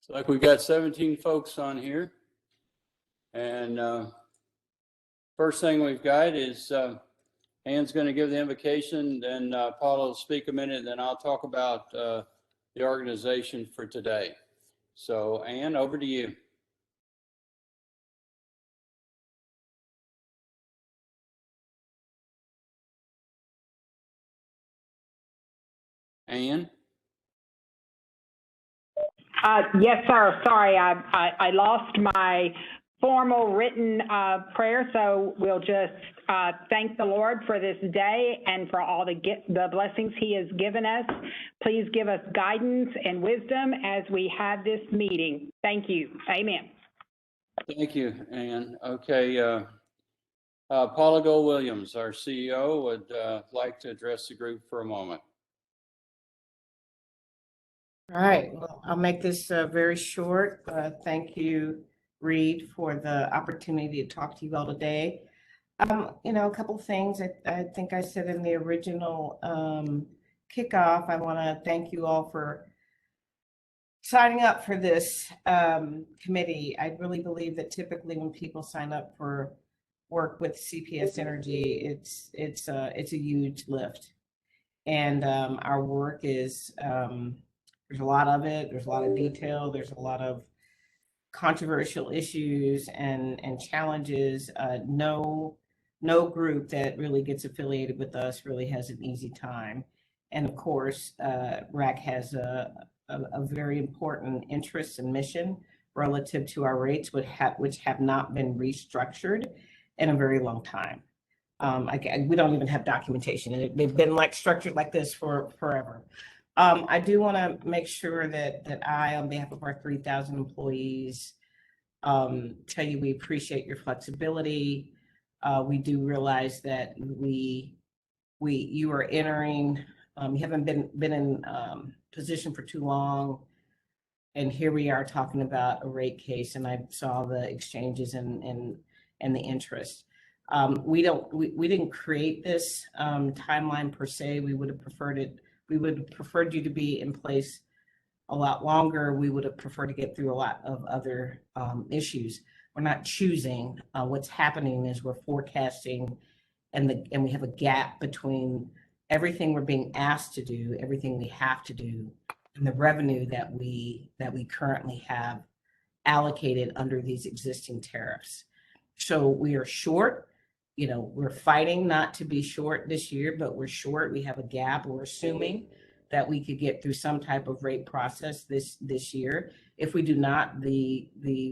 It's like we've got 17 folks on here. And first thing we've got is Ann's going to give the invocation, then Paula will speak a minute, and then I'll talk about the organization for today. So Ann, over to you. Ann? Yes, sir. Sorry, I lost my formal written prayer, so we'll just thank the Lord for this day and for all the blessings He has given us. Please give us guidance and wisdom as we have this meeting. Thank you. Amen. Thank you, Ann. Okay, Paula Gold-Williams, our CEO, would like to address the group for a moment. All right, well, I'll make this very short. Thank you, Reed, for the opportunity to talk to you all today. You know, a couple of things I think I said in the original kickoff. I want to thank you all for signing up for this committee. I really believe that typically when people sign up for work with CPS Energy, it's a huge lift, and our work is there's a lot of it. There's a lot of detail. There's a lot of controversial issues and challenges. No group that really gets affiliated with us really has an easy time. And of course, RAC has a very important interest and mission relative to our rates, which have not been restructured in a very long time. We don't even have documentation. They've been structured like this for forever. I do want to make sure that I, on behalf of our 3,000 employees, tell you we appreciate your flexibility. We do realize that you are entering, you haven't been in position for too long, and here we are talking about a rate case, and I saw the exchanges and the interest. We didn't create this timeline per se. We would have preferred it. We would have preferred you to be in place a lot longer. We would have preferred to get through a lot of other issues. We're not choosing. What's happening is we're forecasting, and we have a gap between everything we're being asked to do, everything we have to do, and the revenue that we currently have allocated under these existing tariffs. So we are short. You know, we're fighting not to be short this year, but we're short. We have a gap. We're assuming that we could get through some type of rate process this year. If we do not, the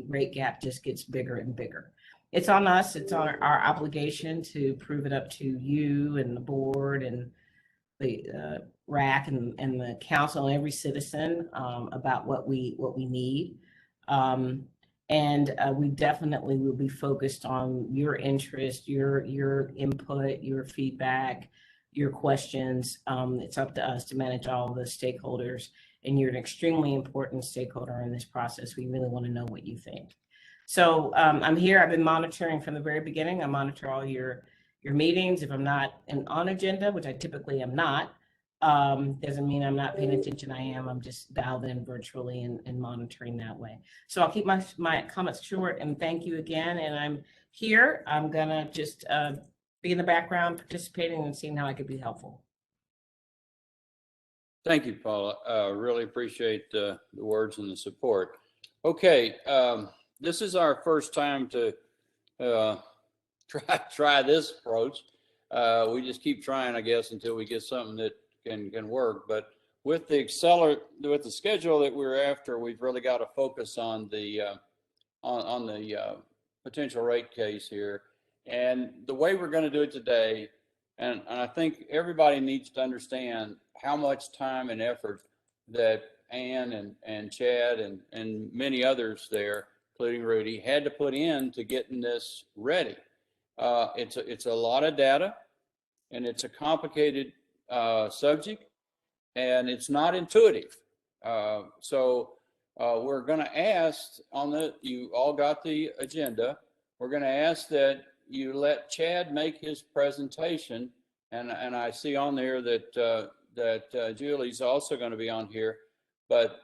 rate gap just gets bigger and bigger. It's on us. It's on our obligation to prove it up to you and the board and the RAC and the council and every citizen about what we need. And we definitely will be focused on your interest, your input, your feedback, your questions. It's up to us to manage all the stakeholders, and you're an extremely important stakeholder in this process. We really want to know what you think. So I'm here. I've been monitoring from the very beginning. I monitor all your meetings. If I'm not on agenda, which I typically am not, doesn't mean I'm not paying attention. I am. I'm just dialed in virtually and monitoring that way. So I'll keep my comments short, and thank you again. And I'm here. I'm gonna just be in the background, participating and seeing how I could be helpful. Thank you, Paula. Really appreciate the words and the support. Okay, this is our first time to try this approach. We just keep trying, I guess, until we get something that can work. But with the schedule that we're after, we've really got to focus on the potential rate case here. And the way we're going to do it today, and I think everybody needs to understand how much time and effort that Ann and Chad and many others there, including Rudy, had to put in to getting this ready. It's a lot of data, and it's a complicated subject, and it's not intuitive. So we're going to ask you all got the agenda. We're going to ask that you let Chad make his presentation, and I see on there that Julie's also going to be on here, but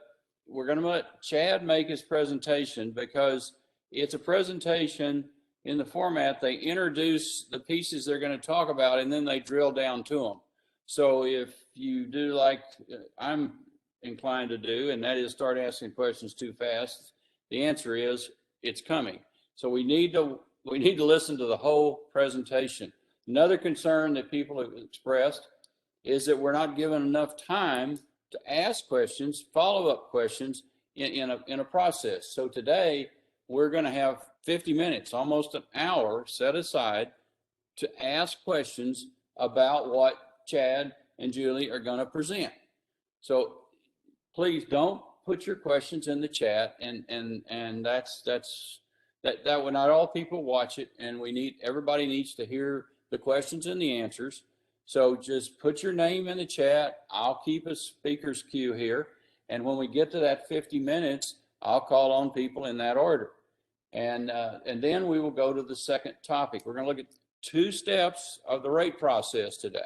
we're going to let Chad make his presentation because it's a presentation in the format. They introduce the pieces they're going to talk about and then they drill down to them. So if you do like I'm inclined to do, and that is start asking questions too fast, the answer is it's coming. So we need to listen to the whole presentation. Another concern that people have expressed is that we're not given enough time to ask questions, follow-up questions in a process. So today we're going to have 50 minutes, almost an hour set aside to ask questions about what Chad and Julie are going to present. So please don't put your questions in the chat, and that way not all people watch it, and everybody needs to hear the questions and the answers. So just put your name in the chat. I'll keep a speaker's queue here, and when we get to that 50 minutes, I'll call on people in that order, and then we will go to the second topic. We're going to look at 2 steps of the rate process today.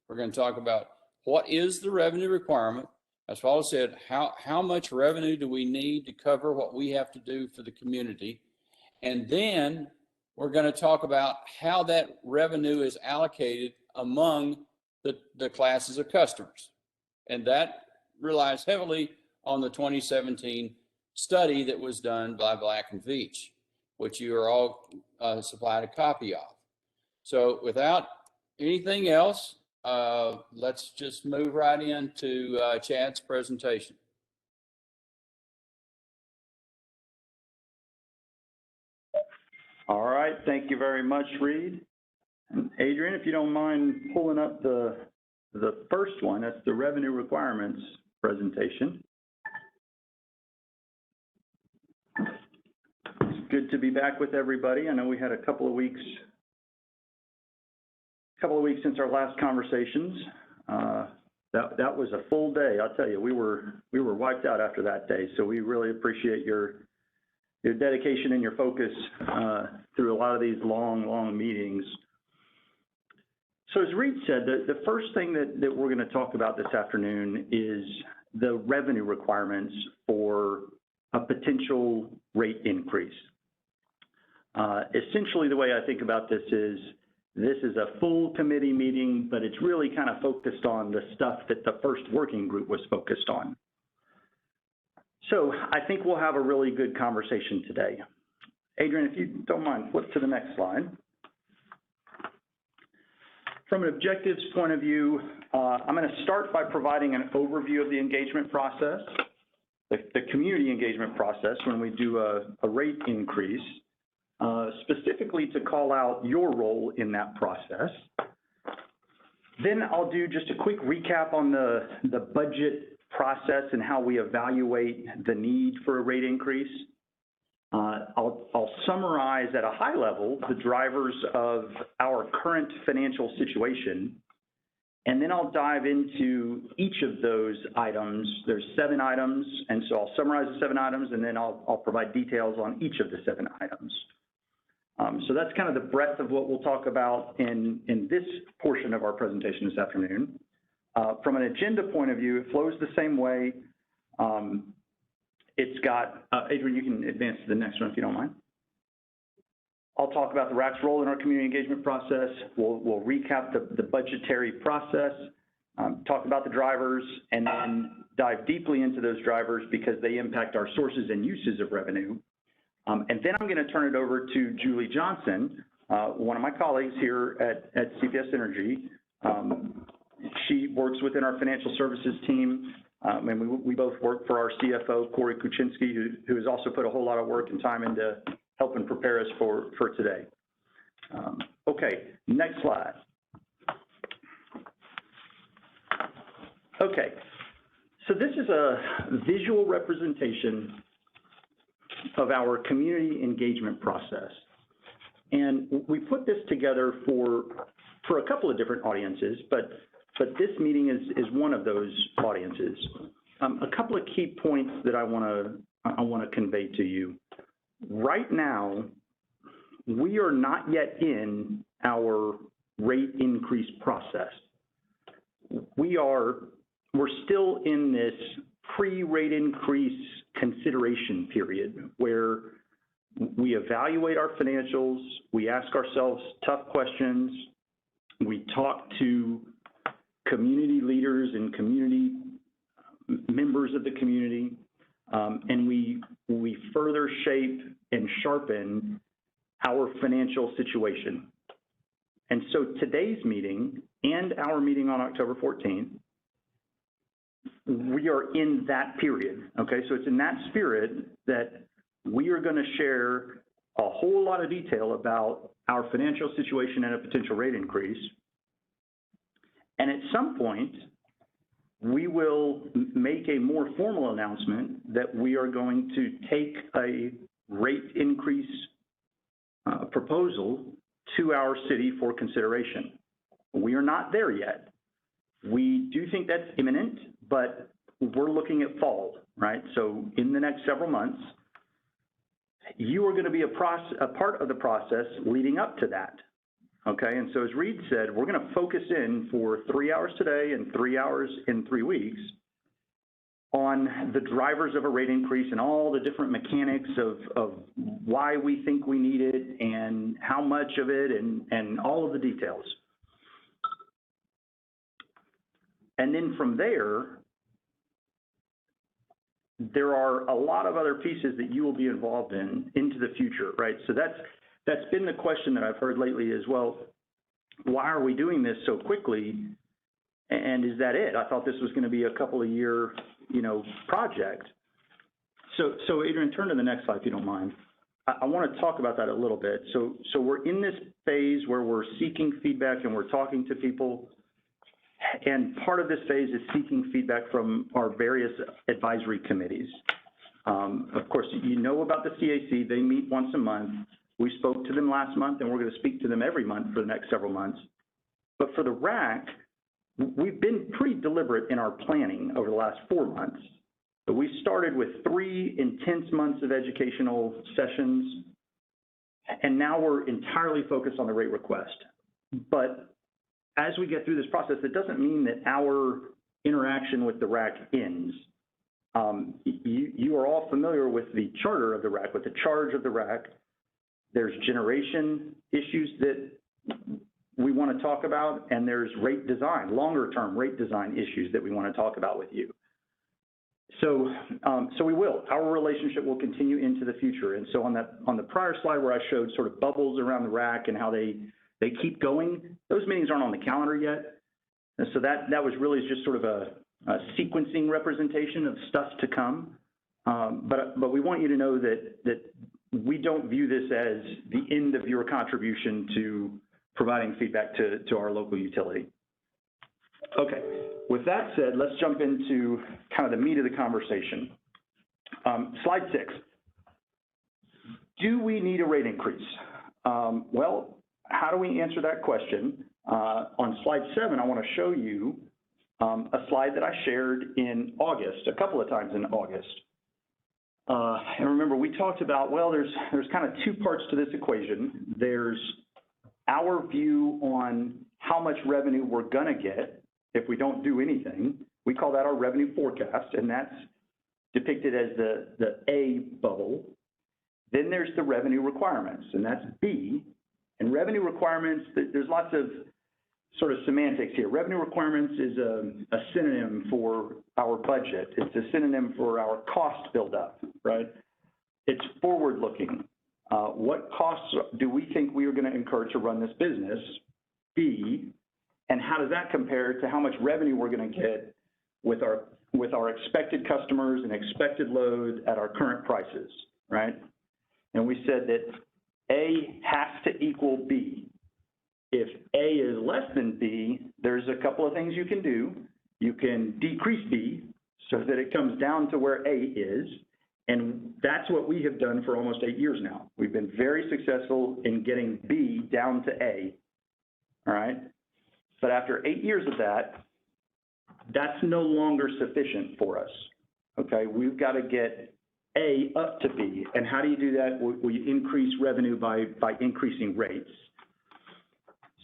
We're going to talk about what is the revenue requirement. As Paul said, how much revenue do we need to cover what we have to do for the community? And then we're going to talk about how that revenue is allocated among the classes of customers. And that relies heavily on the 2017 study that was done by Black and Veatch, which you are all supplied a copy of. So without anything else, let's just move right into Chad's presentation. All right, thank you very much, Reed. And Adrian, if you don't mind pulling up the first one, that's the revenue requirements presentation. It's good to be back with everybody. I know we had a couple of weeks since our last conversations. That was a full day. I'll tell you, we were wiped out after that day. So we really appreciate your dedication and your focus through a lot of these long meetings. So as Reed said, the first thing that we're going to talk about this afternoon is the revenue requirements for a potential rate increase. Essentially, the way I think about this is a full committee meeting, but it's really kind of focused on the stuff that the first working group was focused on. So I think we'll have a really good conversation today. Adrian, if you don't mind, flip to the next slide. From an objectives point of view, I'm going to start by providing an overview of the engagement process, the community engagement process when we do a rate increase, specifically to call out your role in that process. Then I'll do just a quick recap on the budget process and how we evaluate the need for a rate increase. I'll summarize at a high level the drivers of our current financial situation, and then I'll dive into each of those items. There's 7 items, and so I'll summarize the 7 items, and then I'll provide details on each of the 7 items. So that's kind of the breadth of what we'll talk about in this portion of our presentation this afternoon. From an agenda point of view, it flows the same way. It's got, Adrian, you can advance to the next one if you don't mind. I'll talk about the RAC's role in our community engagement process. We'll recap the budgetary process, talk about the drivers, and then dive deeply into those drivers because they impact our sources and uses of revenue. And then I'm going to turn it over to Julie Johnson, one of my colleagues here at CPS Energy. She works within our financial services team, and we both work for our CFO, Corey Kuczynski, who has also put a whole lot of work and time into helping prepare us for today. Okay, next slide. Okay, so this is a visual representation of our community engagement process. And we put this together for a couple of different audiences, but this meeting is one of those audiences. A couple of key points that I want to convey to you. Right now, we are not yet in our rate increase process. We're still in this pre-rate increase consideration period where we evaluate our financials, we ask ourselves tough questions, we talk to community leaders and community members of the community, and we further shape and sharpen our financial situation. And so today's meeting and our meeting on October 14th, we are in that period, okay? So it's in that spirit that we are going to share a whole lot of detail about our financial situation and a potential rate increase. And at some point, we will make a more formal announcement that we are going to take a rate increase proposal to our city for consideration. We are not there yet. We do think that's imminent, but we're looking at fall, right? So in the next several months, you are going to be a part of the process leading up to that, okay? And so as Reed said, we're going to focus in for 3 hours today and 3 hours in 3 weeks on the drivers of a rate increase and all the different mechanics of why we think we need it and how much of it and all of the details. And then from there are a lot of other pieces that you will be involved in into the future, right? So that's been the question that I've heard lately is, well, why are we doing this so quickly? And is that it? I thought this was going to be a couple of year, project. So Adrian, turn to the next slide if you don't mind. I want to talk about that a little bit. So we're in this phase where we're seeking feedback and we're talking to people. And part of this phase is seeking feedback from our various advisory committees. Of course, you know about the CAC. They meet once a month. We spoke to them last month, and we're going to speak to them every month for the next several months. But for the RAC, we've been pretty deliberate in our planning over the last 4 months. So we started with 3 intense months of educational sessions, and now we're entirely focused on the rate request. But as we get through this process, it doesn't mean that our interaction with the RAC ends. You are all familiar with the charter of the RAC, with the charge of the RAC. There's generation issues that we want to talk about, and there's rate design, longer-term rate design issues that we want to talk about with you. So we will. Our relationship will continue into the future. And so on the prior slide where I showed sort of bubbles around the RAC and how they keep going, those meetings aren't on the calendar yet. And so that was really just sort of a sequencing representation of stuff to come. But we want you to know that we don't view this as the end of your contribution to providing feedback to our local utility. Okay, with that said, let's jump into kind of the meat of the conversation. Slide 6. Do we need a rate increase? Well, how do we answer that question? On slide 7, I want to show you a slide that I shared in August, a couple of times in August. And remember, we talked about, well, there's kind of 2 parts to this equation. There's our view on how much revenue we're going to get if we don't do anything. We call that our revenue forecast, and that's depicted as the A bubble. Then there's the revenue requirements, and that's B. And revenue requirements, there's lots of sort of semantics here. Revenue requirements is a synonym for our budget. It's a synonym for our cost buildup, right? It's forward-looking. What costs do we think we are going to incur to run this business? B, and how does that compare to how much revenue we're going to get with our expected customers and expected load at our current prices, right? And we said that A has to equal B. If A is less than B, there's a couple of things you can do. You can decrease B so that it comes down to where A is, and that's what we have done for almost 8 years now. We've been very successful in getting B down to A, all right? But after 8 years of that, that's no longer sufficient for us, okay? We've got to get A up to B, and how do you do that? We increase revenue by increasing rates.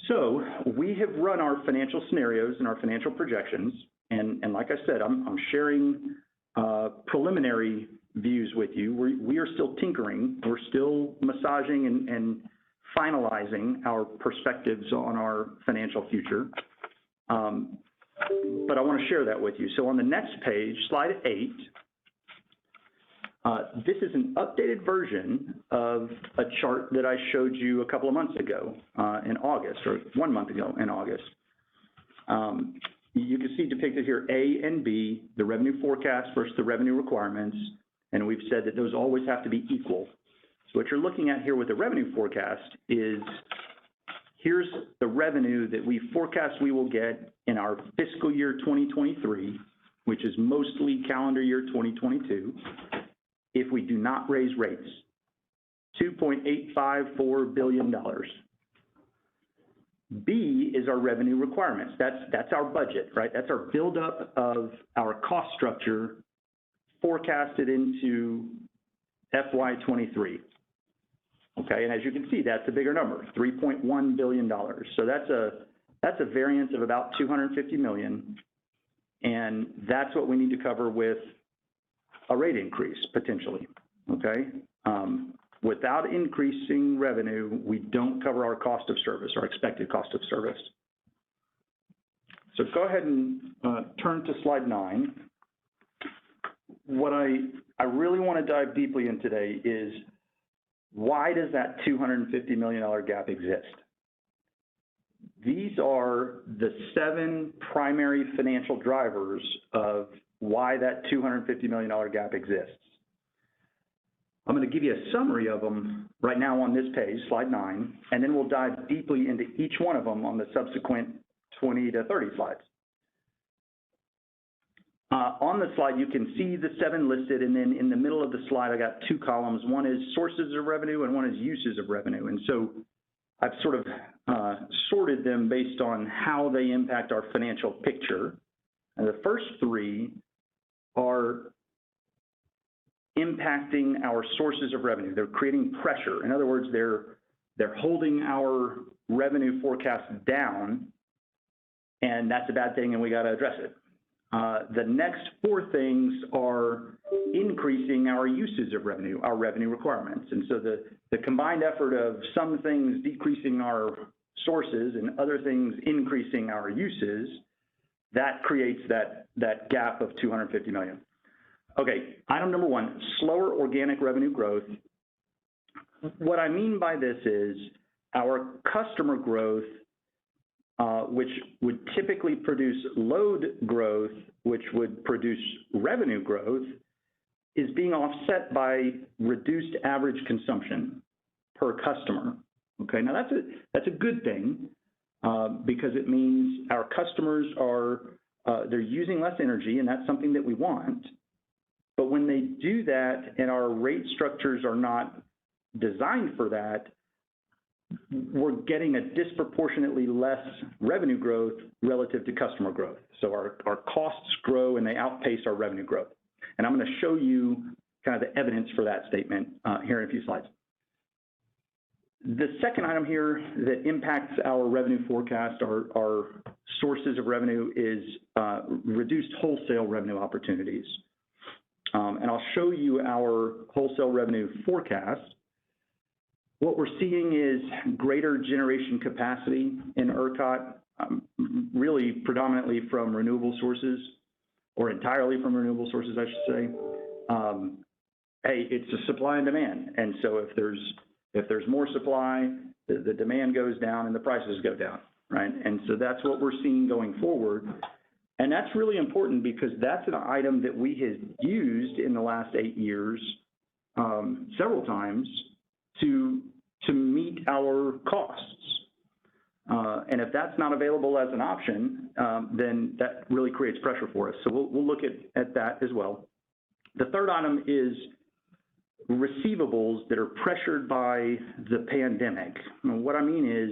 So we have run our financial scenarios and our financial projections, and like I said, I'm sharing preliminary views with you. We are still tinkering. We're still massaging and finalizing our perspectives on our financial future. But I want to share that with you. So on the next page, slide 8, this is an updated version of a chart that I showed you a couple of months ago in August, or 1 month ago in August. You can see depicted here A and B, the revenue forecast versus the revenue requirements, and we've said that those always have to be equal. So what you're looking at here with the revenue forecast is, here's the revenue that we forecast we will get in our fiscal year 2023, which is mostly calendar year 2022, if we do not raise rates, $2.854 billion. B is our revenue requirements. That's our budget, right? That's our buildup of our cost structure forecasted into FY23. Okay, and as you can see, that's a bigger number, $3.1 billion. So that's a variance of about $250 million, and that's what we need to cover with a rate increase, potentially, okay? Without increasing revenue, we don't cover our cost of service, our expected cost of service. So go ahead and turn to slide 9. What I really want to dive deeply in today is, why does that $250 million gap exist? These are the 7 primary financial drivers of why that $250 million gap exists. I'm going to give you a summary of them right now on this page, slide 9, and then we'll dive deeply into each one of them on the subsequent 20 to 30 slides. On the slide, you can see the 7 listed, and then in the middle of the slide, I got 2 columns. One is sources of revenue and one is uses of revenue. And so I've sort of sorted them based on how they impact our financial picture. And the first 3 are impacting our sources of revenue. They're creating pressure. In other words, they're holding our revenue forecast down, and that's a bad thing, and we got to address it. The next 4 things are increasing our uses of revenue, our revenue requirements. And so the combined effort of some things decreasing our sources and other things increasing our uses, that creates that gap of $250 million. Okay, item number 1, slower organic revenue growth. What I mean by this is our customer growth, which would typically produce load growth, which would produce revenue growth, is being offset by reduced average consumption per customer. Okay, now that's a good thing because it means our customers they're using less energy, and that's something that we want. But when they do that and our rate structures are not designed for that, we're getting a disproportionately less revenue growth relative to customer growth. So our costs grow and they outpace our revenue growth. And I'm going to show you kind of the evidence for that statement here in a few slides. The second item here that impacts our revenue forecast, our sources of revenue, is reduced wholesale revenue opportunities. And I'll show you our wholesale revenue forecast. What we're seeing is greater generation capacity in ERCOT, really predominantly from renewable sources, or entirely from renewable sources, I should say. Hey, it's a supply and demand, and so if there's more supply, the demand goes down and the prices go down, right? And so that's what we're seeing going forward. And that's really important because that's an item that we have used in the last 8 years several times to meet our costs. And if that's not available as an option, then that really creates pressure for us. So we'll look at that as well. The third item is receivables that are pressured by the pandemic. And what I mean is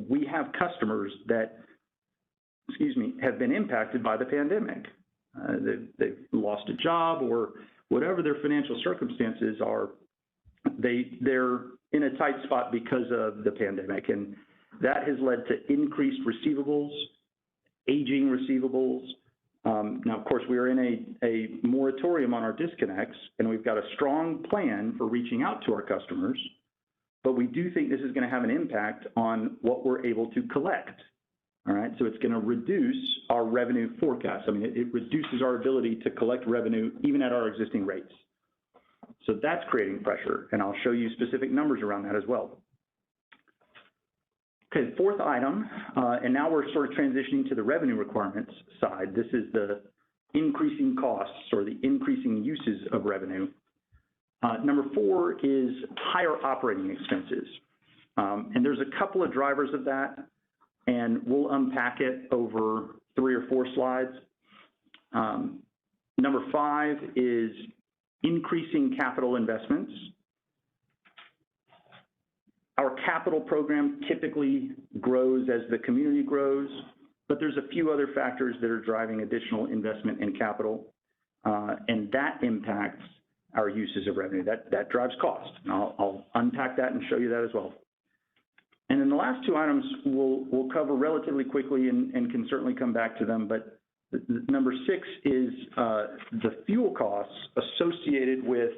we have customers that, have been impacted by the pandemic. They've lost a job or whatever their financial circumstances are, they're in a tight spot because of the pandemic. And that has led to increased receivables, aging receivables, Now, of course, we are in a moratorium on our disconnects, and we've got a strong plan for reaching out to our customers, but we do think this is going to have an impact on what we're able to collect. All right, so it's going to reduce our revenue forecast. I mean, it reduces our ability to collect revenue even at our existing rates. So that's creating pressure, and I'll show you specific numbers around that as well. Okay, fourth item, and now we're sort of transitioning to the revenue requirements side. This is the increasing costs or the increasing uses of revenue. Number 4 is higher operating expenses. And there's a couple of drivers of that, and we'll unpack it over 3 or 4 slides. Number 5 is increasing capital investments. Our capital program typically grows as the community grows, but there's a few other factors that are driving additional investment in capital, and that impacts our uses of revenue. That drives cost. And I'll unpack that and show you that as well. And then the last 2 items we'll cover relatively quickly and can certainly come back to them, but number 6 is the fuel costs associated with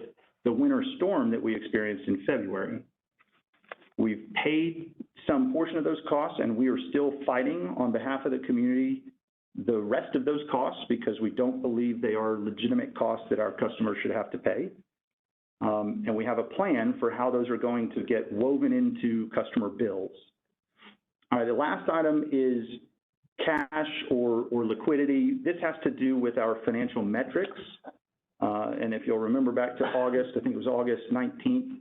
the winter storm that we experienced in February. We've paid some portion of those costs, and we are still fighting on behalf of the community the rest of those costs because we don't believe they are legitimate costs that our customers should have to pay. And we have a plan for how those are going to get woven into customer bills. All right, the last item is cash or liquidity. This has to do with our financial metrics. And if you'll remember back to August, I think it was August 19th,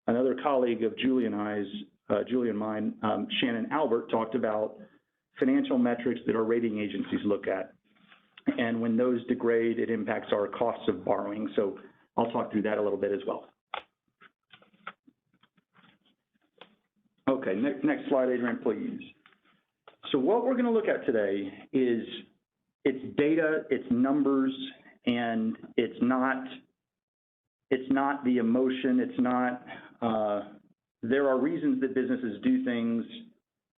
another colleague of Julie and mine, Shannon Albert, talked about financial metrics that our rating agencies look at. And when those degrade, it impacts our costs of borrowing. So I'll talk through that a little bit as well. Okay, next slide, Adrian, please. So what we're going to look at today is it's data, it's numbers, and it's not the emotion. It's not, there are reasons that businesses do things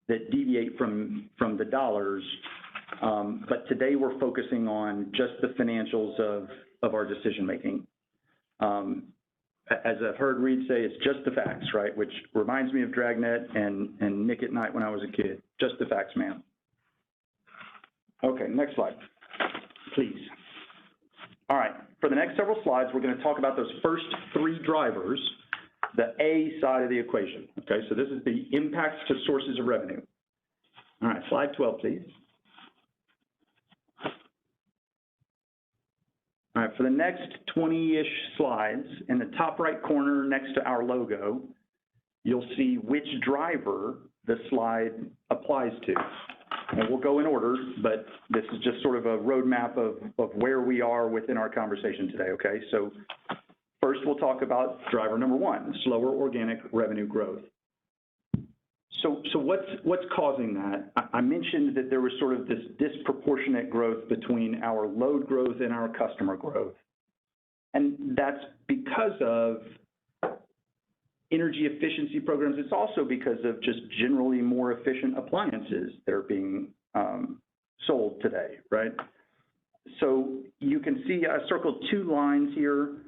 that deviate from the dollars, but today we're focusing on just the financials of our decision making. As I've heard Reed say, it's just the facts, right? Which reminds me of Dragnet and Nick at Night when I was a kid. Just the facts, man. Okay, next slide, please. All right, for the next several slides, we're going to talk about those first 3 drivers, the A side of the equation. Okay, so this is the impacts to sources of revenue. All right, slide 12, please. All right, for the next 20-ish slides, in the top right corner next to our logo, you'll see which driver the slide applies to. And we'll go in order, but this is just sort of a roadmap of where we are within our conversation today, okay? So first we'll talk about driver number 1, slower organic revenue growth. So what's causing that? I mentioned that there was sort of this disproportionate growth between our load growth and our customer growth. And that's because of energy efficiency programs. It's also because of just generally more efficient appliances that are being sold today, right? So you can see I circled 2 lines here.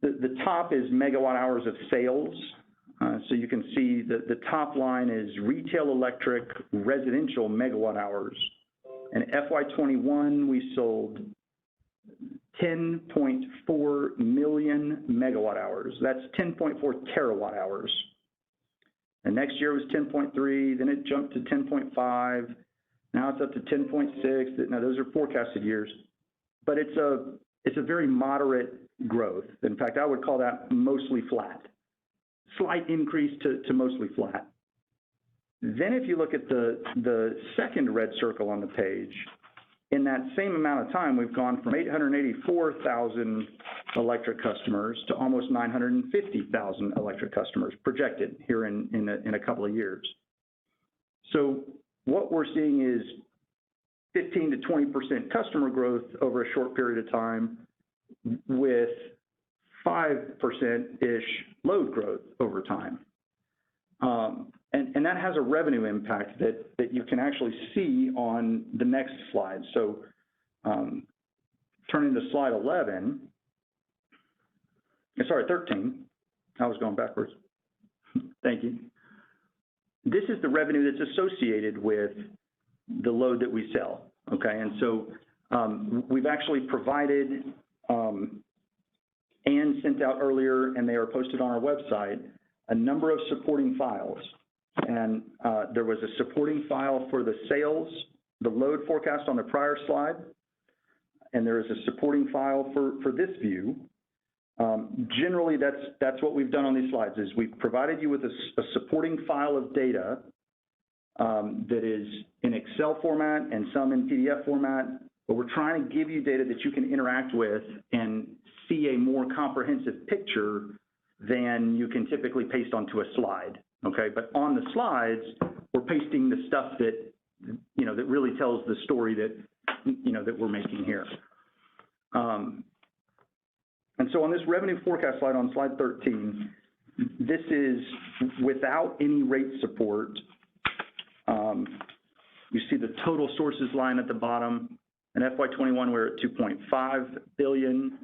The top is megawatt hours of sales. So you can see that the top line is retail electric residential megawatt hours. In FY21, we sold 10.4 million megawatt hours. That's 10.4 terawatt hours. And next year was 10.3, then it jumped to 10.5. Now it's up to 10.6. Now those are forecasted years, but it's a very moderate growth. In fact, I would call that mostly flat. Slight increase to mostly flat. Then if you look at the second red circle on the page, in that same amount of time, we've gone from 884,000 electric customers to almost 950,000 electric customers projected here in a couple of years. So what we're seeing is 15 to 20% customer growth over a short period of time with 5%-ish load growth over time. and that has a revenue impact that you can actually see on the next slide. So turning to slide 11, sorry, 13. I was going backwards. Thank you. This is the revenue that's associated with the load that we sell, okay? And so we've actually provided and sent out earlier, and they are posted on our website, a number of supporting files. And there was a supporting file for the sales, the load forecast on the prior slide, and there is a supporting file for this view. Generally, that's what we've done on these slides, is we've provided you with a supporting file of data that is in Excel format and some in PDF format, but we're trying to give you data that you can interact with and see a more comprehensive picture than you can typically paste onto a slide, okay? But on the slides, we're pasting the stuff that, you know, that really tells the story that, you know, that we're making here. And so on this revenue forecast slide on slide 13, this is without any rate support. You see the total sources line at the bottom. In FY21, we're at $2.5 billion.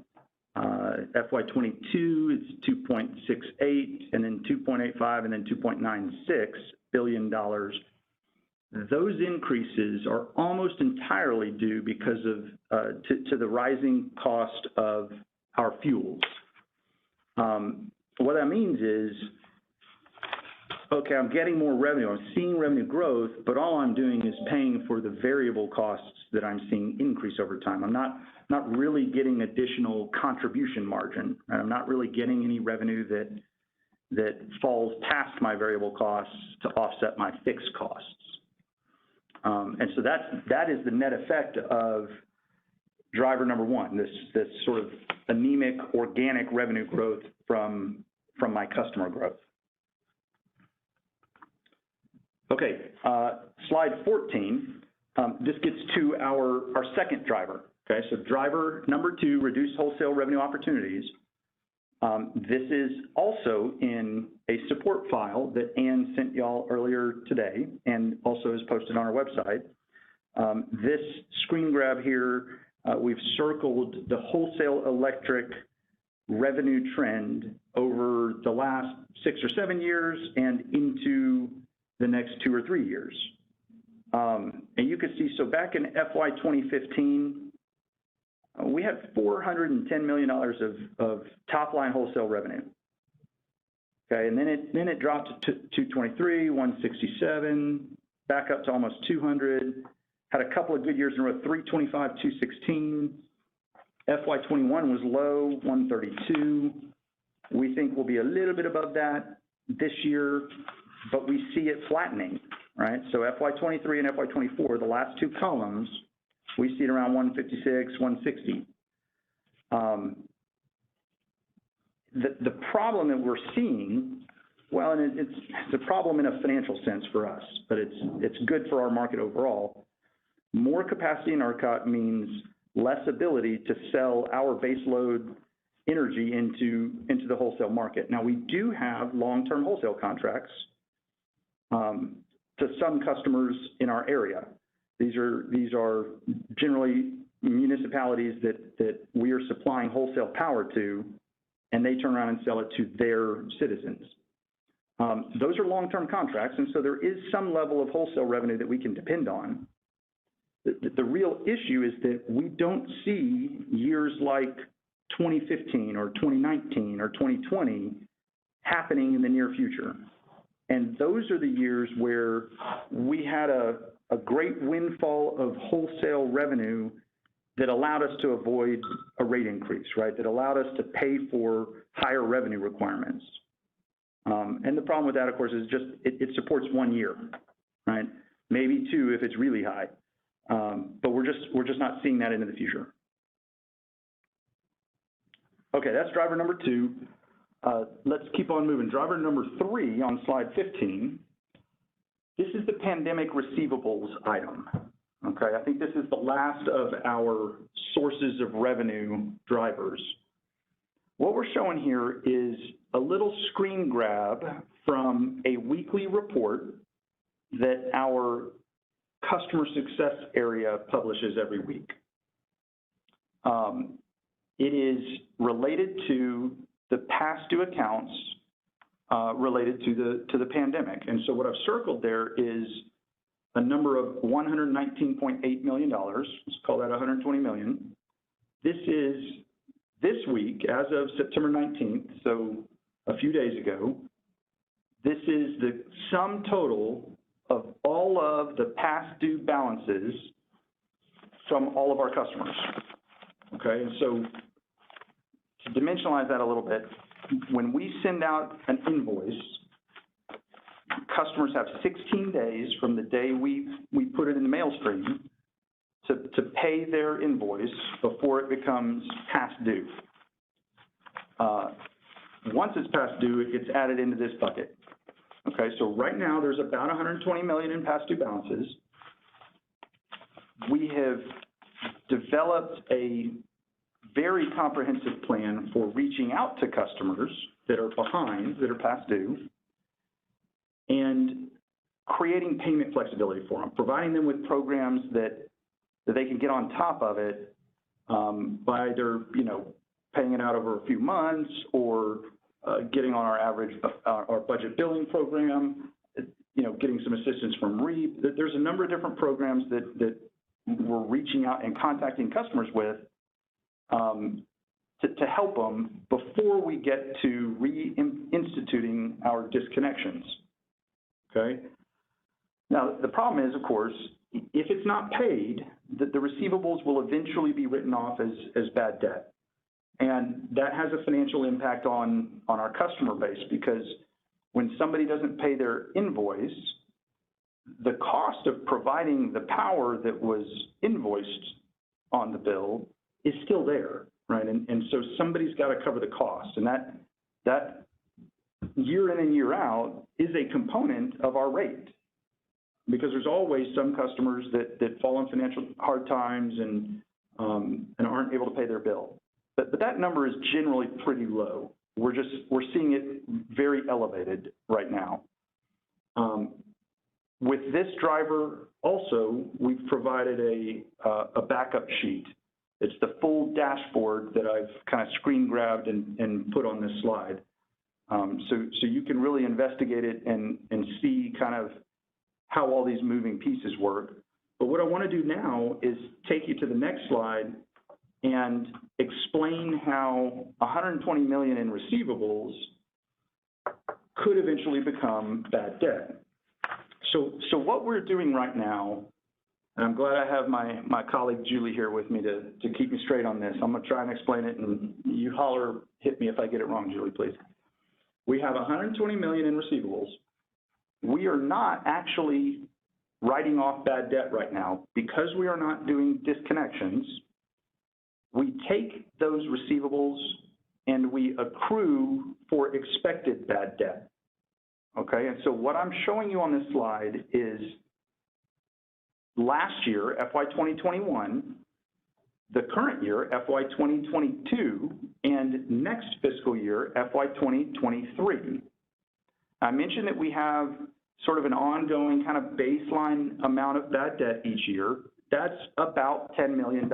FY22, it's 2.68, and then 2.85, and then 2.96 billion dollars. Those increases are almost entirely due because of to the rising cost of our fuels. What that means is, okay, I'm getting more revenue, I'm seeing revenue growth, but all I'm doing is paying for the variable costs that I'm seeing increase over time. I'm not really getting additional contribution margin, and I'm not really getting any revenue that falls past my variable costs to offset my fixed costs. And so that is the net effect of driver number one, this sort of anemic organic revenue growth from my customer growth. Okay, slide 14, this gets to our second driver. Okay, so driver number two, reduced wholesale revenue opportunities. This is also in a support file that Ann sent y'all earlier today and also is posted on our website. This screen grab here, we've circled the wholesale electric revenue trend over the last 6 or 7 years and into the next 2 or 3 years. And you can see, so back in FY 2015, we had $410 million of top-line wholesale revenue. Okay, and then it dropped to 223, 167, back up to almost 200. Had a couple of good years in a row, 325, 216. FY21 was low, 132. We think we'll be a little bit above that this year, but we see it flattening, right? So FY23 and FY24, the last two columns, we see it around 156, 160. The problem that we're seeing, well, and it's a problem in a financial sense for us, but it's good for our market overall. More capacity in ERCOT means less ability to sell our baseload energy into the wholesale market. Now, we do have long-term wholesale contracts to some customers in our area. These are generally municipalities that we are supplying wholesale power to, and they turn around and sell it to their citizens. Those are long-term contracts, and so there is some level of wholesale revenue that we can depend on. The real issue is that we don't see years like 2015 or 2019 or 2020 happening in the near future. And those are the years where we had a great windfall of wholesale revenue that allowed us to avoid a rate increase, right? That allowed us to pay for higher revenue requirements. And the problem with that, of course, is just it supports 1 year, right? Maybe 2 if it's really high. But we're just not seeing that into the future. Okay, that's driver number 2. Let's keep on moving. Driver number 3 on slide 15. This is the pandemic receivables item. Okay, I think this is the last of our sources of revenue drivers. What we're showing here is a little screen grab from a weekly report that our customer success area publishes every week. It is related to the past due accounts related to the pandemic. And so what I've circled there is a number of $119.8 million. Let's call that $120 million. This is this week, as of September 19th, so a few days ago. This is the sum total of all of the past due balances from all of our customers. Okay, and so to dimensionalize that a little bit, when we send out an invoice, customers have 16 days from the day we put it in the mail stream to pay their invoice before it becomes past due. Once it's past due, it gets added into this bucket. Okay, so right now there's about $120 million in past due balances. We have developed a very comprehensive plan for reaching out to customers that are behind, that are past due, and creating payment flexibility for them, providing them with programs that they can get on top of it by either, paying it out over a few months or getting on our average, our budget billing program, getting some assistance from REAP. There's a number of different programs that we're reaching out and contacting customers with to help them before we get to reinstituting our disconnections. Okay. Now, the problem is, of course, if it's not paid, the receivables will eventually be written off as bad debt. And that has a financial impact on our customer base, because when somebody doesn't pay their invoice, the cost of providing the power that was invoiced on the bill is still there, right? And so somebody's got to cover the cost. And that year in and year out is a component of our rate, because there's always some customers that fall in financial hard times and aren't able to pay their bill. But that number is generally pretty low. We're seeing it very elevated right now. With this driver also, we've provided a backup sheet. It's the full dashboard that I've kind of screen grabbed and put on this slide. So you can really investigate it and see kind of how all these moving pieces work. But what I want to do now is take you to the next slide and explain how $120 million in receivables could eventually become bad debt. So what we're doing right now, and I'm glad I have my colleague Julie here with me to keep me straight on this. I'm going to try and explain it, and you hit me if I get it wrong, Julie, please. We have $120 million in receivables. We are not actually writing off bad debt right now because we are not doing disconnections. We take those receivables and we accrue for expected bad debt. Okay, and so what I'm showing you on this slide is last year, FY 2021, the current year, FY 2022, and next fiscal year, FY 2023. I mentioned that we have sort of an ongoing kind of baseline amount of bad debt each year. That's about $10 million.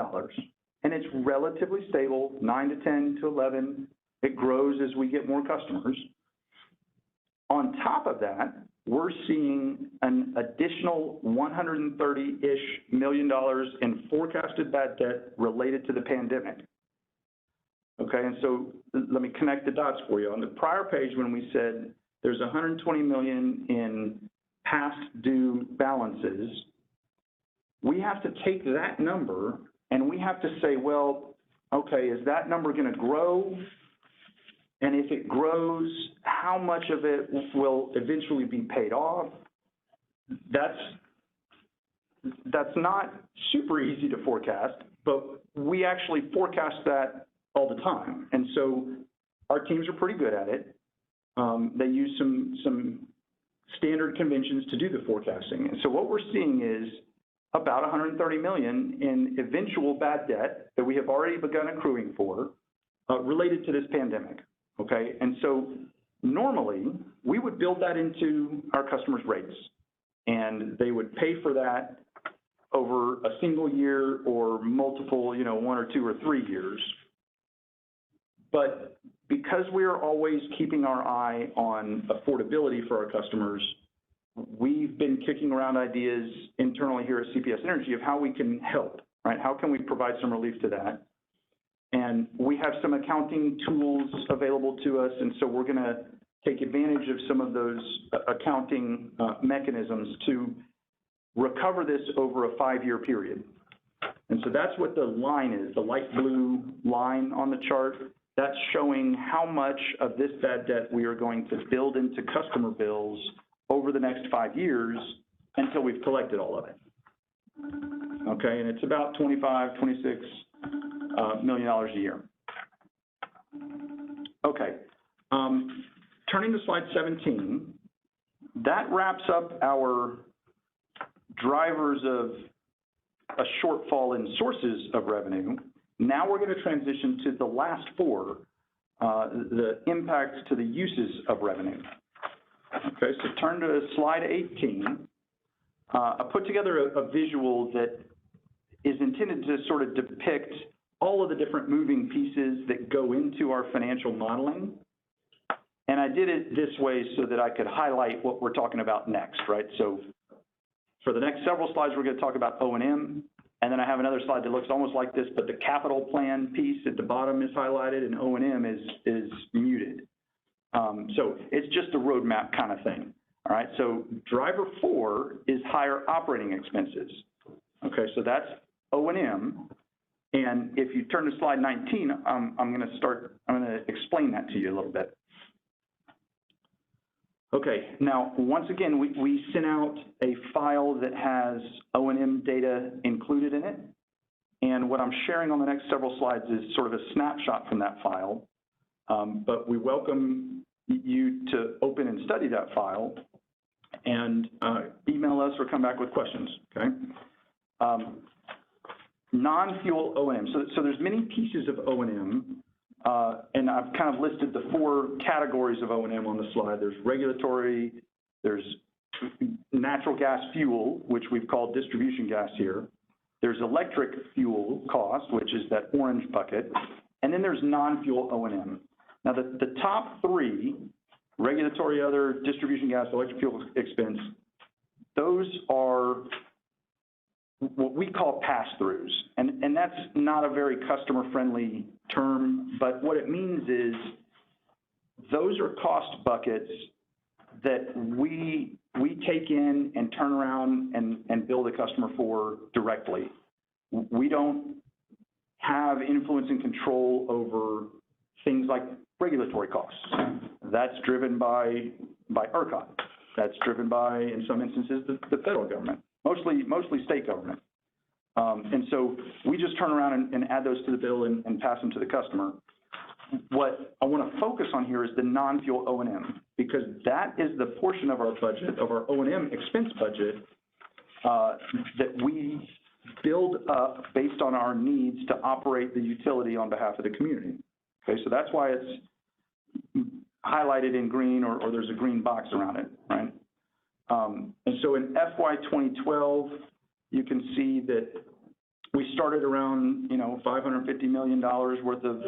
And it's relatively stable, 9 to 10 to 11. It grows as we get more customers. On top of that, we're seeing an additional $130-ish million in forecasted bad debt related to the pandemic. Okay, and so let me connect the dots for you. On the prior page, when we said there's $120 million in past due balances, we have to take that number and we have to say, well, okay, is that number going to grow? And if it grows, how much of it will eventually be paid off? That's not super easy to forecast, but we actually forecast that all the time. And so our teams are pretty good at it. They use some standard conventions to do the forecasting. And so what we're seeing is about $130 million in eventual bad debt that we have already begun accruing for, related to this pandemic, okay? And so normally, we would build that into our customers' rates, and they would pay for that over a single year or multiple, 1 or 2 or 3 years. But because we are always keeping our eye on affordability for our customers, we've been kicking around ideas internally here at CPS Energy of how we can help, right? How can we provide some relief to that? And we have some accounting tools available to us, and so we're going to take advantage of some of those accounting mechanisms to recover this over a 5-year period. And so that's what the line is, the light blue line on the chart. That's showing how much of this bad debt we are going to build into customer bills over the next 5 years until we've collected all of it. Okay, and it's about $26 million a year. Okay, turning to slide 17, that wraps up our drivers of a shortfall in sources of revenue. Now we're going to transition to the last 4, the impacts to the uses of revenue. Okay, so turn to slide 18. I put together a visual that is intended to sort of depict all of the different moving pieces that go into our financial modeling. And I did it this way so that I could highlight what we're talking about next, right? So for the next several slides, we're going to talk about O&M. And then I have another slide that looks almost like this, but the capital plan piece at the bottom is highlighted and O&M is muted. So it's just a roadmap kind of thing. All right, so driver 4 is higher operating expenses. Okay, so that's O&M. And if you turn to slide 19, I'm going to explain that to you a little bit. Okay, now, once again, we sent out a file that has O&M data included in it. And what I'm sharing on the next several slides is sort of a snapshot from that file. But we welcome you to open and study that file and email us or come back with questions, okay? Non-fuel O&M. So there's many pieces of O&M. And I've kind of listed the 4 categories of O&M on the slide. There's regulatory, there's natural gas fuel, which we've called distribution gas here. There's electric fuel cost, which is that orange bucket. And then there's non-fuel O&M. Now, the top 3, regulatory, other, distribution gas, electric fuel expense, those are what we call pass-throughs. And that's not a very customer-friendly term, but what it means is those are cost buckets that we take in and turn around and bill the customer for directly. We don't have influence and control over things like regulatory costs. That's driven by ERCOT. That's driven by, in some instances, the federal government. Mostly state government. And so we just turn around and add those to the bill and pass them to the customer. What I want to focus on here is the non-fuel O&M, because that is the portion of our budget, of our O&M expense budget, that we build up based on our needs to operate the utility on behalf of the community. Okay, so that's why it's highlighted in green or there's a green box around it, right? And so in FY 2012, you can see that we started around, $550 million worth of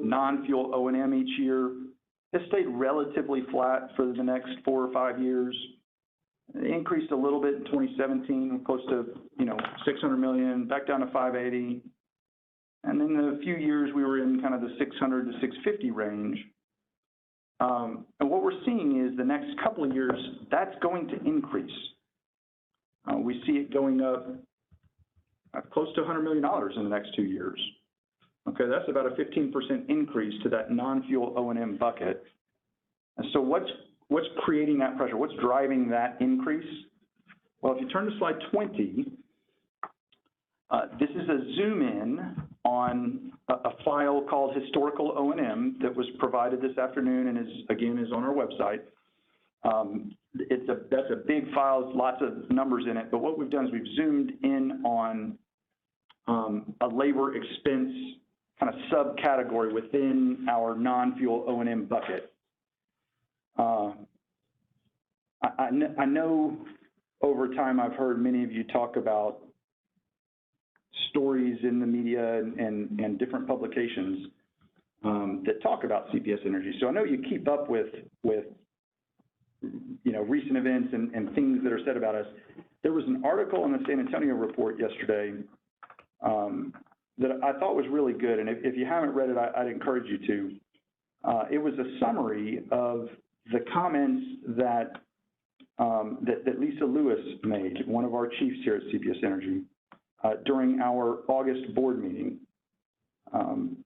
non-fuel O&M each year. It stayed relatively flat for the next 4 or 5 years. It increased a little bit in 2017, close to, $600 million, back down to $580. And then a few years we were in kind of the $600 to $650 range. And what we're seeing is the next couple of years, that's going to increase. We see it going up close to $100 million in the next 2 years. Okay, that's about a 15% increase to that non-fuel O&M bucket. And so what's creating that pressure? What's driving that increase? Well, if you turn to slide 20, this is a zoom in on a file called Historical O&M that was provided this afternoon and is on our website. That's a big file, lots of numbers in it, but what we've done is we've zoomed in on a labor expense kind of subcategory within our non-fuel O&M bucket. I know over time I've heard many of you talk about stories in the media and different publications that talk about CPS Energy. So I know you keep up with recent events and things that are said about us. There was an article in the San Antonio Report yesterday that I thought was really good, and if you haven't read it, I'd encourage you to. It was a summary of the comments that Lisa Lewis made, one of our chiefs here at CPS Energy, during our August board meeting.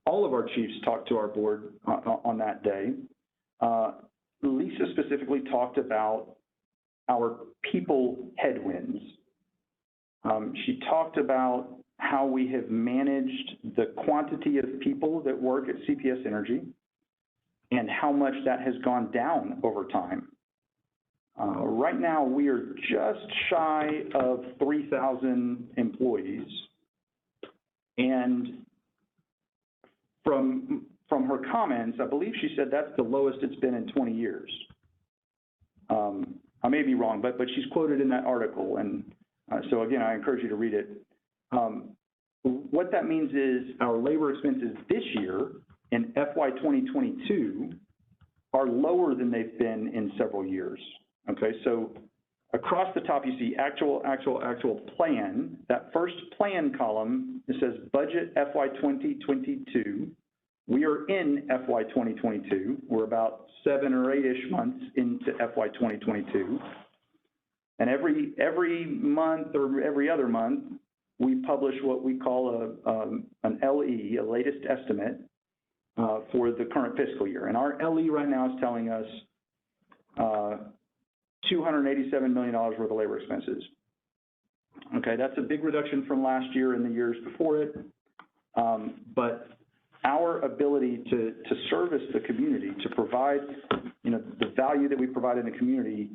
All of our chiefs talked to our board on that day. Lisa specifically talked about our people headwinds. She talked about how we have managed the quantity of people that work at CPS Energy and how much that has gone down over time. Right now, we are just shy of 3,000 employees. And from her comments, I believe she said that's the lowest it's been in 20 years. I may be wrong, but she's quoted in that article. And so again, I encourage you to read it. What that means is our labor expenses this year in FY 2022 are lower than they've been in several years. Okay, so across the top, you see actual plan. That first plan column, it says budget FY 2022. We are in FY 2022. We're about 7 or 8-ish months into FY 2022. And every month or every other month, we publish what we call an LE, a latest estimate, for the current fiscal year. And our LE right now is telling us $287 million worth of labor expenses. Okay, that's a big reduction from last year and the years before it. But our ability to service the community, to provide, the value that we provide in the community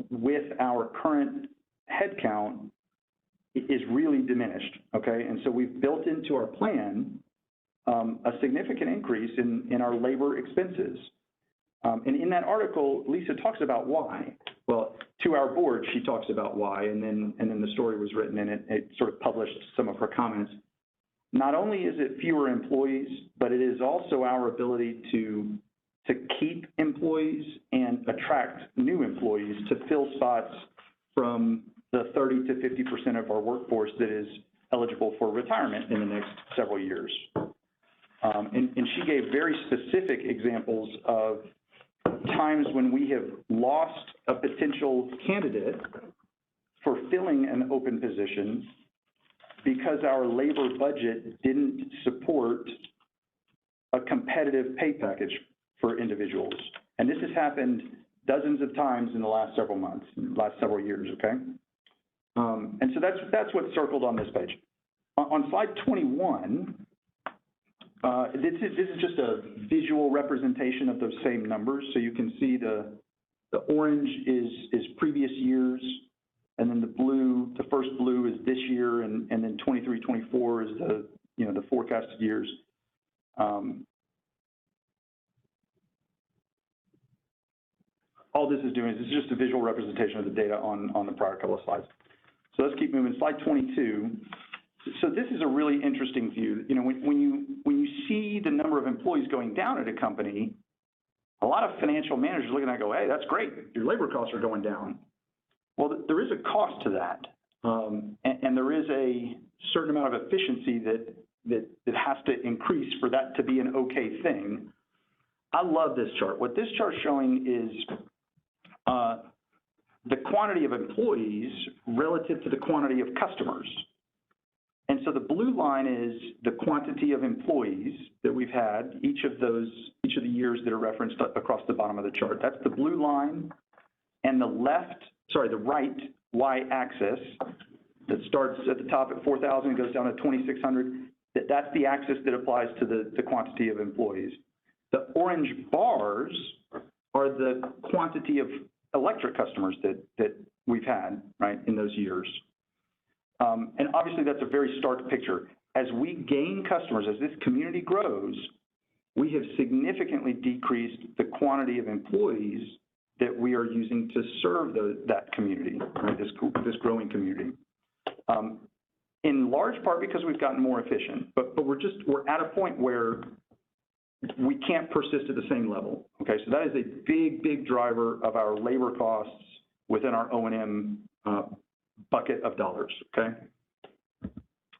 with our current headcount is really diminished, okay? And so we've built into our plan a significant increase in our labor expenses. And in that article, Lisa talks about why. Well, to our board, she talks about why, and then the story was written and it sort of published some of her comments. Not only is it fewer employees, but it is also our ability to keep employees and attract new employees to fill spots from the 30 to 50% of our workforce that is eligible for retirement in the next several years. And she gave very specific examples of times when we have lost a potential candidate for filling an open position because our labor budget didn't support a competitive pay package for individuals. And this has happened dozens of times in the last several months, last several years, okay? And so that's what's circled on this page. On slide 21, this is just a visual representation of those same numbers. So you can see the orange is previous years, and then the blue, the first blue is this year, and then 23, 24 is the forecasted years. All this is doing is just a visual representation of the data on the prior couple of slides. So let's keep moving. Slide 22. So this is a really interesting view. When you see the number of employees going down at a company, a lot of financial managers look at that and go, hey, that's great. Your labor costs are going down. Well, there is a cost to that. And there is a certain amount of efficiency that has to increase for that to be an okay thing. I love this chart. What this chart's showing is the quantity of employees relative to the quantity of customers. And so the blue line is the quantity of employees that we've had, each of the years that are referenced across the bottom of the chart. That's the blue line. And the right y-axis that starts at the top at 4,000 and goes down to 2,600, that's the axis that applies to the quantity of employees. The orange bars are the quantity of electric customers that we've had, right, in those years. And obviously, that's a very stark picture. as we gain customers, as this community grows, we have significantly decreased the quantity of employees that we are using to serve that community, right, this growing community. In large part because we've gotten more efficient, but we're at a point where we can't persist at the same level, okay? So that is a big driver of our labor costs within our O&M bucket of dollars, okay?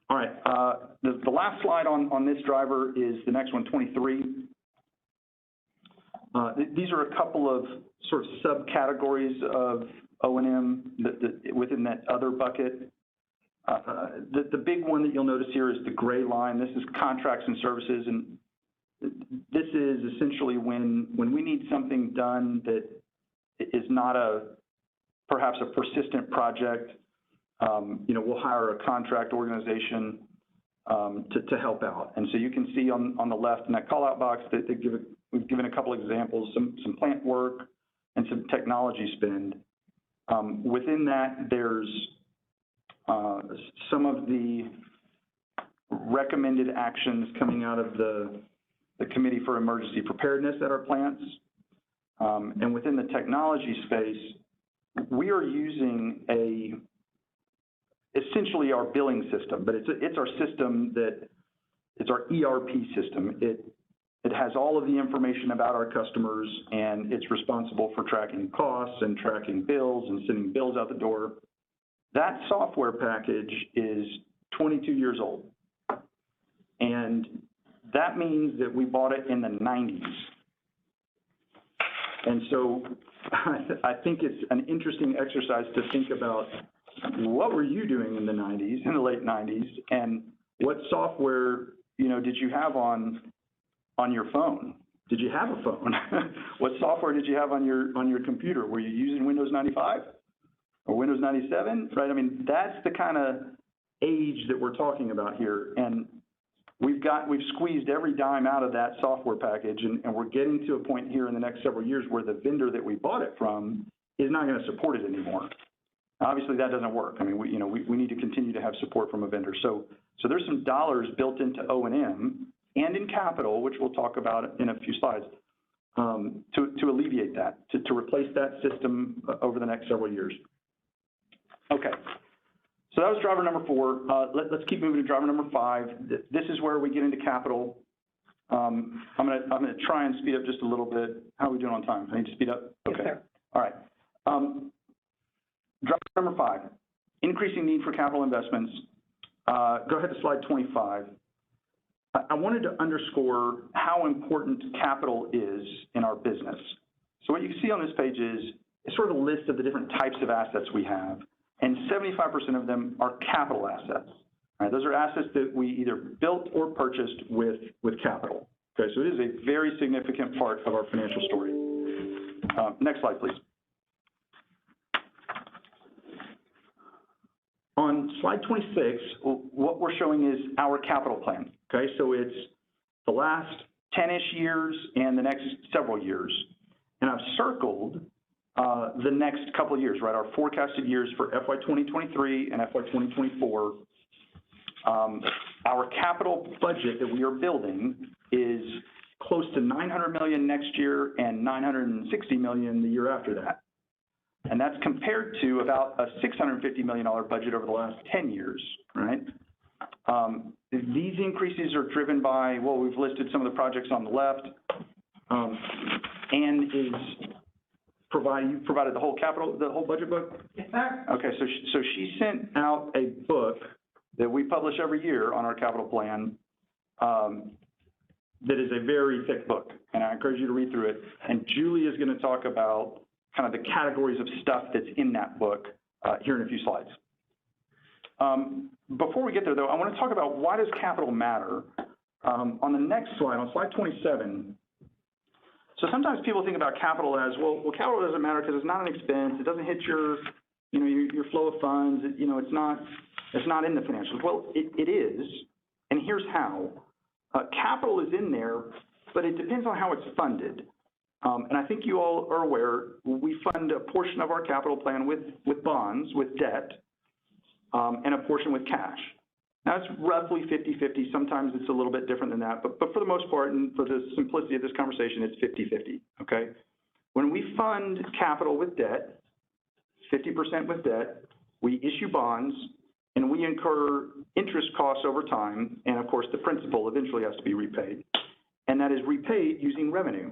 All right, the last slide on this driver is the next one, 23. These are a couple of sort of subcategories of O&M within that other bucket. The big one that you'll notice here is the gray line. This is contracts and services, and this is essentially when we need something done that is not perhaps a persistent project. We'll hire a contract organization to help out. And so you can see on the left in that call-out box that we've given a couple examples, some plant work and some technology spend. Within that, there's some of the recommended actions coming out of the Committee for Emergency Preparedness at our plants. And within the technology space, we are using essentially our billing system, but it's our system it's our ERP system. It has all of the information about our customers, and it's responsible for tracking costs and tracking bills and sending bills out the door. That software package is 22 years old. And that means that we bought it in the 90s. And so I think it's an interesting exercise to think about what were you doing in the 90s, in the late 90s, and what software, did you have on your phone? Did you have a phone? What software did you have on your computer? Were you using Windows 95 or Windows 97? Right? I mean, that's the kind of age that we're talking about here. And we've squeezed every dime out of that software package, and we're getting to a point here in the next several years where the vendor that we bought it from is not going to support it anymore. Obviously, that doesn't work. I mean, we need to continue to have support from a vendor. So there's some dollars built into O&M and in capital, which we'll talk about in a few slides, to alleviate that, to replace that system over the next several years. Okay. So that was driver number 4. Let's keep moving to driver number 5. This is where we get into capital. I'm gonna try and speed up just a little bit. How are we doing on time? I need to speed up? Okay. Yes, sir. All right. Driver number 5, increasing need for capital investments. Go ahead to slide 25. I wanted to underscore how important capital is in our business. So what you can see on this page is sort of a list of the different types of assets we have, and 75% of them are capital assets. Right? Those are assets that we either built or purchased with capital. Okay, so it is a very significant part of our financial story. Next slide, please. On slide 26, what we're showing is our capital plan. Okay, so it's the last 10-ish years and the next several years. And I've circled the next couple of years, right? Our forecasted years for FY 2023 and FY 2024. Our capital budget that we are building is close to $900 million next year and $960 million the year after that. And that's compared to about a $650 million budget over the last 10 years, right? These increases are driven by, well, we've listed some of the projects on the left, and you provided the whole budget book? Yes, sir. Okay, so she sent out a book that we publish every year on our capital plan that is a very thick book, and I encourage you to read through it. And Julie is going to talk about kind of the categories of stuff that's in that book here in a few slides. Before we get there, though, I want to talk about why does capital matter. On the next slide, on slide 27, so sometimes people think about capital as, well, capital doesn't matter because it's not an expense. It doesn't hit your flow of funds. It's not in the financials. Well, it is, and here's how. Capital is in there, but it depends on how it's funded. And I think you all are aware, we fund a portion of our capital plan with bonds, with debt, and a portion with cash. Now, it's roughly 50-50. Sometimes it's a little bit different than that, but for the most part, and for the simplicity of this conversation, it's 50-50, okay? When we fund capital with debt, 50% with debt, we issue bonds, and we incur interest costs over time, and of course, the principal eventually has to be repaid. And that is repaid using revenue,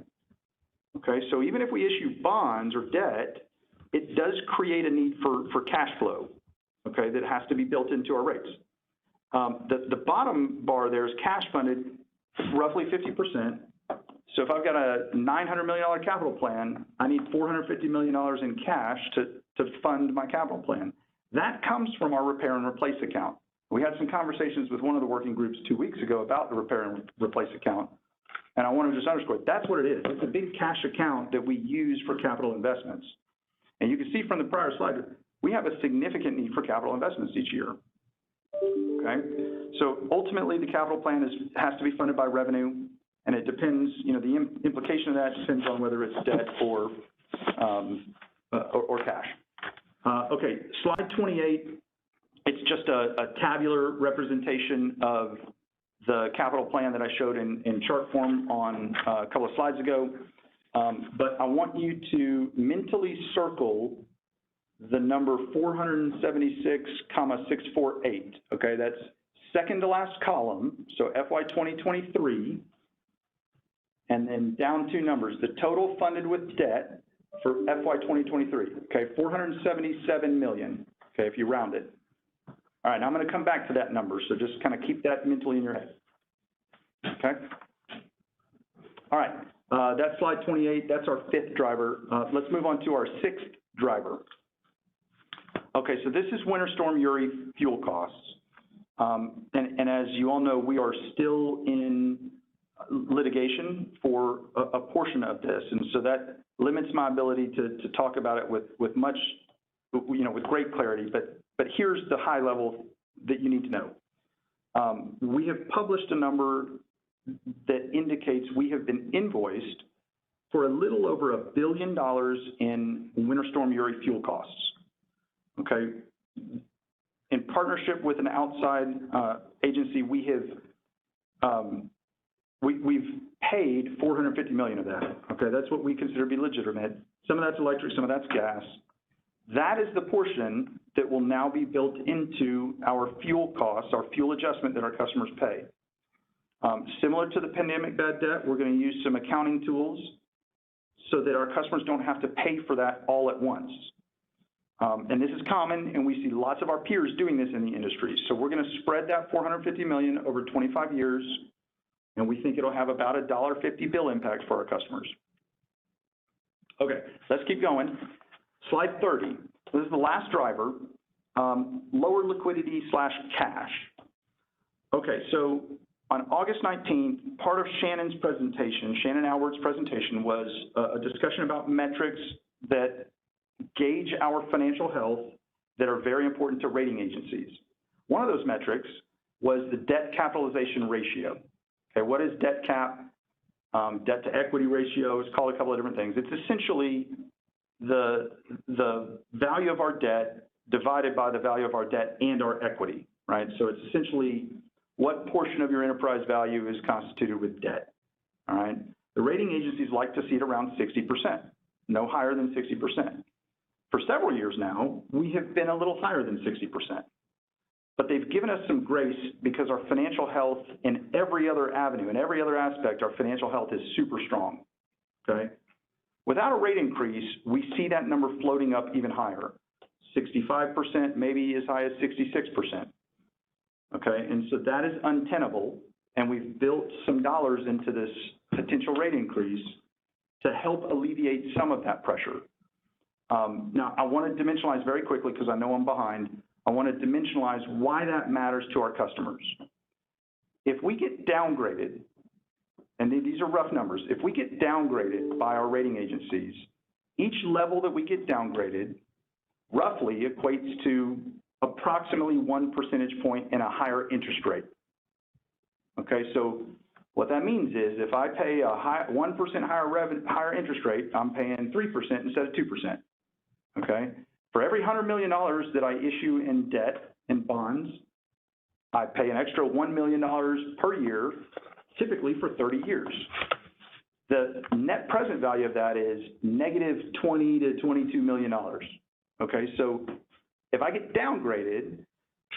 okay? So even if we issue bonds or debt, it does create a need for cash flow, okay, that has to be built into our rates. The bottom bar there is cash funded, roughly 50%. So if I've got a $900 million capital plan, I need $450 million in cash to fund my capital plan. That comes from our repair and replace account. We had some conversations with one of the working groups 2 weeks ago about the repair and replace account. And I want to just underscore, that's what it is. It's a big cash account that we use for capital investments. And you can see from the prior slide, we have a significant need for capital investments each year. Okay, so ultimately the capital plan has to be funded by revenue, and it depends, you know, the implication of that depends on whether it's debt or cash. Okay, slide 28, it's just a tabular representation of the capital plan that I showed in chart form on a couple of slides ago, but I want you to mentally circle the number 476,648, okay? That's second to last column, so FY 2023, and then down two numbers, the total funded with debt for FY 2023, okay, 477 million, okay, if you round it. All right, now I'm gonna come back to that number, so just kind of keep that mentally in your head, okay? All right, that's slide 28, that's our fifth driver. Let's move on to our sixth driver. Okay, so this is Winter Storm Yuri fuel costs. And as you all know, we are still in litigation for a portion of this. And so that limits my ability to talk about it with much, you know, with great clarity. But here's the high level that you need to know. We have published a number that indicates we have been invoiced for a little over $1 billion in Winter Storm Yuri fuel costs. Okay, in partnership with an outside agency, we've paid $450 million of that. Okay, that's what we consider to be legitimate. Some of that's electric, some of that's gas. That is the portion that will now be built into our fuel costs, our fuel adjustment that our customers pay. Similar to the pandemic bad debt, we're going to use some accounting tools so that our customers don't have to pay for that all at once. And this is common, and we see lots of our peers doing this in the industry. So we're going to spread that $450 million over 25 years, and we think it'll have about a $1.50 bill impact for our customers. Okay, let's keep going. Slide 30. This is the last driver, lower liquidity / cash. Okay, so on August 19th, part of Shannon's presentation, Shannon Alward's presentation, was a discussion about metrics that gauge our financial health that are very important to rating agencies. One of those metrics was the debt capitalization ratio. Okay, what is debt cap? Debt to equity ratio is called a couple of different things. It's essentially the value of our debt divided by the value of our debt and our equity, right? So it's essentially what portion of your enterprise value is constituted with debt, all right? The rating agencies like to see it around 60%, no higher than 60%. For several years now, we have been a little higher than 60%, but they've given us some grace because our financial health in every other avenue, in every other aspect, our financial health is super strong, okay? Without a rate increase, we see that number floating up even higher, 65%, maybe as high as 66%, okay? And so that is untenable, and we've built some dollars into this potential rate increase to help alleviate some of that pressure. Now, I want to dimensionalize very quickly because I know I'm behind. I want to dimensionalize why that matters to our customers. If we get downgraded, and these are rough numbers, if we get downgraded by our rating agencies, each level that we get downgraded roughly equates to approximately 1 percentage point in a higher interest rate. Okay, so what that means is if I pay a 1% higher interest rate, I'm paying 3% instead of 2%. Okay, for every $100 million that I issue in debt and bonds, I pay an extra $1 million per year, typically for 30 years. The net present value of that is negative $20 to $22 million. Okay, so if I get downgraded,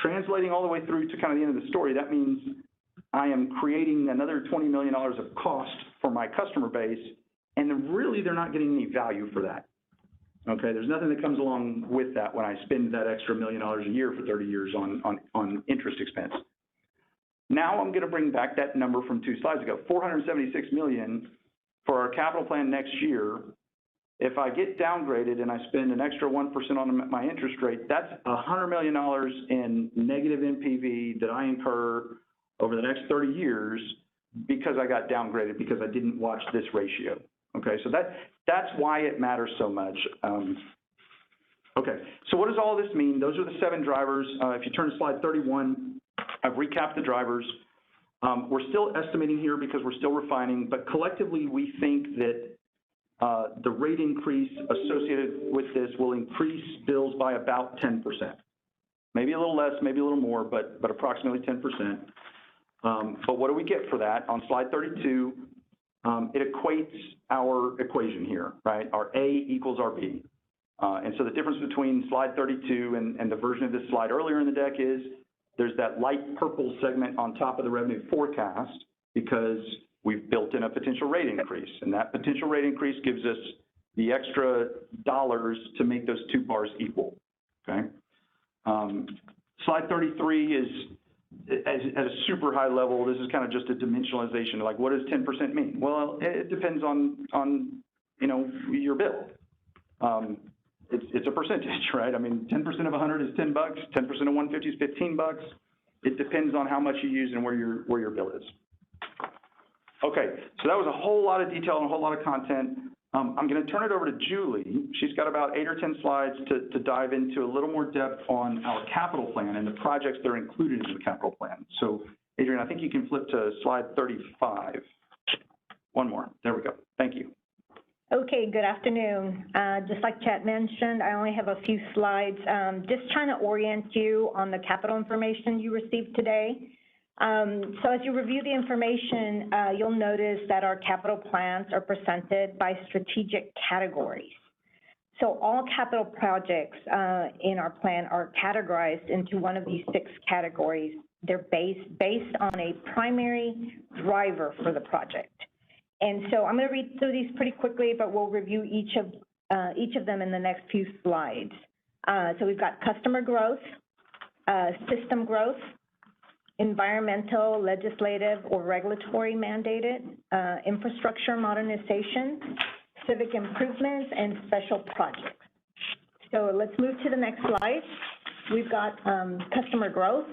translating all the way through to kind of the end of the story, that means I am creating another $20 million of cost for my customer base, and really they're not getting any value for that. Okay, there's nothing that comes along with that when I spend that extra $1 million a year for 30 years on interest expense. Now I'm going to bring back that number from 2 slides ago, $476 million for our capital plan next year. If I get downgraded and I spend an extra 1% on my interest rate, that's $100 million in negative NPV that I incur over the next 30 years because I got downgraded, because I didn't watch this ratio. Okay, so that's why it matters so much. Okay, so what does all this mean? Those are the 7 drivers. If you turn to slide 31, I've recapped the drivers. We're still estimating here because we're still refining, but collectively we think that the rate increase associated with this will increase bills by about 10%. Maybe a little less, maybe a little more, but approximately 10%. But what do we get for that? On slide 32, it equates our equation here, right? Our A equals our B. And so the difference between slide 32 and the version of this slide earlier in the deck is there's that light purple segment on top of the revenue forecast because we've built in a potential rate increase. And that potential rate increase gives us the extra dollars to make those 2 bars equal, okay? Slide 33 is, at a super high level, this is kind of just a dimensionalization. Like, what does 10% mean? Well, it depends on you know, your bill. It's a percentage, right? I mean, 10% of 100 is $10, 10% of 150 is $15. It depends on how much you use and where your bill is. Okay, so that was a whole lot of detail and a whole lot of content. I'm going to turn it over to Julie. She's got about 8 or 10 slides to dive into a little more depth on our capital plan and the projects that are included in the capital plan. So, Adrian, I think you can flip to slide 35. One more. There we go. Thank you. Okay, good afternoon. Just like Chad mentioned, I only have a few slides. Just trying to orient you on the capital information you received today. So as you review the information, you'll notice that our capital plans are presented by strategic categories. So all capital projects in our plan are categorized into one of these 6 categories. They're based on a primary driver for the project. And so I'm going to read through these pretty quickly, but we'll review each of them in the next few slides. So we've got customer growth, system growth, environmental, legislative, or regulatory mandated, infrastructure modernization, civic improvements, and special projects. So let's move to the next slide. We've got customer growth.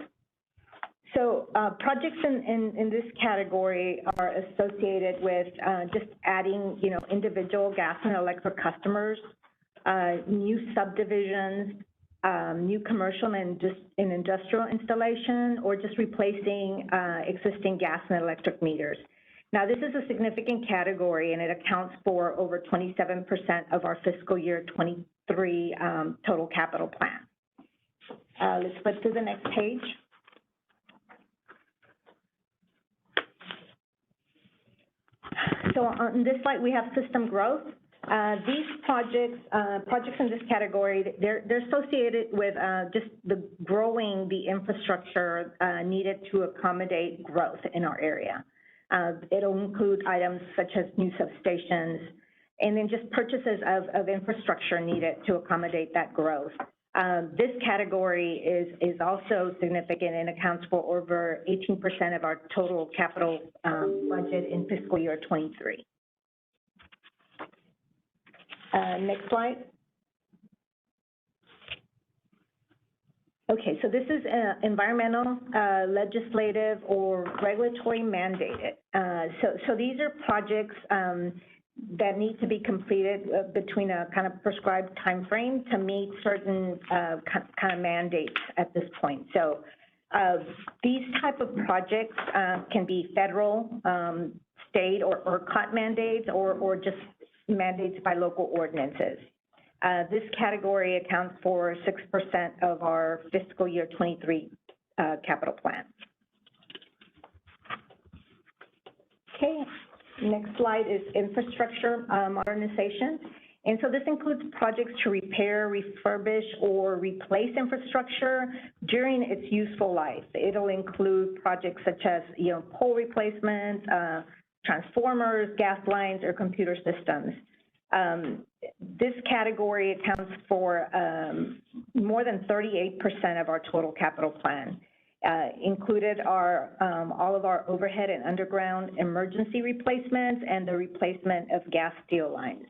So projects in this category are associated with just adding, you know, individual gas and electric customers, new subdivisions, new commercial and industrial installation, or just replacing existing gas and electric meters. Now, this is a significant category, and it accounts for over 27% of our fiscal year 23 total capital plan. Let's flip to the next page. So on this slide, we have system growth. These projects in this category, they're associated with just growing the infrastructure needed to accommodate growth in our area. It'll include items such as new substations, and then just purchases of infrastructure needed to accommodate that growth. This category is also significant and accounts for over 18% of our total capital budget in fiscal year 23. Next slide. Okay, so this is environmental, legislative, or regulatory mandated. So these are projects that need to be completed between a kind of prescribed time frame to meet certain kind of mandates at this point. So these type of projects can be federal, state, or cut mandates, or just mandates by local ordinances. This category accounts for 6% of our fiscal year 23 capital plan. Okay, next slide is infrastructure modernization. And so this includes projects to repair, refurbish, or replace infrastructure during its useful life. It'll include projects such as, pole replacements, transformers, gas lines, or computer systems. This category accounts for more than 38% of our total capital plan. Included are all of our overhead and underground emergency replacements and the replacement of gas steel lines.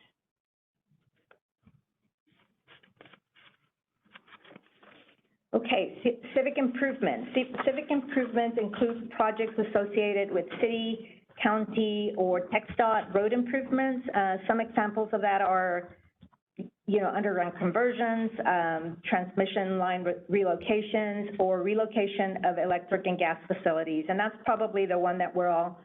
Okay, civic improvement. Civic improvement includes projects associated with city, county, or TxDOT road improvements. Some examples of that are, underground conversions, transmission line relocations, or relocation of electric and gas facilities. And that's probably the one that we're all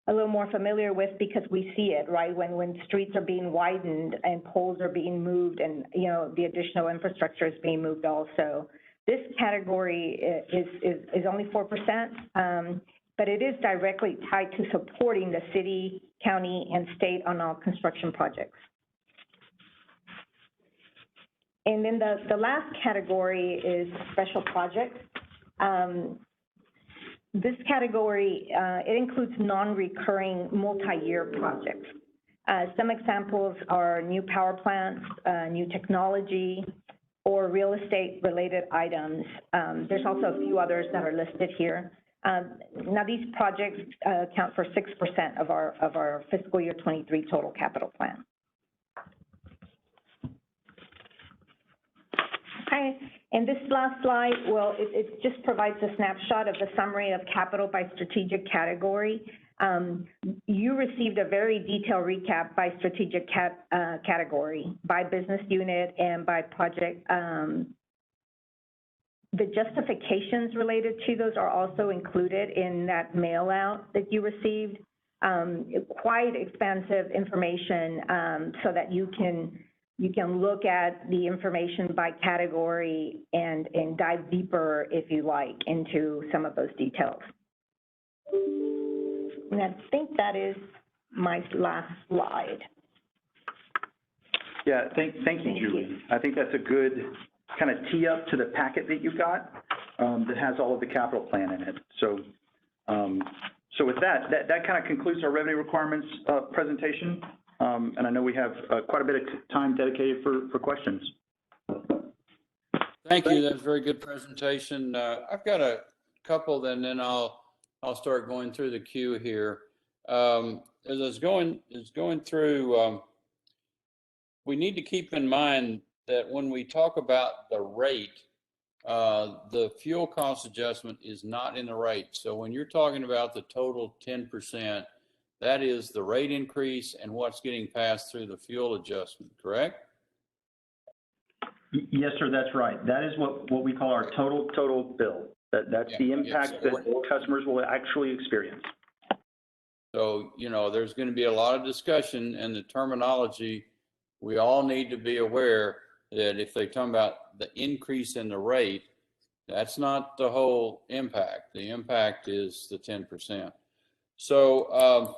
a little more familiar with because we see it, right? When streets are being widened and poles are being moved and, the additional infrastructure is being moved also. This category is only 4%, but it is directly tied to supporting the city, county, and state on all construction projects. And then the last category is special projects. This category, it includes non-recurring multi-year projects. Some examples are new power plants, new technology, or real estate related items. There's also a few others that are listed here. Now these projects account for 6% of our fiscal year 23 total capital plan. Okay, and this last slide, well, it just provides a snapshot of the summary of capital by strategic category. You received a very detailed recap by strategic category, by business unit, and by project. The justifications related to those are also included in that mail out that you received. Quite expansive information so that you can look at the information by category and dive deeper, if you like, into some of those details. And I think that is my last slide. Yeah, thank you, Julie. I think that's a good kind of tee up to the packet that you've got that has all of the capital plan in it. So, with that kind of concludes our revenue requirements presentation. And I know we have quite a bit of time dedicated for questions. Thank you. That was a very good presentation. I've got a couple, and then I'll start going through the queue here. As I was going through, we need to keep in mind that when we talk about the rate, the fuel cost adjustment is not in the rate. So when you're talking about the total 10%, that is the rate increase and what's getting passed through the fuel adjustment, correct? Yes, sir, that's right. That is what we call our total bill. That's the impact that customers will actually experience. So, there's going to be a lot of discussion, and the terminology, we all need to be aware that if they talk about the increase in the rate, that's not the whole impact. The impact is the 10%. So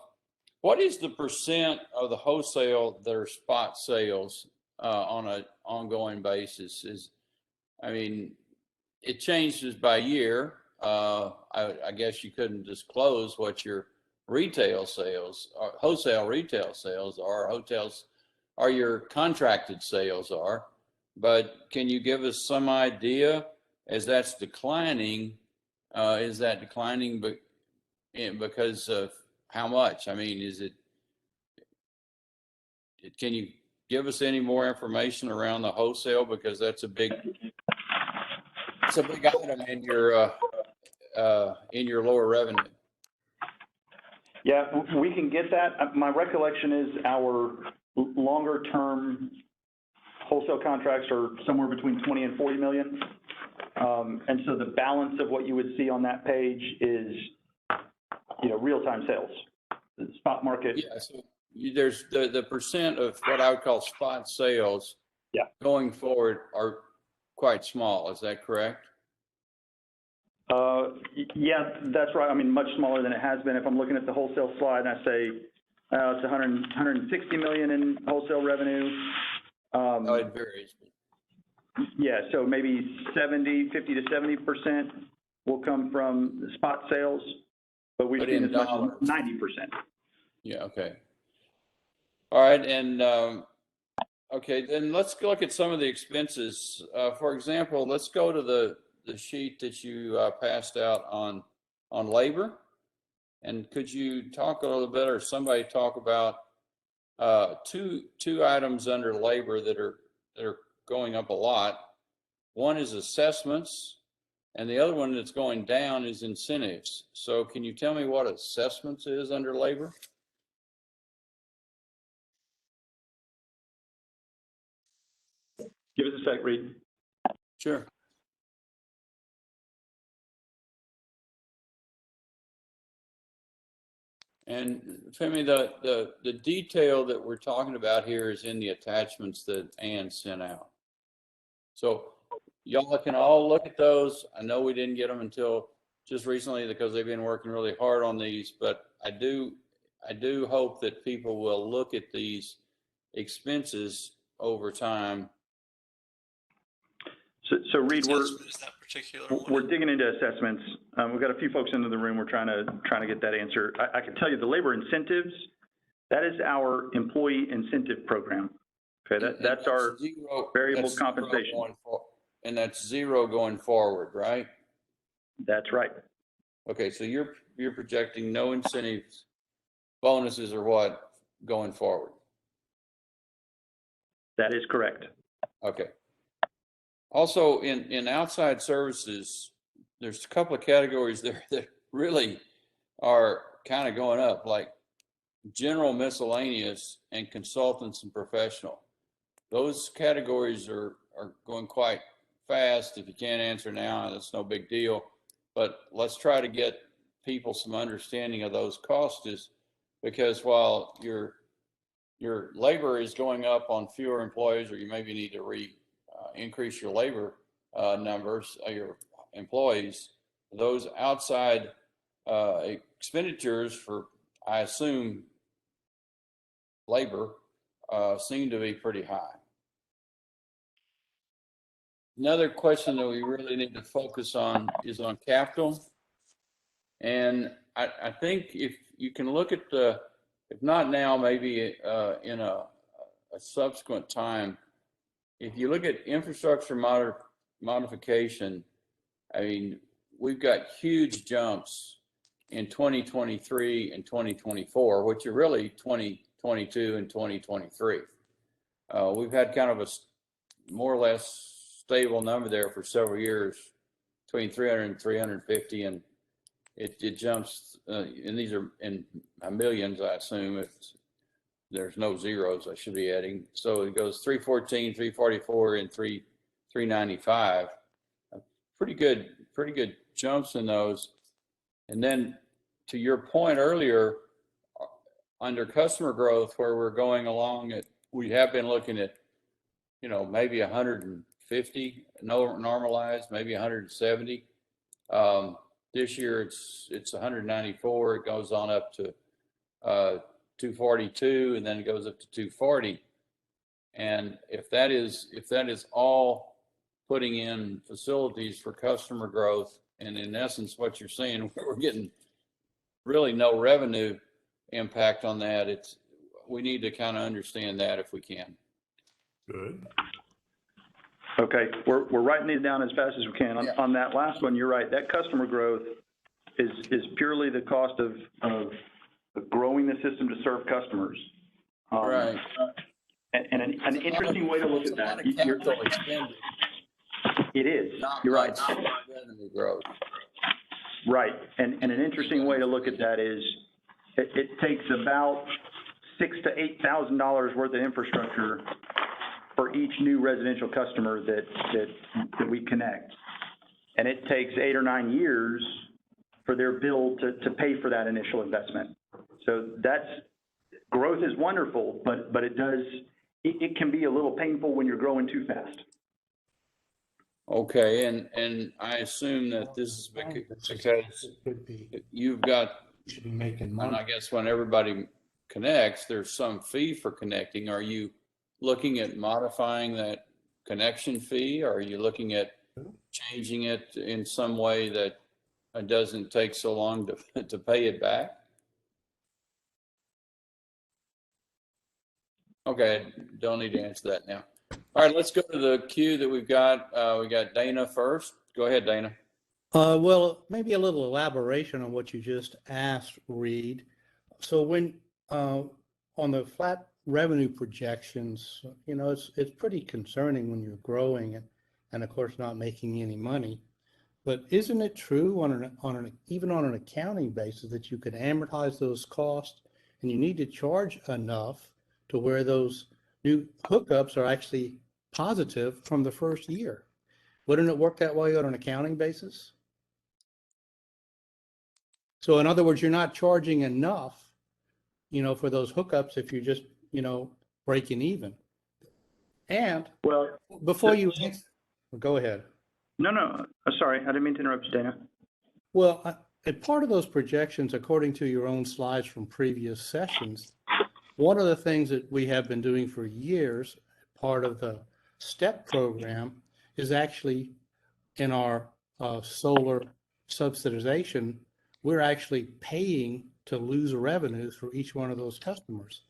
what is the percent of the wholesale that are spot sales on an ongoing basis? It changes by year. I guess you couldn't disclose what your retail sales, or wholesale retail sales are, or your contracted sales are. But can you give us some idea as that's declining? Is that declining because of how much? Can you give us any more information around the wholesale, because that's a big item in your lower revenue. Yeah, we can get that. My recollection is our longer term wholesale contracts are somewhere between 20 and 40 million. And so the balance of what you would see on that page is, real-time sales, the spot market. Yeah, so there's the percent of what I would call spot sales going forward are quite small. Is that correct? Yeah, that's right. I mean, much smaller than it has been. If I'm looking at the wholesale slide and I say it's 160 million in wholesale revenue. No, it varies. Yeah, so maybe 50 to 70% will come from the spot sales, but we've But seen in as much dollars. as 90%. Yeah, okay. All right, and okay, then let's look at some of the expenses. For example, let's go to the sheet that you passed out on labor. And could you talk a little bit, or somebody talk about two items under labor that are going up a lot? One is assessments, and the other one that's going down is incentives. So can you tell me what assessments is under labor? Give us a sec, Reed. Sure. And Femi, the detail that we're talking about here is in the attachments that Ann sent out. So y'all can all look at those. I know we didn't get them until just recently because they've been working really hard on these, but I do hope that people will look at these expenses over time. So Reed, we're digging into assessments. We've got a few folks into the room. We're trying to get that answer. I can tell you the labor incentives, that is our employee incentive program. Okay, that's our variable compensation. And that's zero going forward, right? That's right. Okay, so you're projecting no incentives, bonuses or what going forward? That is correct. Okay. Also, in outside services, there's a couple of categories there that really are kind of going up, like general miscellaneous and consultants and professional. Those categories are going quite fast. If you can't answer now, that's no big deal. But let's try to get people some understanding of those costs, because while your labor is going up on fewer employees, or you maybe need to increase your labor numbers, your employees, those outside expenditures for, I assume, labor seem to be pretty high. Another question that we really need to focus on is on capital. And I think if you can look at if not now, maybe in a subsequent time, if you look at infrastructure modification, I mean, we've got huge jumps in 2023 and 2024, which are really 2022 and 2023. We've had kind of a more or less stable number there for several years, between 300 and 350, and it jumps, and these are in millions, I assume. There's no zeros I should be adding. So it goes 314, 344, and 395. Pretty good jumps in those. And then to your point earlier, under customer growth, where we're going along we have been looking at, maybe 150 normalized, maybe 170. This year it's 194. It goes on up to 242, and then it goes up to 240. And if that is all putting in facilities for customer growth, and in essence what you're saying, we're getting really no revenue impact on that, we need to kind of understand that if we can. Good. Okay, we're writing these down as fast as we can. On that last one, you're right. That customer growth is purely the cost of growing the system to serve customers. Right. And an interesting way to look at that. It is. You're right. Revenue growth. Right, and an interesting way to look at that is it takes about $6,000 to $8,000 worth of infrastructure for each new residential customer that we connect. And it takes 8 or 9 years for their bill to pay for that initial investment. So growth is wonderful, but it can be a little painful when you're growing too fast. Okay, and I assume that this is because Could be, you've got, should be making and money. I guess when everybody connects, there's some fee for connecting. Are you looking at modifying that connection fee? Or are you looking at changing it in some way that it doesn't take so long to pay it back? Okay, don't need to answer that now. All right, let's go to the queue that we've got. We got Dana first. Go ahead, Dana. Well, maybe a little elaboration on what you just asked, Reed. So when, on the flat revenue projections, you know, it's pretty concerning when you're growing and of course not making any money. But isn't it true even on an accounting basis that you could amortize those costs and you need to charge enough to where those new hookups are actually positive from the first year? Wouldn't it work that way on an accounting basis? So in other words, you're not charging enough, you know, for those hookups if you're just, you know, breaking even. And Well, before you answer, go ahead. no, sorry, I didn't mean to interrupt you, Dana. Well, and part of those projections, according to your own slides from previous sessions, one of the things that we have been doing for years, part of the STEP program, is actually in our solar subsidization, we're actually paying to lose revenues for each one of those customers.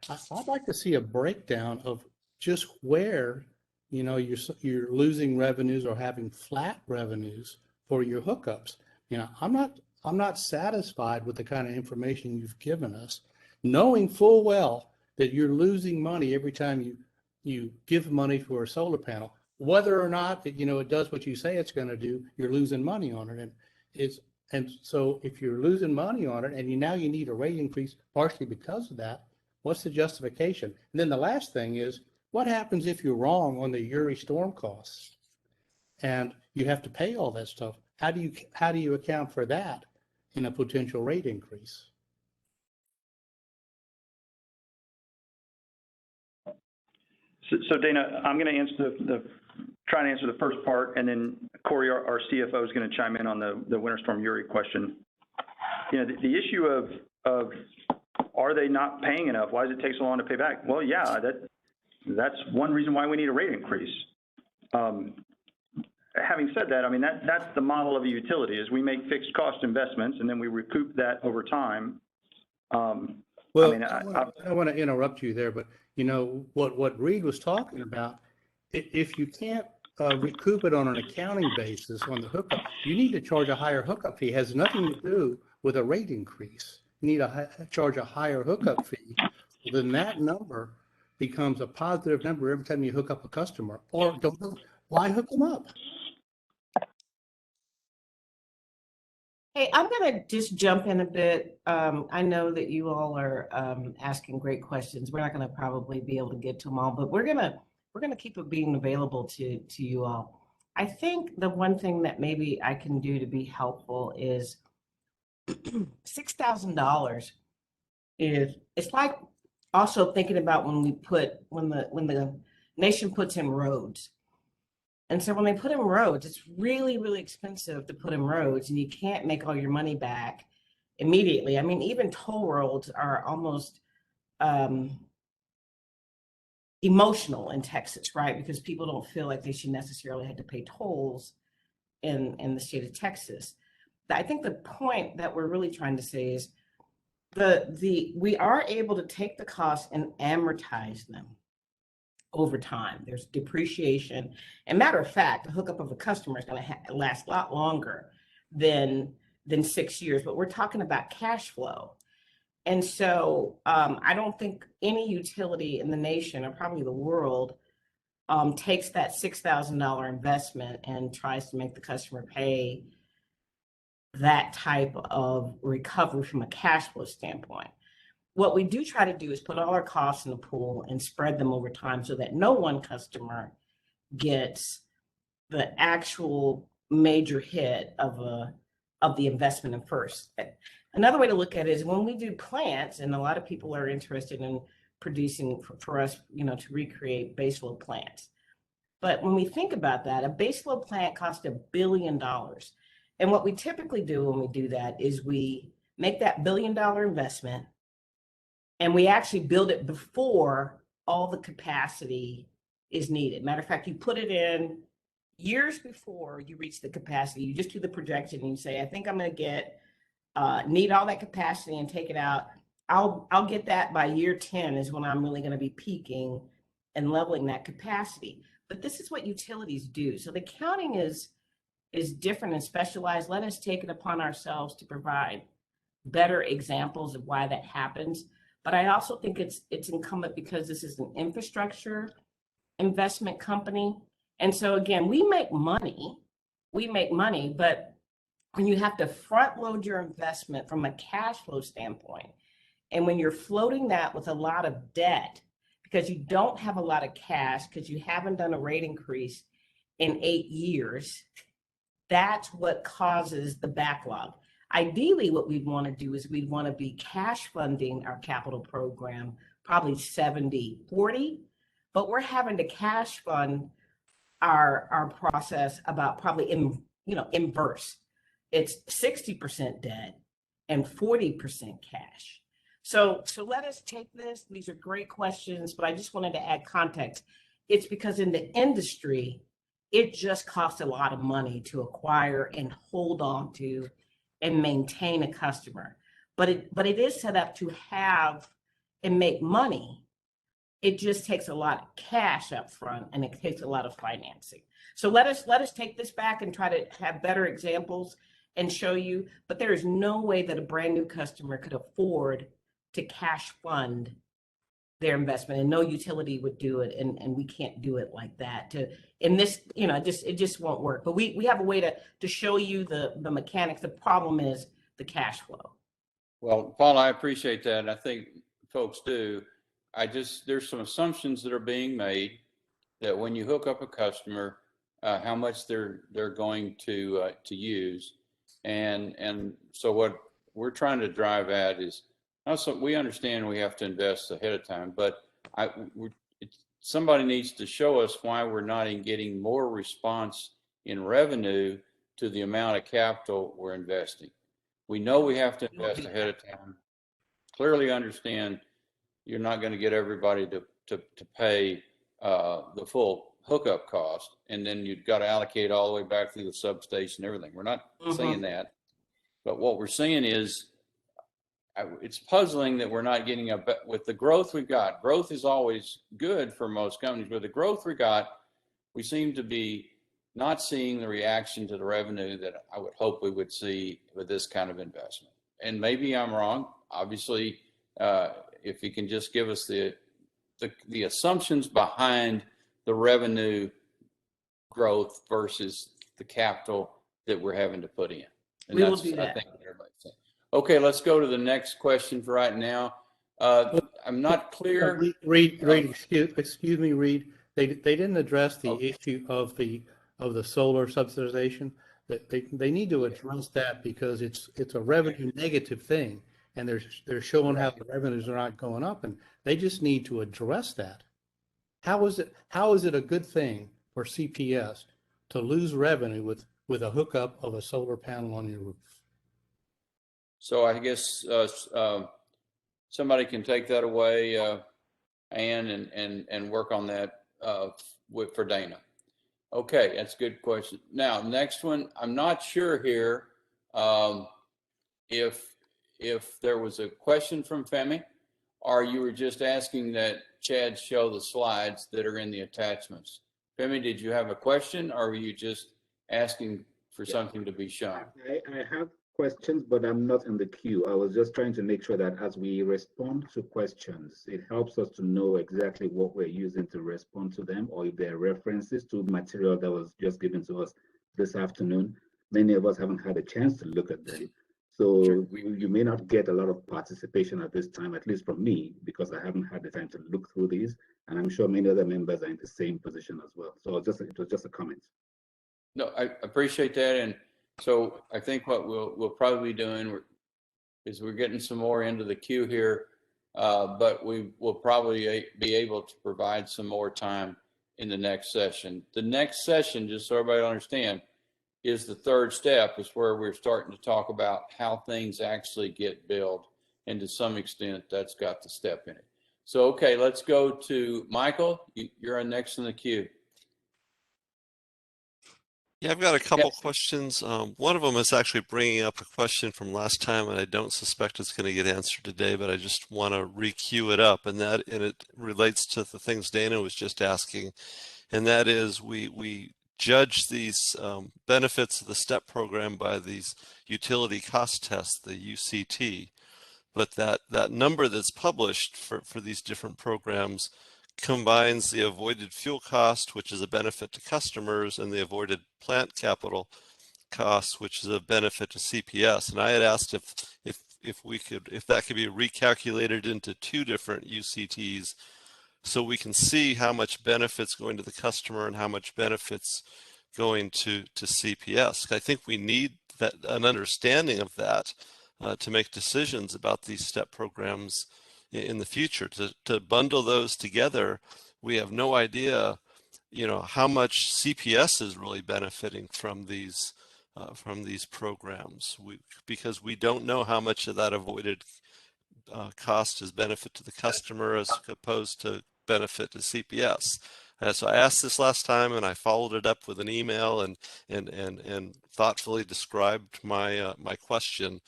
I'd like to see a breakdown of just where, you know, you're losing revenues or having flat revenues for your hookups. You know, I'm not satisfied with the kind of information you've given us, knowing full well that you're losing money every time you give money for a solar panel. Whether or not it, you know, it does what you say it's going to do, you're losing money on it. And so if you're losing money on it and now you need a rate increase partially because of that, what's the justification? And then the last thing is, what happens if you're wrong on the Yuri storm costs and you have to pay all that stuff? How do you account for that in a potential rate increase? So Dana, I'm going to answer try and answer the first part, and then Corey, our CFO, is going to chime in on the Winter Storm Yuri question. You know, the issue of are they not paying enough? Why does it take so long to pay back? Well, yeah, that's one reason why we need a rate increase. Having said that, I mean, that's the model of a utility, is we make fixed cost investments and then we recoup that over time. Well, I mean, I don't want to interrupt you there, but you know, what Reed was talking about, if you can't recoup it on an accounting basis on the hookup, you need to charge a higher hookup fee. It has nothing to do with a rate increase. You need to charge a higher hookup fee. Then that number becomes a positive number every time you hook up a customer. Or why hook them up? Hey, I'm gonna just jump in a bit. I know that you all are asking great questions. We're not gonna probably be able to get to them all, but we're gonna keep it being available to you all. I think the one thing that maybe I can do to be helpful is $6,000 it's like also thinking about when the nation puts in roads. And so when they put in roads, it's really, really expensive to put in roads, and you can't make all your money back immediately. I mean, even toll roads are almost emotional in Texas, right? Because people don't feel like they should necessarily have to pay tolls in the state of Texas. I think the point that we're really trying to say is we are able to take the costs and amortize them over time. There's depreciation. And matter of fact, the hookup of a customer is going to last a lot longer than 6 years, but we're talking about cash flow. And so I don't think any utility in the nation, or probably the world, takes that $6,000 investment and tries to make the customer pay that type of recovery from a cash flow standpoint. What we do try to do is put all our costs in the pool and spread them over time so that no one customer gets the actual major hit of the investment in first. Another way to look at it is when we do plants, and a lot of people are interested in producing for us, you know, to recreate baseload plants. But when we think about that, a baseload plant costs $1 billion. And what we typically do when we do that is we make that $1 billion investment and we actually build it before all the capacity is needed. Matter of fact, you put it in years before you reach the capacity. You just do the projection and you say, I think I'm going to need all that capacity and take it out. I'll get that by year 10 is when I'm really going to be peaking and leveling that capacity. But this is what utilities do. So the accounting is different and specialized. Let us take it upon ourselves to provide better examples of why that happens. But I also think it's incumbent because this is an infrastructure investment company. And so again, we make money, but when you have to front load your investment from a cash flow standpoint, and when you're floating that with a lot of debt, because you don't have a lot of cash, because you haven't done a rate increase in 8 years, that's what causes the backlog. Ideally, what we'd want to do is we'd want to be cash funding our capital program, probably 70-40, but we're having to cash fund our process about probably inverse. It's 60% debt and 40% cash. So let us take this. These are great questions, but I just wanted to add context. It's because in the industry, it just costs a lot of money to acquire and hold on to and maintain a customer. But it is set up to have and make money. It just takes a lot of cash up front and it takes a lot of financing. So let us take this back and try to have better examples and show you, but there is no way that a brand new customer could afford to cash fund their investment, and no utility would do it, and we can't do it like that. It just won't work. But we have a way to show you the mechanics. The problem is the cash flow. Well, Paul, I appreciate that, and I think folks do. There's some assumptions that are being made that when you hook up a customer, how much they're going to use, and so what we're trying to drive at is also we understand we have to invest ahead of time, but somebody needs to show us why we're not getting more response in revenue to the amount of capital we're investing. We know we have to invest ahead of time. Clearly understand you're not going to get everybody to pay the full hookup cost, and then you've got to allocate all the way back through the substation, everything. We're not saying that, but what we're saying is it's puzzling that we're not getting with the growth we've got. Growth is always good for most companies, but the growth we got, we seem to be not seeing the reaction to the revenue that I would hope we would see with this kind of investment. And maybe I'm wrong. Obviously, if you can just give us the assumptions behind the revenue growth versus the capital that we're having to put in. And we will do that. I think what everybody's saying. Okay, let's go to the next question for right now. I'm not clear. Reed, excuse me, Reed. They didn't address the issue of the solar subsidization. They need to address that because it's a revenue negative thing, and they're showing how the revenues are not going up, and they just need to address that. How is it a good thing for CPS to lose revenue with a hookup of a solar panel on your roof? So I guess somebody can take that away, Ann, and work on that for Dana. Okay, that's a good question. Now, next one, I'm not sure here if there was a question from Femi, or you were just asking that Chad show the slides that are in the attachments. Femi, did you have a question, or were you just asking for something to be shown? I have questions, but I'm not in the queue. I was just trying to make sure that as we respond to questions, it helps us to know exactly what we're using to respond to them, or if there are references to material that was just given to us this afternoon. Many of us haven't had a chance to look at them. So sure. You may not get a lot of participation at this time, at least from me, because I haven't had the time to look through these. And I'm sure many other members are in the same position as well. So it was just a comment. No, I appreciate that. And so I think what we'll probably be doing is we're getting some more into the queue here, but we will probably be able to provide some more time in the next session. The next session, just so everybody understand, is the third step, is where we're starting to talk about how things actually get billed. And to some extent, that's got the step in it. So, okay, let's go to Michael. You're next in the queue. Yeah, I've got a couple questions. One of them is actually bringing up a question from last time, and I don't suspect it's going to get answered today, but I just want to re-queue it up, and it relates to the things Dana was just asking, and that is we judge these benefits of the STEP program by these utility cost tests, the UCT, but that number that's published for these different programs combines the avoided fuel cost, which is a benefit to customers, and the avoided plant capital cost, which is a benefit to CPS. And I had asked if that could be recalculated into two different UCTs, so we can see how much benefits going to the customer and how much benefits going to CPS. I think we need an understanding of that to make decisions about these STEP programs in the future. To bundle those together, we have no idea, how much CPS is really benefiting from these programs. Because we don't know how much of that avoided cost is benefit to the customer as opposed to benefit to CPS. So I asked this last time, and I followed it up with an email and thoughtfully described my question.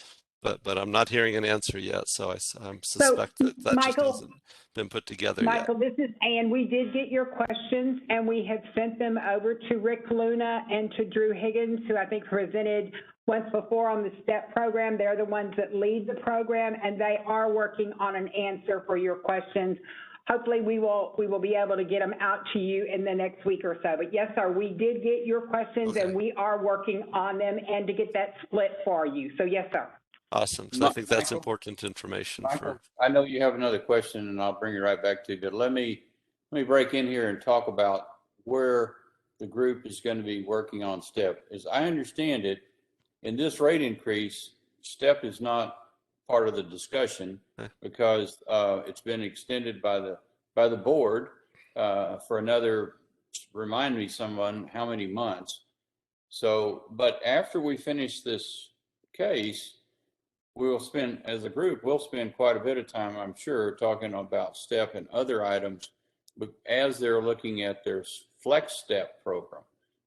But I'm not hearing an answer yet, so I suspect that Michael, just hasn't been put together Michael, yet. this is Ann. We did get your questions, and we have sent them over to Rick Luna and to Drew Higgins, who I think presented once before on the STEP program. They're the ones that lead the program, and they are working on an answer for your questions. Hopefully we will be able to get them out to you in the next week or so. But yes, sir, we did get your questions, Okay. and we are working on them and to get that split for you. So yes, sir. Awesome. So I think that's important information. Michael, I know you have another question, and I'll bring it right back to you. But let me break in here and talk about where the group is going to be working on STEP. As I understand it, in this rate increase, STEP is not part of the discussion because it's been extended by the board for another. Remind me, someone, how many months? So, but after we finish this case, we will spend, as a group, we'll spend quite a bit of time, I'm sure, talking about STEP and other items, but as they're looking at their Flex STEP program.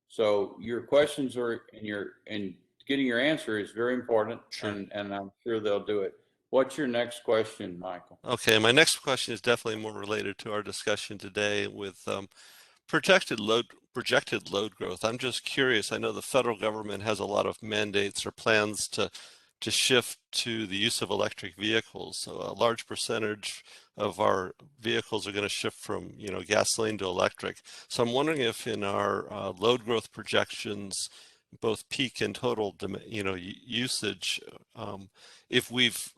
So your questions are, and getting your answer is very important, and I'm sure they'll do it. What's your next question, Michael? Okay, my next question is definitely more related to our discussion today with projected load growth. I'm just curious. I know the federal government has a lot of mandates or plans to shift to the use of electric vehicles. So a large percentage of our vehicles are going to shift from gasoline to electric. So I'm wondering if in our load growth projections, both peak and total usage, if we've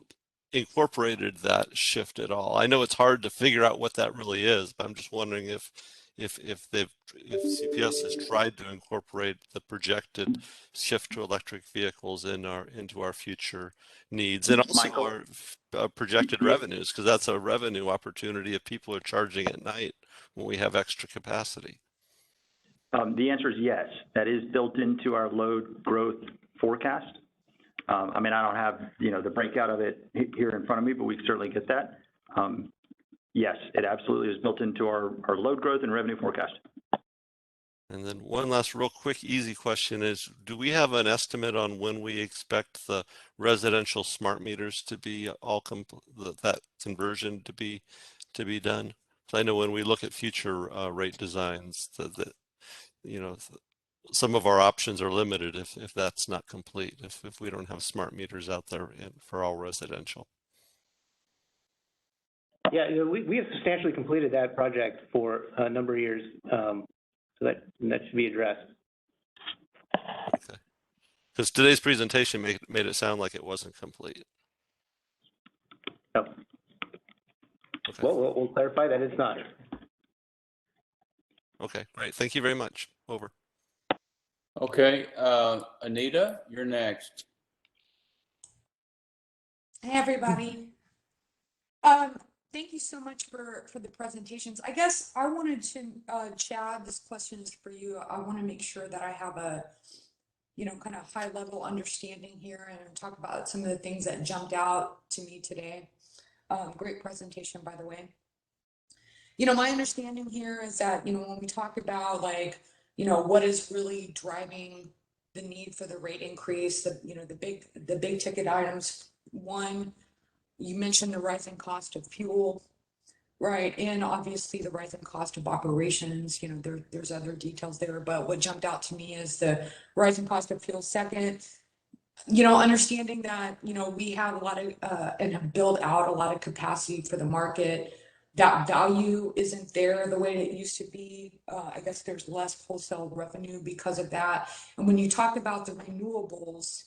incorporated that shift at all. I know it's hard to figure out what that really is, but I'm just wondering if CPS has tried to incorporate the projected shift to electric vehicles into our future needs, and also Michael? our projected revenues, because that's a revenue opportunity if people are charging at night when we have extra capacity. The answer is yes. That is built into our load growth forecast. I mean, I don't have the breakout of it here in front of me, but we can certainly get that. Yes, it absolutely is built into our load growth and revenue forecast. And then one last real quick, easy question is, do we have an estimate on when we expect the residential smart meters to be that conversion to be done? So I know when we look at future rate designs, some of our options are limited if that's not complete, if we don't have smart meters out there for all residential. Yeah, we have substantially completed that project for a number of years, so that should be addressed. Okay. Because today's presentation made it sound like it wasn't complete. No. Okay. Well, we'll clarify that it's not. Okay, great. Thank you very much. Over. Okay, Anita, you're next. Hey, everybody. thank you so much for the presentations. I guess I wanted to, Chad, this question is for you. I want to make sure that I have a, kind of high level understanding here and talk about some of the things that jumped out to me today. Great presentation, by the way. My understanding here is that, when we talk about like, what is really driving the need for the rate increase, the big ticket items. One, you mentioned the rising cost of fuel, right? And obviously the rising cost of operations, there's other details there, but what jumped out to me is the rising cost of fuel. Second, understanding that, we have a lot of, and have built out a lot of capacity for the market. That value isn't there the way it used to be. I guess there's less wholesale revenue because of that. And when you talk about the renewables,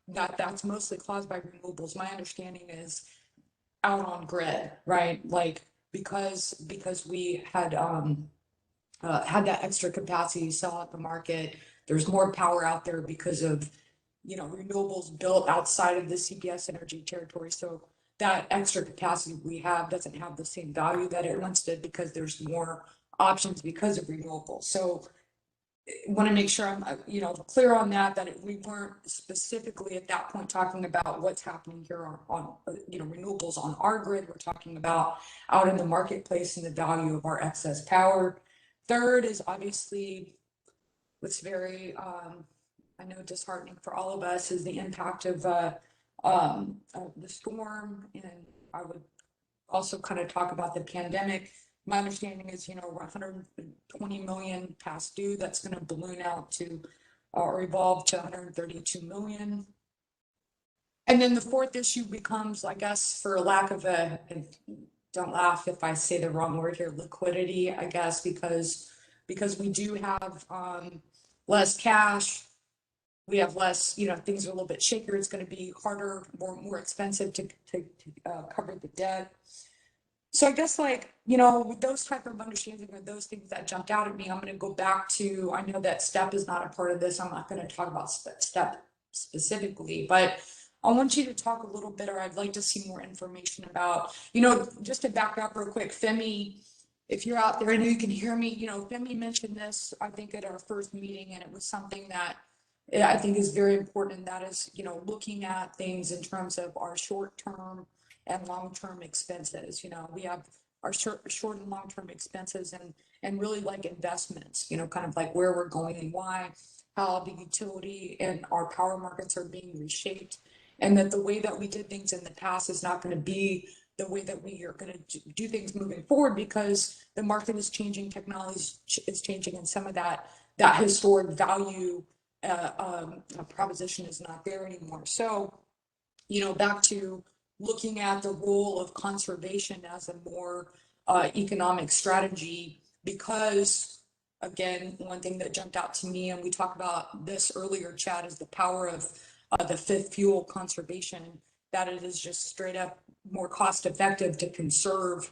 that's mostly caused by renewables. My understanding is out on grid, right? Like because we had had that extra capacity to sell at the market. There's more power out there because of renewables built outside of the CPS Energy territory. So that extra capacity we have doesn't have the same value that it once did because there's more options because of renewables. So I want to make sure I'm clear on that we weren't specifically at that point talking about what's happening here on renewables on our grid. We're talking about out in the marketplace and the value of our excess power. Third is obviously what's very I know disheartening for all of us is the impact of the storm, and I would also kind of talk about the pandemic. My understanding is, 120 million past due. That's going to balloon out to or evolve to 132 million. And then the fourth issue becomes, I guess, for lack of don't laugh if I say the wrong word here, liquidity, I guess, because we do have less cash. We have less, things are a little bit shakier. It's going to be harder, more expensive to cover the debt. So I guess with those type of understanding of those things that jumped out at me, I'm going to go back to, I know that STEP is not a part of this. I'm not going to talk about STEP specifically, but I want you to talk a little bit, or I'd like to see more information about, just to back up real quick, Femi, if you're out there, I know you can hear me, Femi mentioned this, I think at our first meeting, and it was something that I think is very important. And that is, looking at things in terms of our short-term and long-term expenses. We have our short and long-term expenses and really like investments, kind of like where we're going and why, how the utility and our power markets are being reshaped, and that the way that we did things in the past is not going to be the way that we are going to do things moving forward, because the market is changing, technology is changing, and some of that historic value proposition is not there anymore. So, back to looking at the role of conservation as a more economic strategy, because again, one thing that jumped out to me, and we talked about this earlier, Chad, is the power of the fifth fuel, conservation, that it is just straight up more cost effective to conserve.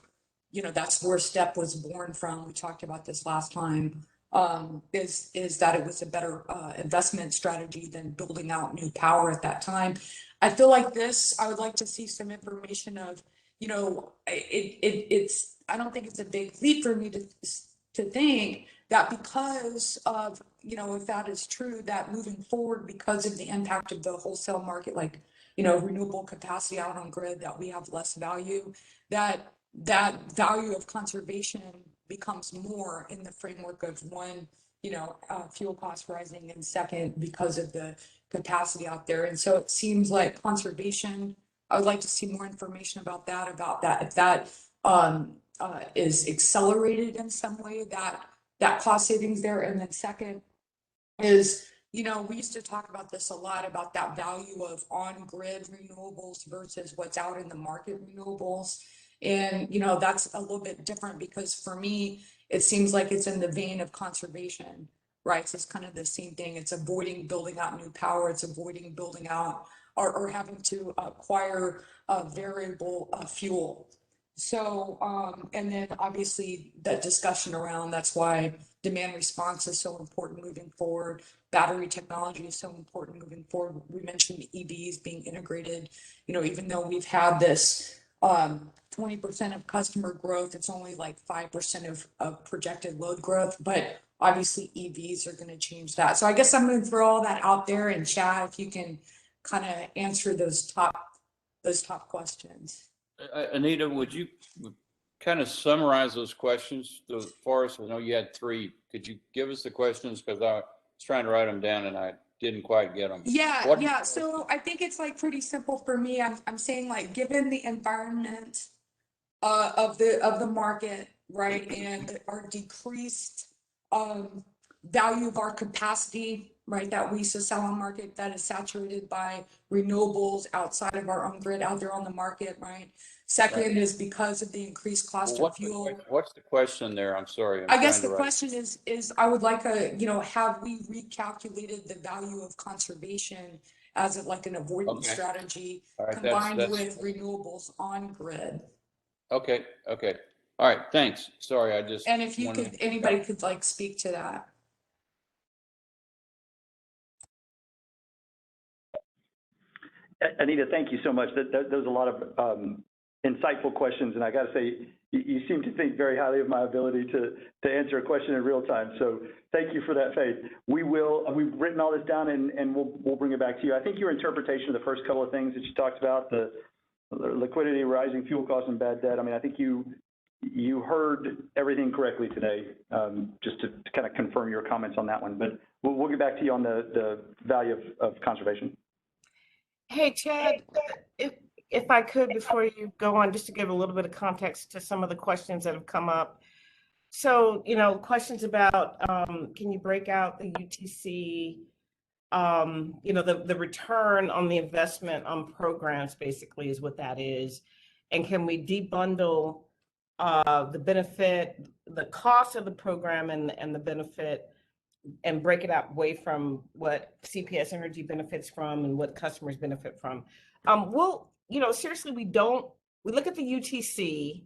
That's where STEP was born from. We talked about this last time. Is that it was a better investment strategy than building out new power at that time. I feel like I would like to see some information of, it's, I don't think it's a big leap for me to think that because of, if that is true, that moving forward, because of the impact of the wholesale market, like, renewable capacity out on grid, that we have less value, that value of conservation becomes more in the framework of one, fuel cost rising, and second, because of the capacity out there. And so it seems like conservation, I would like to see more information about that, if that is accelerated in some way, that cost savings there. And then second is, we used to talk about this a lot, about that value of on-grid renewables versus what's out in the market renewables. And, that's a little bit different, because for me, it seems like it's in the vein of conservation, right? So it's kind of the same thing. It's avoiding building out new power. It's avoiding building out or having to acquire variable fuel. So, and then obviously that discussion around, that's why demand response is so important moving forward. Battery technology is so important moving forward. We mentioned EVs being integrated, even though we've had this 20% of customer growth, it's only like 5% of projected load growth, but obviously EVs are gonna change that. So I guess I'm gonna throw all that out there, and Chad, if you can kind of answer those top questions. Anita, would you kind of summarize those questions for us? I know you had 3. Could you give us the questions? Because I was trying to write them down and I didn't quite get them. Yeah. So I think it's like pretty simple for me. I'm saying, like, given the environment of the market, right, and our decreased value of our capacity, right, that we sell on market that is saturated by renewables outside of our own grid out there on the market, right? Second is because of the increased cost of fuel. What's the question there? I'm sorry. I guess the question is I would like have we recalculated the value of conservation as like an avoidance strategy combined with renewables on grid? Okay. All right, thanks. Sorry, I just. And if you could, anybody could like speak to that. Anita, thank you so much. There's a lot of insightful questions, and I got to say, you seem to think very highly of my ability to answer a question in real time. So thank you for that, Faith. We've written all this down, and we'll bring it back to you. I think your interpretation of the first couple of things that you talked about, the liquidity, rising fuel costs, and bad debt. I mean, I think you heard everything correctly today. Just to kind of confirm your comments on that one, but we'll get back to you on the value of conservation. Hey, Chad, if I could, before you go on, just to give a little bit of context to some of the questions that have come up. So, questions about, can you break out the UTC, the return on the investment on programs, basically is what that is. And can we debundle the benefit, the cost of the program and the benefit, and break it out away from what CPS Energy benefits from and what customers benefit from? Seriously, we look at the UTC,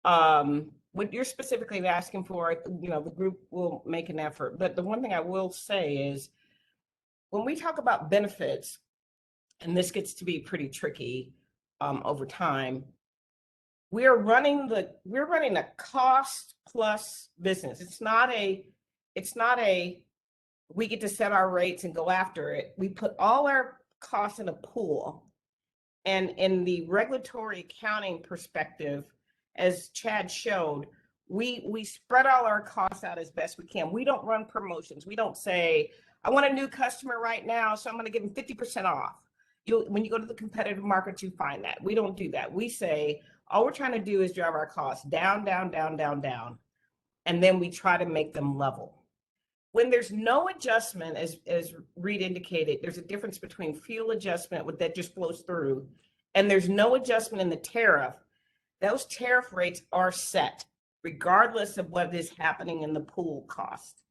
what you're specifically asking for, the group will make an effort. But the one thing I will say is, when we talk about benefits, and this gets to be pretty tricky over time, we're running a cost plus business. It's not a we get to set our rates and go after it. We put all our costs in a pool. And in the regulatory accounting perspective, as Chad showed, we spread all our costs out as best we can. We don't run promotions. We don't say, I want a new customer right now, so I'm going to give them 50% off. When you go to the competitive market, you find that. We don't do that. We say, all we're trying to do is drive our costs down, and then we try to make them level. When there's no adjustment, as Reed indicated, there's a difference between fuel adjustment that just flows through, and there's no adjustment in the tariff. Those tariff rates are set regardless of what is happening in the pool cost.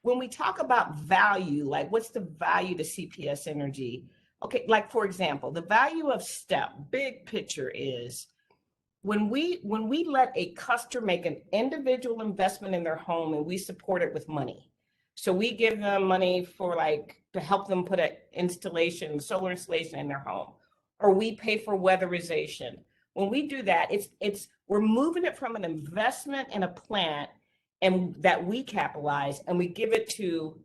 When we talk about value, like what's the value to CPS Energy? Okay, like for example, the value of STEP, big picture is, when we let a customer make an individual investment in their home and we support it with money. So we give them money to help them put solar installation in their home, or we pay for weatherization. When we do that, we're moving it from an investment in a plant and that we capitalize, and we give it to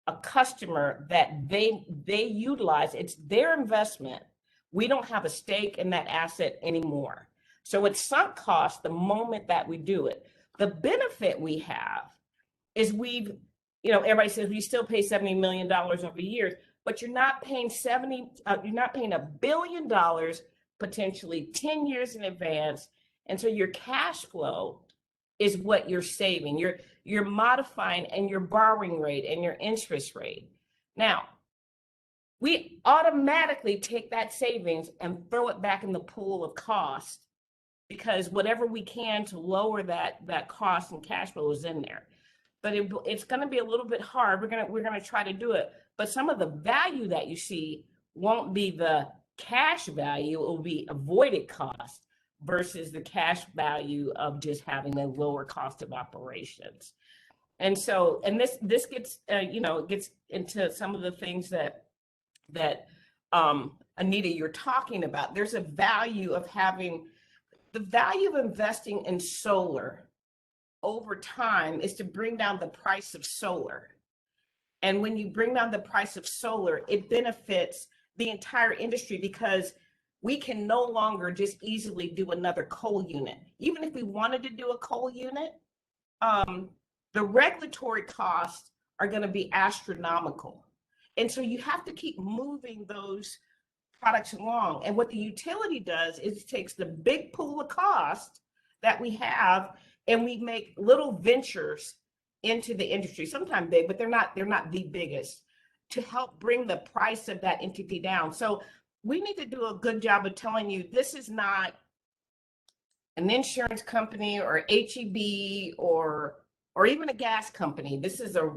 a customer that they utilize. It's their investment. We don't have a stake in that asset anymore. So it's sunk cost the moment that we do it. The benefit we have is everybody says we still pay $70 million over years, but you're not paying $1 billion potentially 10 years in advance. And so your cash flow is what you're saving. You're modifying and your borrowing rate and your interest rate. Now, we automatically take that savings and throw it back in the pool of cost, because whatever we can to lower that cost and cash flow is in there. But it's going to be a little bit hard. We're going to try to do it. But some of the value that you see won't be the cash value. It will be avoided cost versus the cash value of just having a lower cost of operations. And so, this gets gets into some of the things that Anita, you're talking about. There's a value of the value of investing in solar over time is to bring down the price of solar. And when you bring down the price of solar, it benefits the entire industry because we can no longer just easily do another coal unit. Even if we wanted to do a coal unit, the regulatory costs are going to be astronomical. And so you have to keep moving those products along. And what the utility does is it takes the big pool of cost that we have and we make little ventures into the industry, sometimes big, but they're not the biggest, to help bring the price of that entity down. So we need to do a good job of telling you this is not an insurance company or HEB or even a gas company. This is a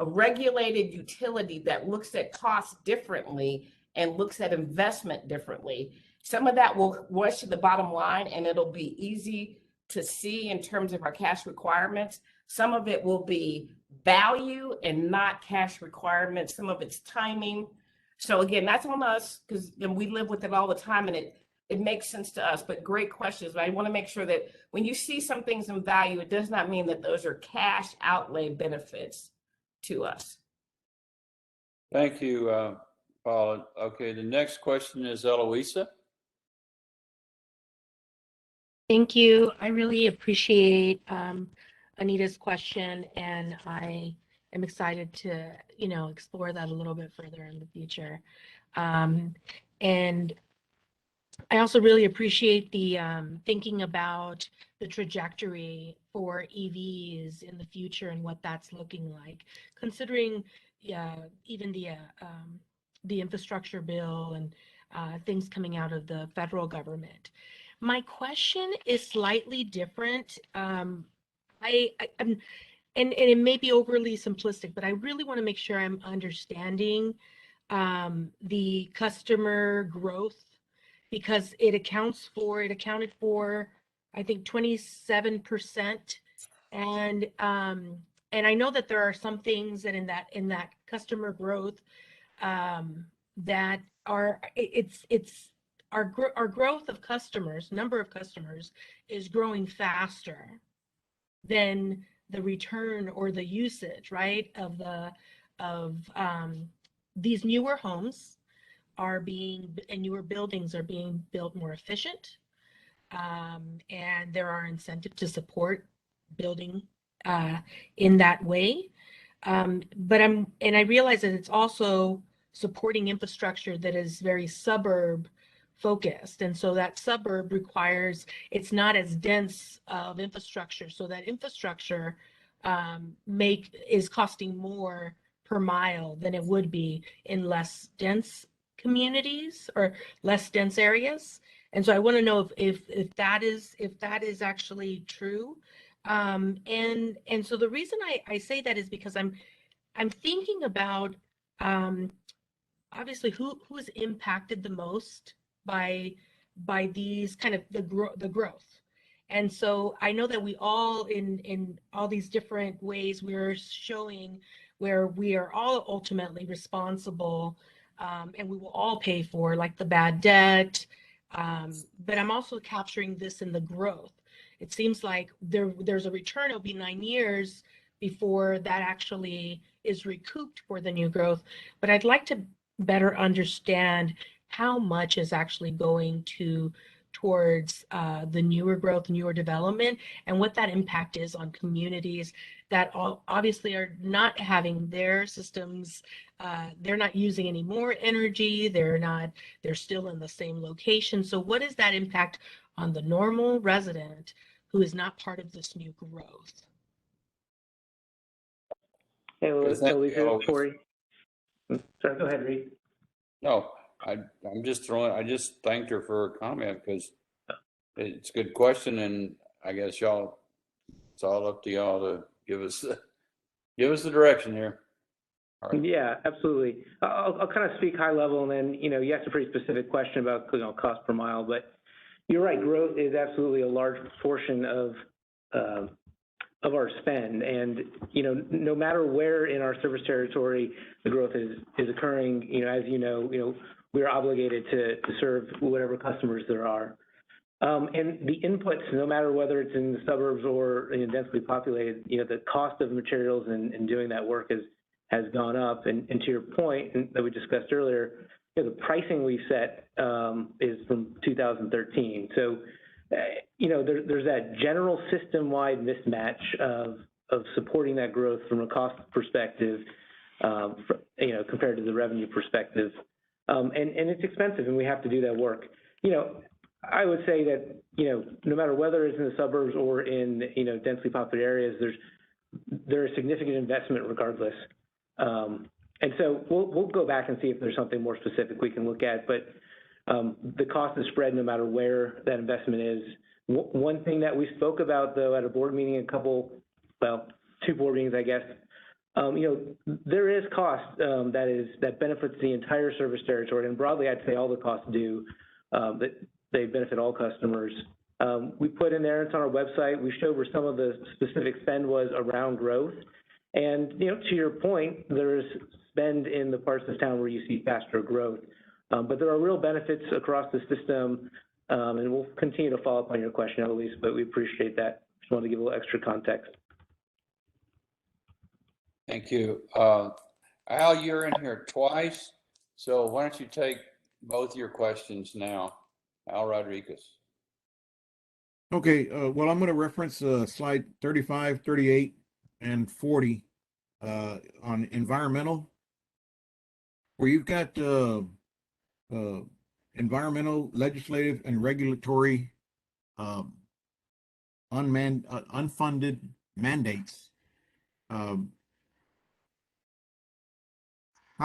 regulated utility that looks at costs differently and looks at investment differently. Some of that will rush to the bottom line and it'll be easy to see in terms of our cash requirements. Some of it will be value and not cash requirements. Some of it's timing. So again, that's on us because we live with it all the time and it makes sense to us, but great questions. But I want to make sure that when you see some things in value, it does not mean that those are cash outlay benefits to us. Thank you, Paula. Okay, the next question is Eloisa. Thank you. I really appreciate Anita's question, and I am excited to, explore that a little bit further in the future. And I also really appreciate the thinking about the trajectory for EVs in the future and what that's looking like, considering even the infrastructure bill and things coming out of the federal government. My question is slightly different. And it may be overly simplistic, but I really want to make sure I'm understanding the customer growth, because it accounted for, I think, 27%. And I know that there are some things that in that customer growth that are, it's our growth of customers, number of customers, is growing faster than the return or the usage, right, of these newer homes and newer buildings are being built more efficient, and there are incentives to support building in that way. But I realize that it's also supporting infrastructure that is very suburb focused, and so that suburb requires, it's not as dense of infrastructure, so that infrastructure is costing more per mile than it would be in less dense communities or less dense areas. And so I want to know if that is actually true. And so the reason I say that is because I'm thinking about obviously who is impacted the most by these kind of the growth. And so I know that we all in all these different ways we're showing where we are all ultimately responsible, and we will all pay for, like the bad debt. But I'm also capturing this in the growth. It seems like there's a return. It'll be 9 years before that actually is recouped for the new growth. But I'd like to better understand how much is actually going towards the newer growth, newer development, and what that impact is on communities that obviously are not having their systems, they're not using any more energy, they're still in the same location. So what is that impact on the normal resident who is not part of this new growth? Hey, Lisa, Corey. Sorry, go ahead, Reed. No, I just thanked her for her comment because it's a good question, and I guess it's all up to y'all to give us the direction here. All right. Yeah, absolutely. I'll kind of speak high level, and then you asked a pretty specific question about cost per mile, but you're right. Growth is absolutely a large portion of of our spend. And, no matter where in our service territory the growth is occurring, as we're obligated to serve whatever customers there are. And the inputs, no matter whether it's in the suburbs or in densely populated, the cost of materials and doing that work has gone up. And to your point that we discussed earlier, the pricing we set is from 2013. So, there's that general system-wide mismatch of supporting that growth from a cost perspective, compared to the revenue perspective. And it's expensive, and we have to do that work. I would say that, no matter whether it's in the suburbs or in, densely populated areas, there is significant investment regardless. And so we'll go back and see if there's something more specific we can look at, but the cost is spread no matter where that investment is. One thing that we spoke about, though, at a board meeting, two board meetings, I guess, there is cost that benefits the entire service territory, and broadly, I'd say all the costs do, that they benefit all customers. We put in there, it's on our website, we showed where some of the specific spend was around growth. And, to your point, there is spend in the parts of town where you see faster growth. But there are real benefits across the system, and we'll continue to follow up on your question, Eloise, but we appreciate that. Just wanted to give a little extra context. Thank you. Al, you're in here twice, so why don't you take both your questions now? Al Rodriguez. Okay, well, I'm going to reference slide 35, 38, and 40 on environmental, where you've got environmental, legislative, and regulatory unfunded mandates. How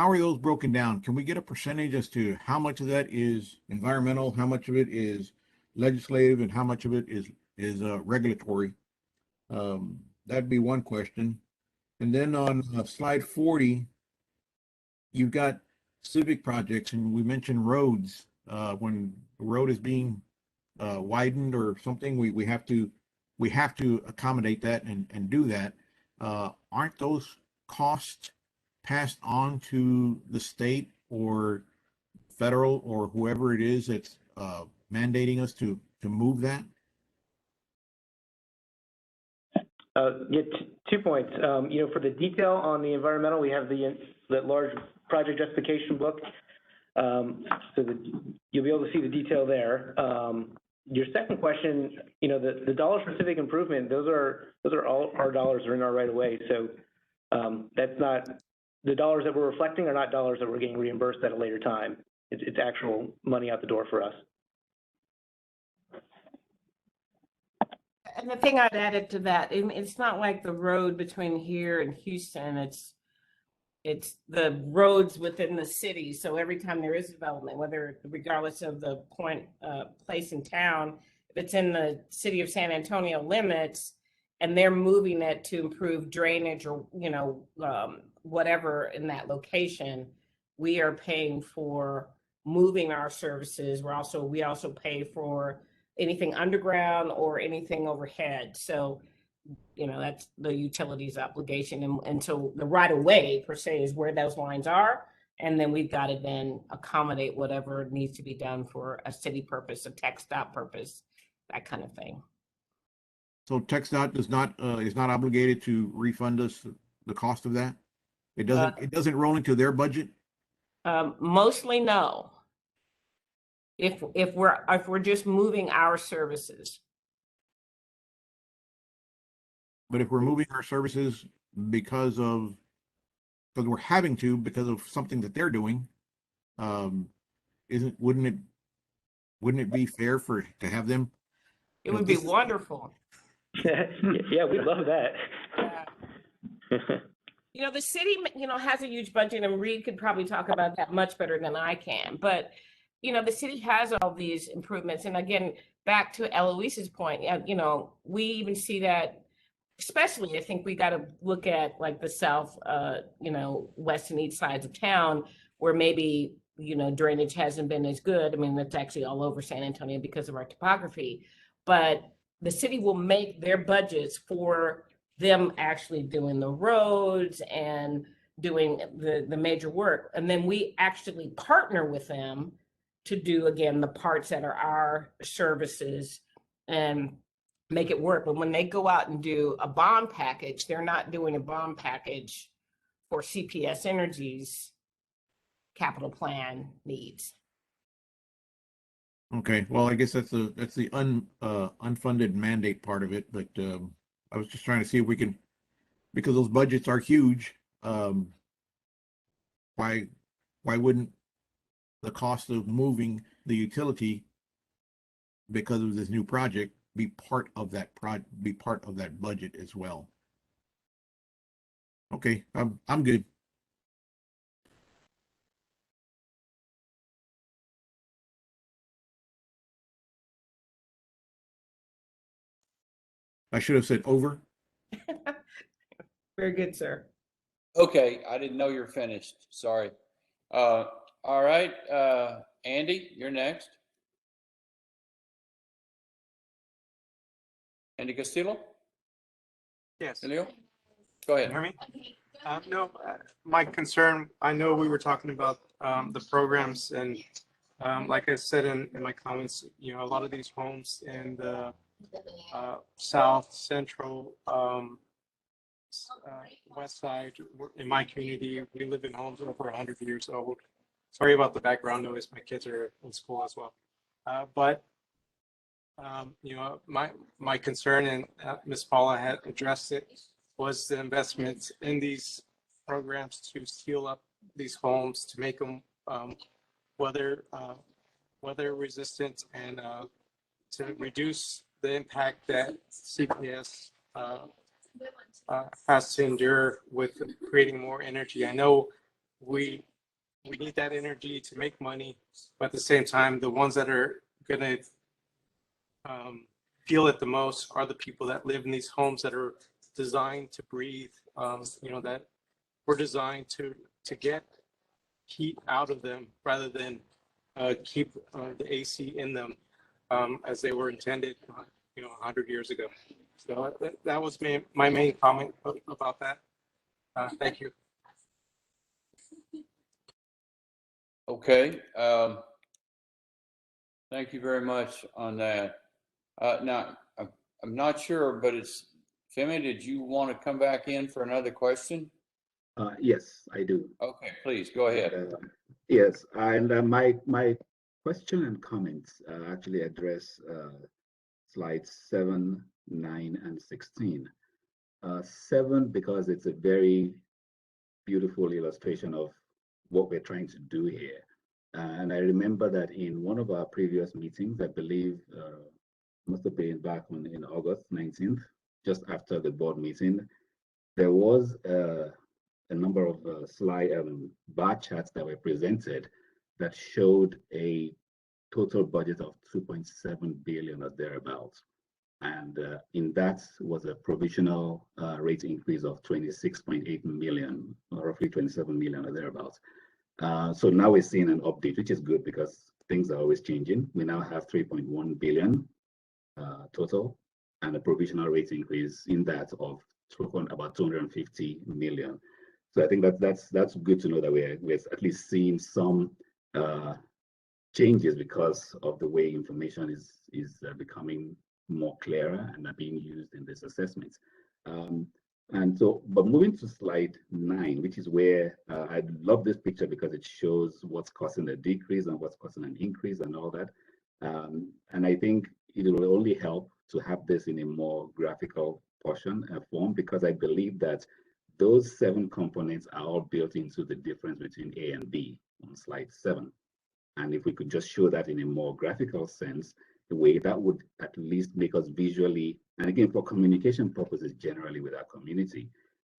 are those broken down? Can we get a percentage as to how much of that is environmental, how much of it is legislative, and how much of it is regulatory? That'd be one question. And then on slide 40, you've got civic projects, and we mentioned roads. When the road is being widened or something, we have to accommodate that and do that. Aren't those costs passed on to the state or federal or whoever it is that's mandating us to move that? Get 2 points. For the detail on the environmental, we have that large project justification book, so that you'll be able to see the detail there. Your second question, the dollars for civic improvement, those are all our dollars are in our right of way. So that's not the dollars that we're reflecting are not dollars that we're getting reimbursed at a later time. It's actual money out the door for us. And the thing I'd added to that, it's not like the road between here and Houston, it's the roads within the city. So every time there is development, regardless of the place in town, if it's in the city of San Antonio limits and they're moving it to improve drainage or, whatever in that location, we are paying for moving our services. We also pay for anything underground or anything overhead. So, that's the utilities obligation. And so the right of way per se is where those lines are. And then we've got to then accommodate whatever needs to be done for a city purpose, a TxDOT purpose, that kind of thing. So TxDOT is not obligated to refund us the cost of that? It doesn't roll into their budget? Mostly no. If we're just moving our services. But if we're moving our services because we're having to, because of something that they're doing, wouldn't it be fair to have them? It would be wonderful. Yeah, we'd love that. The city, has a huge budget, and Reed could probably talk about that much better than I can. But, the city has all these improvements. And again, back to Eloise's point, we even see that, especially, I think we got to look at like the south, west and east sides of town where maybe, drainage hasn't been as good. I mean, that's actually all over San Antonio because of our topography. But the city will make their budgets for them actually doing the roads and doing the major work. And then we actually partner with them to do, again, the parts that are our services and make it work. But when they go out and do a bond package, they're not doing a bond package for CPS Energy's capital plan needs. Okay, well, I guess that's the unfunded mandate part of it, but I was just trying to see if we can, because those budgets are huge, why wouldn't the cost of moving the utility because of this new project be part of that budget as well? Okay, I'm good. I should have said over. Very good, sir. Okay, I didn't know you're finished. Sorry. All right, Andy, you're next. Andy Castillo? Yes. Castillo? Go ahead. Can you hear me? No, my concern, I know we were talking about the programs and like I said in my comments, you know, a lot of these homes in the south, central, west side, in my community, we live in homes over 100 years old. Sorry about the background noise. My kids are in school as well. But you know, my concern, and Ms. Paula had addressed it, was the investments in these programs to seal up these homes, to make them weather resistant, and to reduce the impact that CPS has to endure with creating more energy. I know we need that energy to make money, but at the same time, the ones that are going to feel it the most are the people that live in these homes that are designed to breathe, you know, that were designed to get heat out of them rather than keep the AC in them as they were intended, you know, 100 years ago. So that was my main comment about that. Thank you. Okay. Thank you very much on that. Now, I'm not sure, but it's, Timmy, did you want to come back in for another question? Yes, I do. Okay, please, go ahead. Yes, and my question and comments actually address slides 7, 9, and 16. 7, because it's a very beautiful illustration of what we're trying to do here. And I remember that in one of our previous meetings, I believe must have been back in August 19th, just after the board meeting, there was a number of bar charts that were presented that showed a total budget of 2.7 billion or thereabouts. And in that was a provisional rate increase of 26.8 million, or roughly 27 million or thereabouts. So now we're seeing an update, which is good because things are always changing. We now have 3.1 billion total, and a provisional rate increase in that of about 250 million. So I think that's good to know that we're at least seeing some changes because of the way information is becoming more clearer and are being used in this assessment. And so, but moving to slide 9, which is where I love this picture because it shows what's causing a decrease and what's causing an increase and all that. And I think it will only help to have this in a more graphical portion form, because I believe that those 7 components are all built into the difference between A and B on slide 7. And if we could just show that in a more graphical sense, the way that would at least make us visually, and again, for communication purposes generally with our community,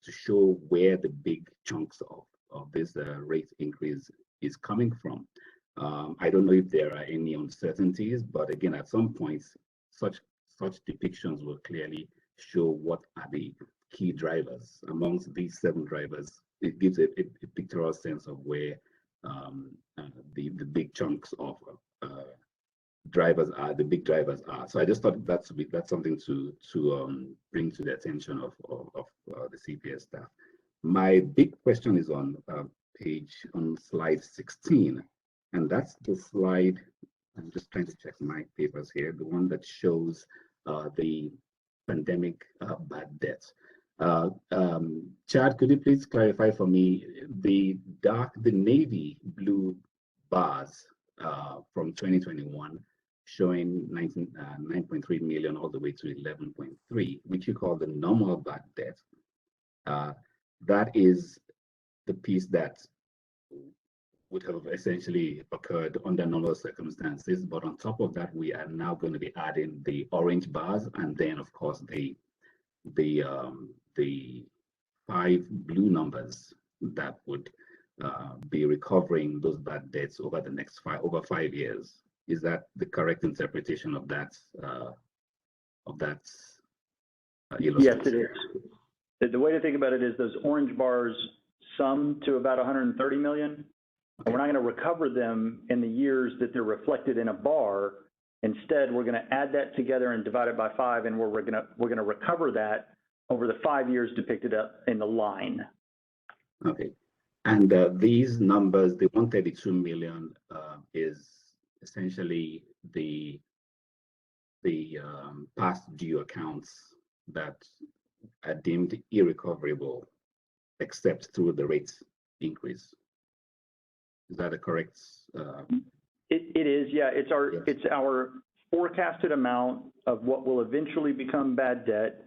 to show where the big chunks of this rate increase is coming from. I don't know if there are any uncertainties, but again, at some points, such depictions will clearly show what are the key drivers. Amongst these 7 drivers, it gives a pictorial sense of where the big chunks of drivers are, the big drivers are. So I just thought that's something to bring to the attention of the CPS staff. My big question is on slide 16, and that's the slide. I'm just trying to check my papers here. The one that shows the pandemic bad debts. Chad, could you please clarify for me the navy blue bars from 2021 showing 9.3 million all the way to 11.3, which you call the normal bad debt. That is the piece that would have essentially occurred under normal circumstances. But on top of that, we are now going to be adding the orange bars, and then of course the 5 blue numbers that would be recovering those bad debts over the next 5 years. Is that the correct interpretation of that illustration? Yes, it is. The way to think about it is those orange bars sum to about 130 million. And we're not going to recover them in the years that they're reflected in a bar. Instead, we're going to add that together and divide it by 5, and we're going to recover that over the 5 years depicted up in the line. Okay, and these numbers, the 132 million, is essentially the past due accounts that are deemed irrecoverable, except through the rate increase. Is that a correct? It is, yeah. It's our forecasted amount of what will eventually become bad debt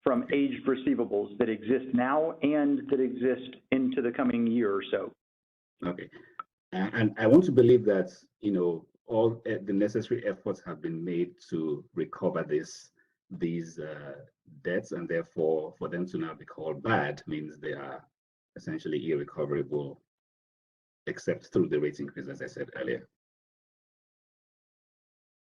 from aged receivables that exist now and that exist into the coming year or so. Okay, and I want to believe that all the necessary efforts have been made to recover these debts, and therefore for them to now be called bad means they are essentially irrecoverable, except through the rate increase, as I said earlier.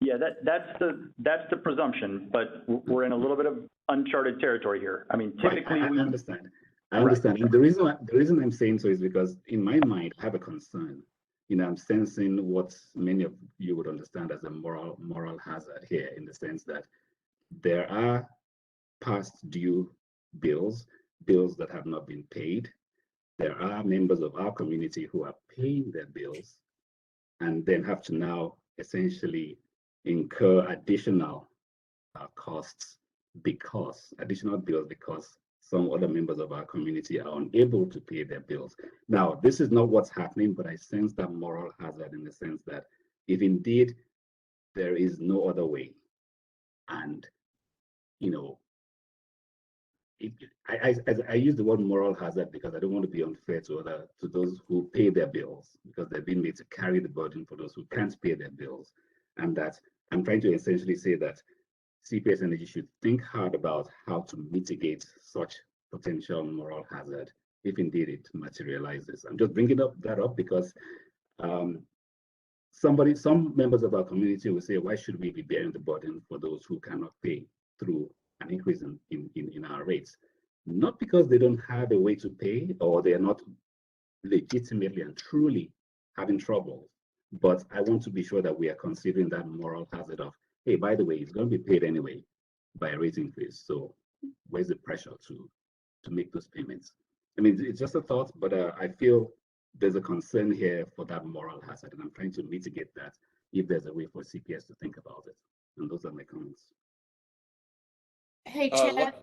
Yeah, that's the presumption, but we're in a little bit of uncharted territory here. I mean, typically I understand. I understand. And the reason I'm saying so is because in my mind, I have a concern. I'm sensing what many of you would understand as a moral hazard here, in the sense that there are past due bills that have not been paid. There are members of our community who are paying their bills and then have to now essentially incur additional costs because some other members of our community are unable to pay their bills. Now, this is not what's happening, but I sense that moral hazard in the sense that if indeed there is no other way, and I use the word moral hazard because I don't want to be unfair to those who pay their bills, because they've been made to carry the burden for those who can't pay their bills. And that I'm trying to essentially say that CPS Energy should think hard about how to mitigate such potential moral hazard if indeed it materializes. I'm just bringing that up because some members of our community will say, why should we be bearing the burden for those who cannot pay through an increase in our rates? Not because they don't have a way to pay or they are not legitimately and truly having trouble, but I want to be sure that we are considering that moral hazard of, hey, by the way, it's going to be paid anyway by a rate increase. So where's the pressure to make those payments? I mean, it's just a thought, but I feel there's a concern here for that moral hazard, and I'm trying to mitigate that if there's a way for CPS to think about it. And those are my comments. Hey, Chad.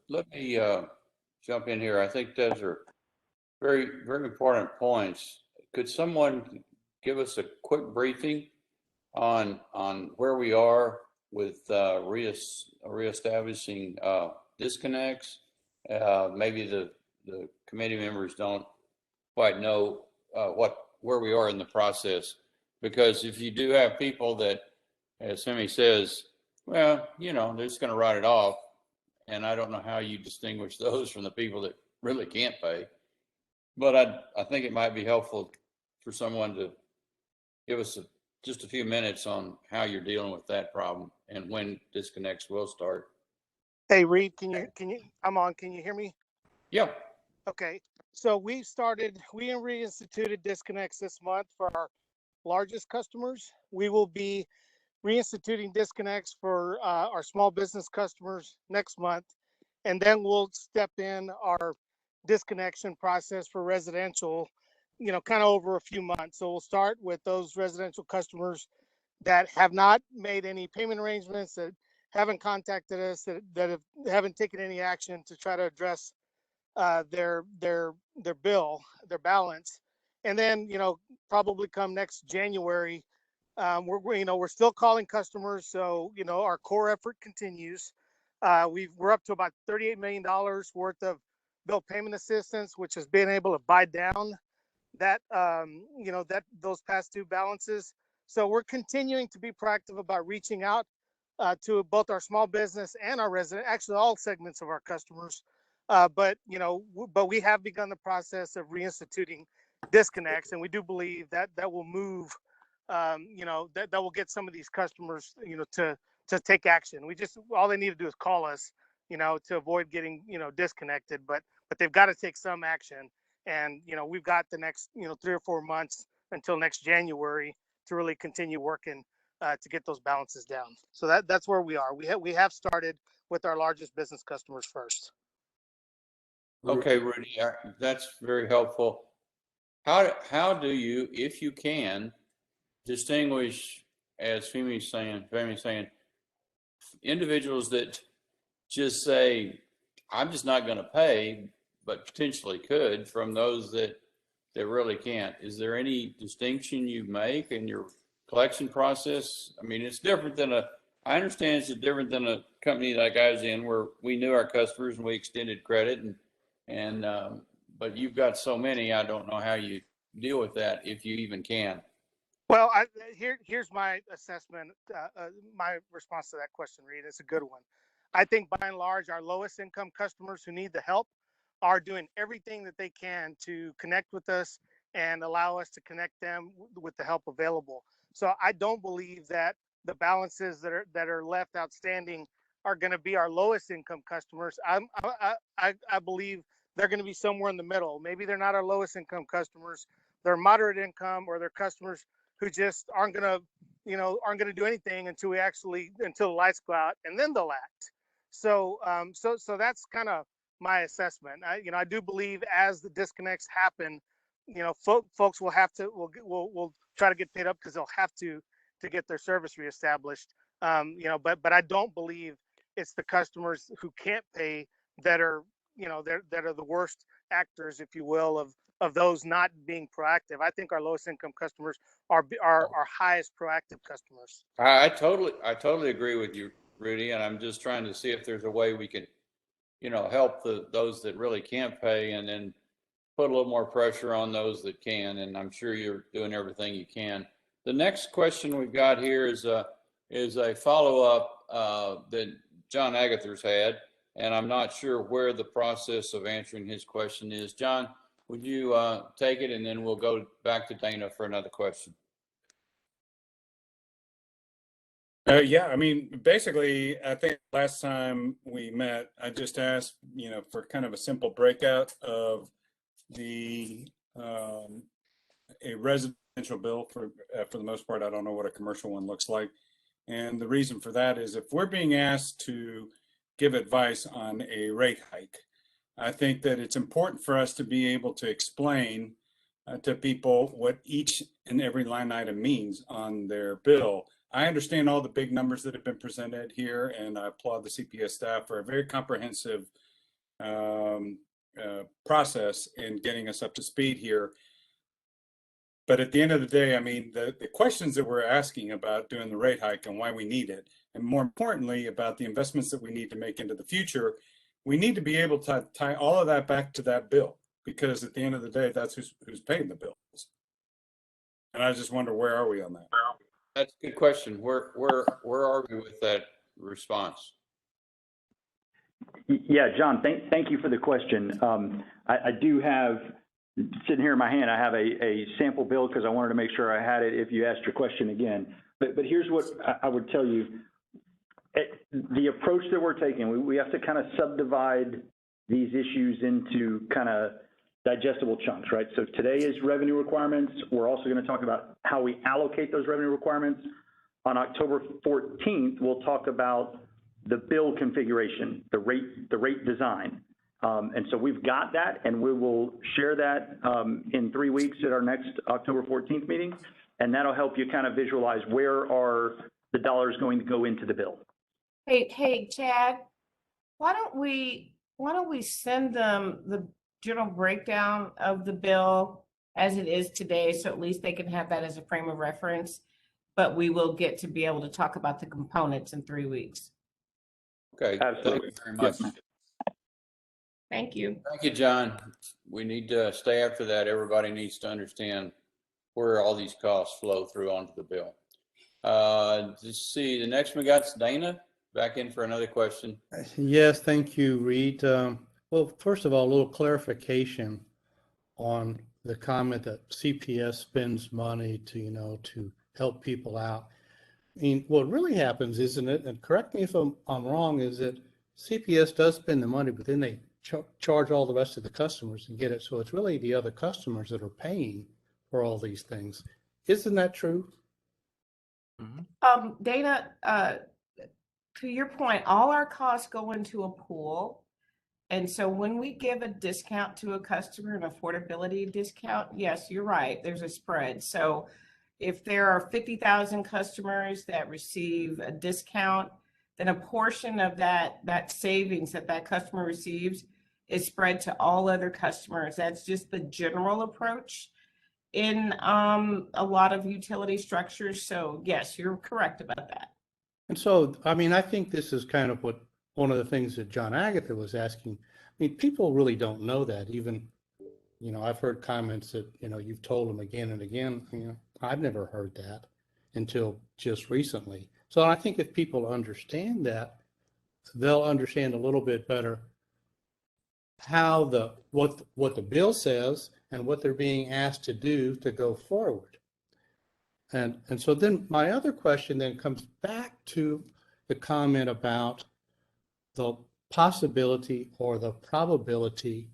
Let me jump in here. I think those are very, very important points. Could someone give us a quick briefing on where we are with reestablishing disconnects? Maybe the committee members don't quite know where we are in the process, because if you do have people that, as Simi says, well, they're just going to write it off, and I don't know how you distinguish those from the people that really can't pay. But I think it might be helpful for someone to give us just a few minutes on how you're dealing with that problem and when disconnects will start. Hey, Reed, can you, I'm on, can you hear me? Yeah. Okay. So we reinstituted disconnects this month for our largest customers. We will be reinstituting disconnects for our small business customers next month. And then we'll step in our disconnection process for residential, kind of over a few months. So we'll start with those residential customers that have not made any payment arrangements, that haven't contacted us, that haven't taken any action to try to address their bill, their balance. And then, probably come next January, we're still calling customers. So, our core effort continues. We're up to about $38 million worth of bill payment assistance, which has been able to buy down that, those past due balances. So we're continuing to be proactive about reaching out to both our small business and our resident, actually all segments of our customers. But we have begun the process of reinstituting disconnects, and we do believe that will move, that will get some of these customers, to take action. All they need to do is call us, to avoid getting, disconnected, but they've got to take some action. And, we've got the next, 3 or 4 months until next January to really continue working to get those balances down. So that's where we are. We have started with our largest business customers first. Okay, Rudy, that's very helpful. How do you, if you can, distinguish, as Femi's saying, individuals that just say, I'm just not going to pay, but potentially could, from those that really can't? Is there any distinction you make in your collection process? I mean, it's different than I understand it's different than a company like I was in, where we knew our customers and we extended credit, but you've got so many, I don't know how you deal with that, if you even can. Well, here's my assessment, my response to that question, Reed. It's a good one. I think by and large, our lowest income customers who need the help are doing everything that they can to connect with us and allow us to connect them with the help available. So I don't believe that the balances that are left outstanding are going to be our lowest income customers. I believe they're going to be somewhere in the middle. Maybe they're not our lowest income customers. They're moderate income, or they're customers who just aren't going to do anything until the lights go out, and then they'll act. So that's kind of my assessment. I do believe as the disconnects happen, folks will have to, will try to get paid up, because they'll have to get their service reestablished. But I don't believe it's the customers who can't pay that are, that are the worst actors, if you will, of those not being proactive. I think our lowest income customers are our highest proactive customers. I totally agree with you, Rudy, and I'm just trying to see if there's a way we could, help those that really can't pay, and then put a little more pressure on those that can. And I'm sure you're doing everything you can. The next question we've got here is a follow-up that John Agather's had, and I'm not sure where the process of answering his question is. John, would you take it, and then we'll go back to Dana for another question. Yeah, I mean, basically, I think last time we met, I just asked, for kind of a simple breakout of a residential bill. For the most part, I don't know what a commercial one looks like. And the reason for that is, if we're being asked to give advice on a rate hike, I think that it's important for us to be able to explain to people what each and every line item means on their bill. I understand all the big numbers that have been presented here, and I applaud the CPS staff for a very comprehensive process in getting us up to speed here. But at the end of the day, I mean, the questions that we're asking about doing the rate hike and why we need it, and more importantly, about the investments that we need to make into the future, we need to be able to tie all of that back to that bill, because at the end of the day, that's who's paying the bills. And I just wonder, where are we on that? That's a good question. Where are we with that response? Yeah, John, thank you for the question. I do have, sitting here in my hand, I have a sample bill, because I wanted to make sure I had it if you asked your question again. But here's what I would tell you. The approach that we're taking, we have to kind of subdivide these issues into kind of digestible chunks, right? So today is revenue requirements. We're also going to talk about how we allocate those revenue requirements. On October 14th, we'll talk about the bill configuration, the rate design. And so we've got that, and we will share that in 3 weeks at our next October 14th meeting. And that'll help you kind of visualize where are the dollars going to go into the bill. Hey, Chad, why don't we send them the general breakdown of the bill as it is today, so at least they can have that as a frame of reference, but we will get to be able to talk about the components in 3 weeks. Okay, thank you very much. Yes, Thank you. Thank you, John. We need to stay after that. Everybody needs to understand where all these costs flow through onto the bill. Let's see, the next we got is Dana, back in for another question. Yes, thank you, Reed. Well, first of all, a little clarification on the comment that CPS spends money to, to help people out. I mean, what really happens, isn't it, and correct me if I'm wrong, is that CPS does spend the money, but then they charge all the rest of the customers and get it. So it's really the other customers that are paying for all these things. Isn't that true? Dana, to your point, all our costs go into a pool. And so when we give a discount to a customer, an affordability discount, yes, you're right, there's a spread. So if there are 50,000 customers that receive a discount, then a portion of that savings that customer receives is spread to all other customers. That's just the general approach in a lot of utility structures. So yes, you're correct about that. And so, I mean, I think this is kind of what one of the things that John Agatha was asking. I mean, people really don't know that. Even, I've heard comments that, you've told them again and again. I've never heard that until just recently. So I think if people understand that, they'll understand a little bit better how what the bill says and what they're being asked to do to go forward. And so then my other question then comes back to the comment about the possibility or the probability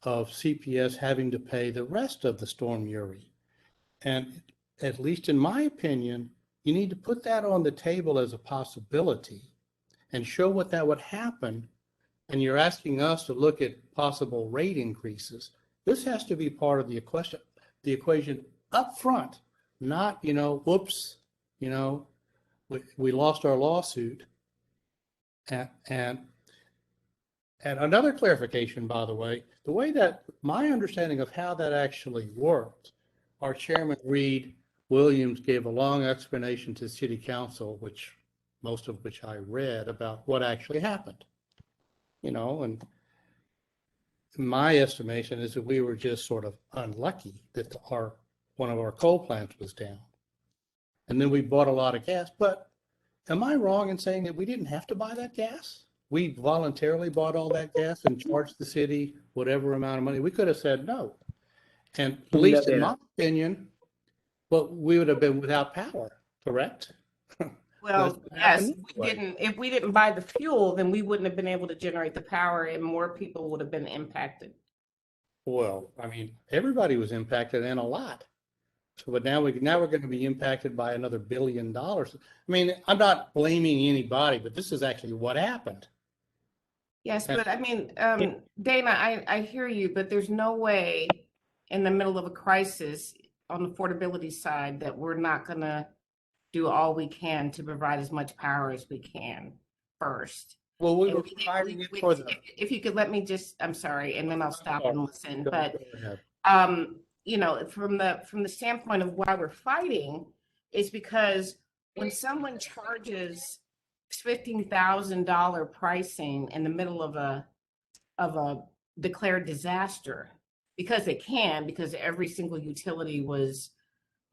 of CPS having to pay the rest of the Storm Yuri. And at least in my opinion, you need to put that on the table as a possibility and show what that would happen. And you're asking us to look at possible rate increases. This has to be part of the equation up front, not, whoops, we lost our lawsuit. And another clarification, by the way that my understanding of how that actually worked, our chairman, Reed Williams, gave a long explanation to City Council, most of which I read, about what actually happened. And my estimation is that we were just sort of unlucky that one of our coal plants was down. And then we bought a lot of gas. But am I wrong in saying that we didn't have to buy that gas? We voluntarily bought all that gas and charged the city whatever amount of money. We could have said no. And at least in my opinion, we would have been without power, correct? Well, yes, if we didn't buy the fuel, then we wouldn't have been able to generate the power and more people would have been impacted. Well, I mean, everybody was impacted and a lot. So, but now we're going to be impacted by another $1 billion. I mean, I'm not blaming anybody, but this is actually what happened. Yes, but I mean, Dana, I hear you, but there's no way in the middle of a crisis on the affordability side that we're not going to do all we can to provide as much power as we can first. Well, we were fighting it for the. If you could let me just, I'm sorry, and then I'll stop and listen. But from the standpoint of why we're fighting is because when someone charges $15,000 pricing in the middle of a declared disaster, because every single utility was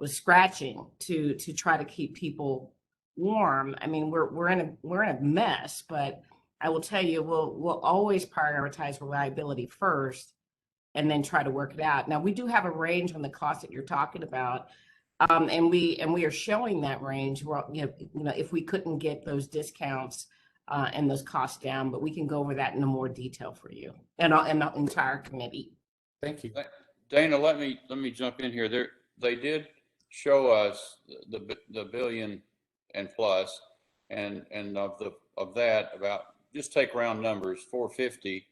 scratching to try to keep people warm. I mean, we're in a mess, but I will tell you, we'll always prioritize reliability first and then try to work it out. Now, we do have a range on the cost that you're talking about. And we are showing that range. If we couldn't get those discounts and those costs down, but we can go over that in more detail for you and the entire committee. Thank you. Dana, let me jump in here. They did show us the billion and plus, and of that, about, just take round numbers, 450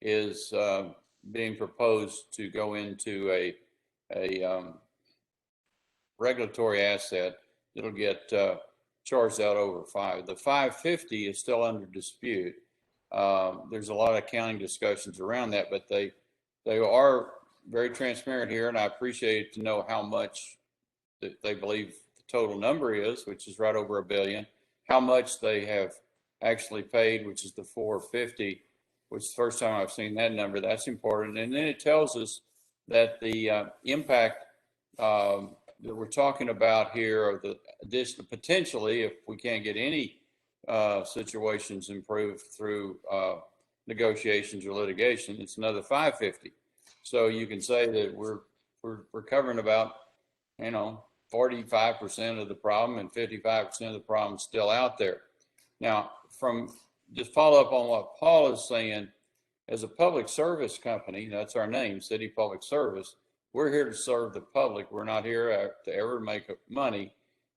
is being proposed to go into a regulatory asset. It'll get charged out over 5. The 550 is still under dispute. There's a lot of accounting discussions around that, but they are very transparent here, and I appreciate to know how much that they believe the total number is, which is right over $1 billion, how much they have actually paid, which is the 450, which is the first time I've seen that number. That's important. And then it tells us that the impact that we're talking about here, or the additional, potentially, if we can't get any situations improved through negotiations or litigation, it's another 550. So you can say that we're covering about, 45% of the problem, and 55% of the problem is still out there. Now, from just follow up on what Paul is saying, as a public service company, that's our name, City Public Service, we're here to serve the public. We're not here to ever make money.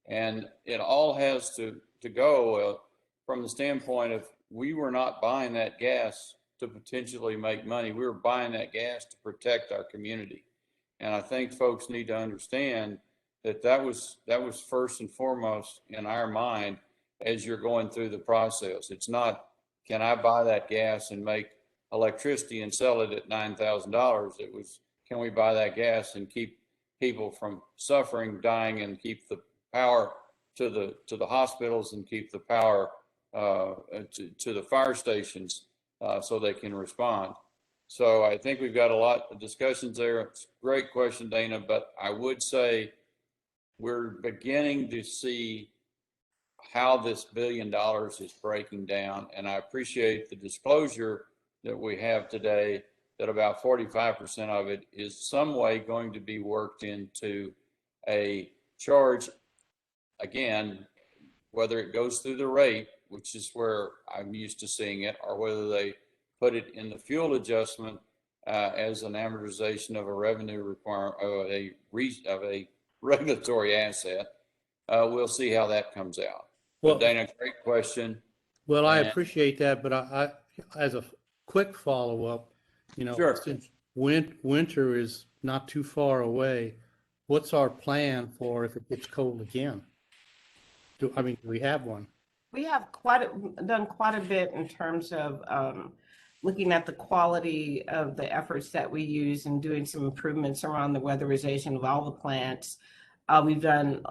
And it all has to go from the standpoint of, we were not buying that gas to potentially make money. We were buying that gas to protect our community. And I think folks need to understand that was first and foremost in our mind as you're going through the process. It's not, can I buy that gas and make electricity and sell it at $9,000? It was, can we buy that gas and keep people from suffering, dying, and keep the power to the hospitals, and keep the power to the fire stations so they can respond. So I think we've got a lot of discussions there. It's a great question, Dana, but I would say we're beginning to see how this $1 billion is breaking down. And I appreciate the disclosure that we have today, that about 45% of it is some way going to be worked into a charge. Again, whether it goes through the rate, which is where I'm used to seeing it, or whether they put it in the fuel adjustment as an amortization of a revenue requirement, of a regulatory asset. We'll see how that comes out. Well, but Dana, great question. Well, I appreciate that, but I as a quick follow-up, Sure. Since winter is not too far away, what's our plan for if it gets cold again? Do we have one? We have done quite a bit in terms of looking at the quality of the efforts that we use and doing some improvements around the weatherization of all the plants. We've done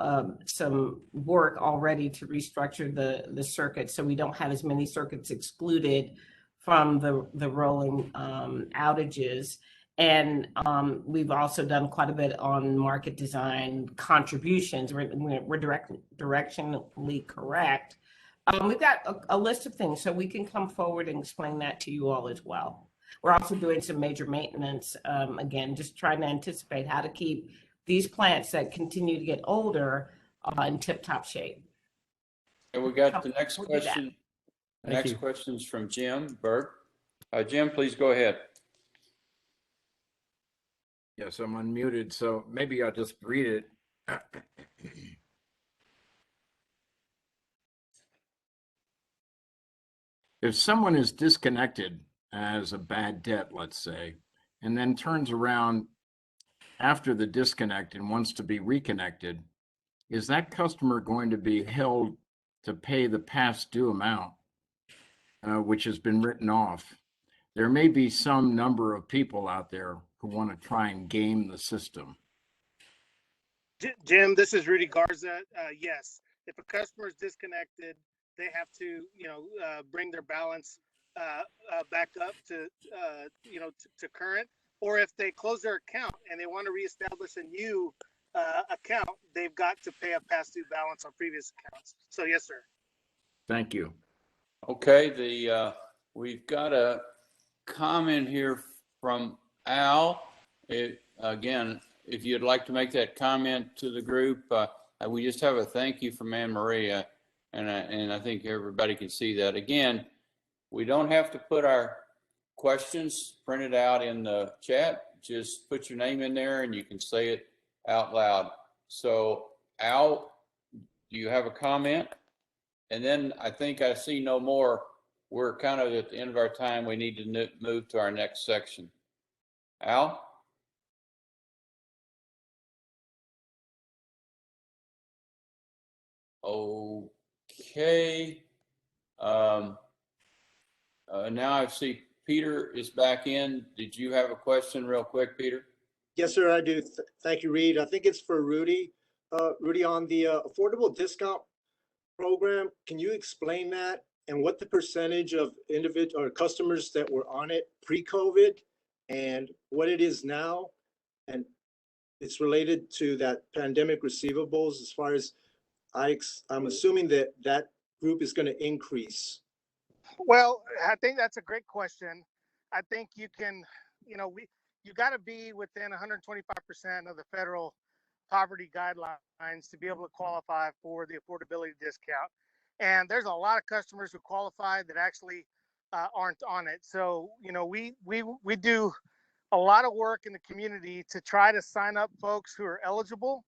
some work already to restructure the circuit, so we don't have as many circuits excluded from the rolling outages. And we've also done quite a bit on market design contributions. We're directionally correct. We've got a list of things, so we can come forward and explain that to you all as well. We're also doing some major maintenance, again, just trying to anticipate how to keep these plants that continue to get older in tip-top shape. And we got the next question. The next question is from Jim Burke. Jim, please go ahead. Yes, I'm unmuted, so maybe I'll just read it. If someone is disconnected as a bad debt, let's say, and then turns around after the disconnect and wants to be reconnected, is that customer going to be held to pay the past due amount, which has been written off? There may be some number of people out there who want to try and game the system. Jim, this is Rudy Garza. Yes, if a customer is disconnected, they have to, bring their balance back up to, to current. Or if they close their account and they want to reestablish a new account, they've got to pay a past due balance on previous accounts. So yes, sir. Thank you. Okay, we've got a comment here from Al. Again, if you'd like to make that comment to the group, we just have a thank you from Anne Maria, and I think everybody can see that. Again, we don't have to put our questions printed out in the chat. just put your name in there and you can say it out loud. So Al, do you have a comment? And then I think I see no more. We're kind of at the end of our time. We need to move to our next section. Al? Okay. Now I see Peter is back in. Did you have a question real quick, Peter? Yes, sir, I do. Thank you, Reed. I think it's for Rudy. Rudy, on the affordable discount program, can you explain that and what the percentage of individual or customers that were on it pre-COVID and what it is now? And it's related to that pandemic receivables as far as I'm assuming that that group is going to increase. Well, I think that's a great question. I think you can, you got to be within 125% of the federal poverty guidelines to be able to qualify for the affordability discount. And there's a lot of customers who qualify that actually aren't on it. So, we do a lot of work in the community to try to sign up folks who are eligible.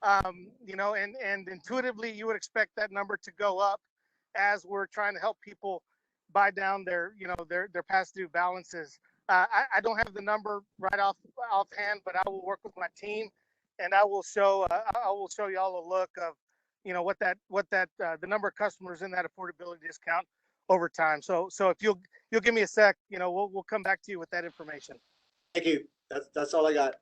And intuitively you would expect that number to go up as we're trying to help people buy down their past due balances. I don't have the number right offhand, but I will work with my team and I will show y'all a look of, what that the number of customers in that affordability discount over time. So if you'll give me a sec, we'll come back to you with that information. Thank you. That's all I got.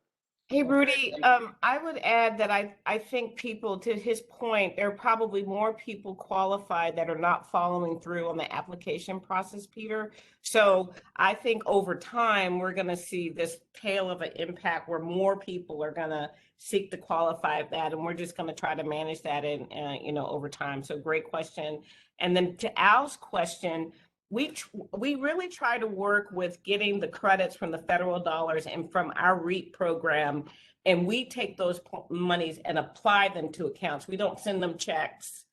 Hey, Rudy, I would add that I think people, to his point, there are probably more people qualified that are not following through on the application process, Peter. So I think over time, we're going to see this tail of an impact where more people are going to seek to qualify that. And we're just going to try to manage that over time. So great question. And then to Al's question, we really try to work with getting the credits from the federal dollars and from our REAP program, and we take those monies and apply them to accounts. We don't send them checks.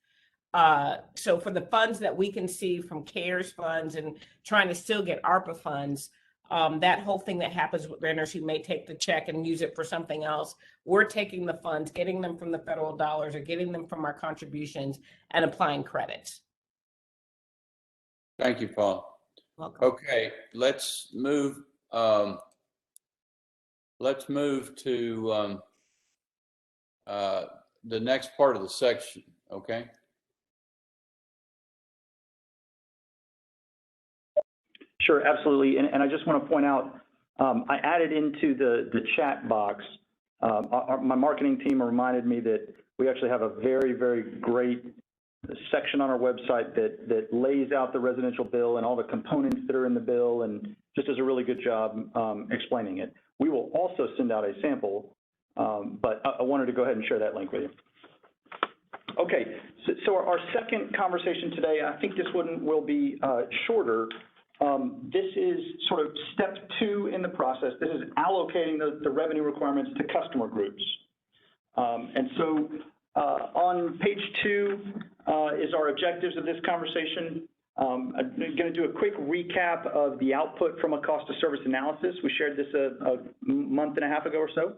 So for the funds that we can see from CARES funds and trying to still get ARPA funds, that whole thing that happens with renters who may take the check and use it for something else, we're taking the funds, getting them from the federal dollars or getting them from our contributions and applying credits. Thank you, Paul. Welcome. Okay, let's move to the next part of the section, okay? Sure, absolutely. And I just want to point out, I added into the chat box, my marketing team reminded me that we actually have a very, very great section on our website that lays out the residential bill and all the components that are in the bill and just does a really good job explaining it. We will also send out a sample, but I wanted to go ahead and share that link with you. Okay, so our second conversation today, I think this one will be shorter. This is sort of step 2 in the process. This is allocating the revenue requirements to customer groups. And so on page 2 is our objectives of this conversation. I'm going to do a quick recap of the output from a cost of service analysis. We shared this a month and a half ago or so.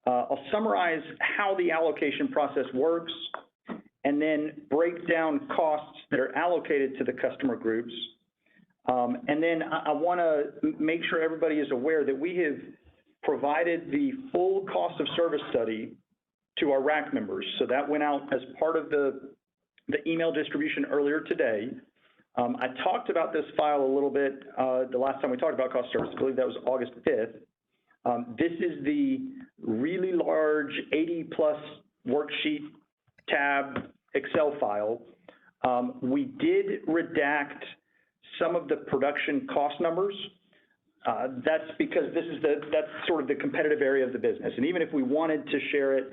I'll summarize how the allocation process works and then break down costs that are allocated to the customer groups. And then I want to make sure everybody is aware that we have provided the full cost of service study to our RAC members. So that went out as part of the email distribution earlier today. I talked about this file a little bit the last time we talked about cost of service. I believe that was August 5th. This is the really large 80-plus worksheet tab Excel file. We did redact some of the production cost numbers. That's because that's sort of the competitive area of the business. And even if we wanted to share it,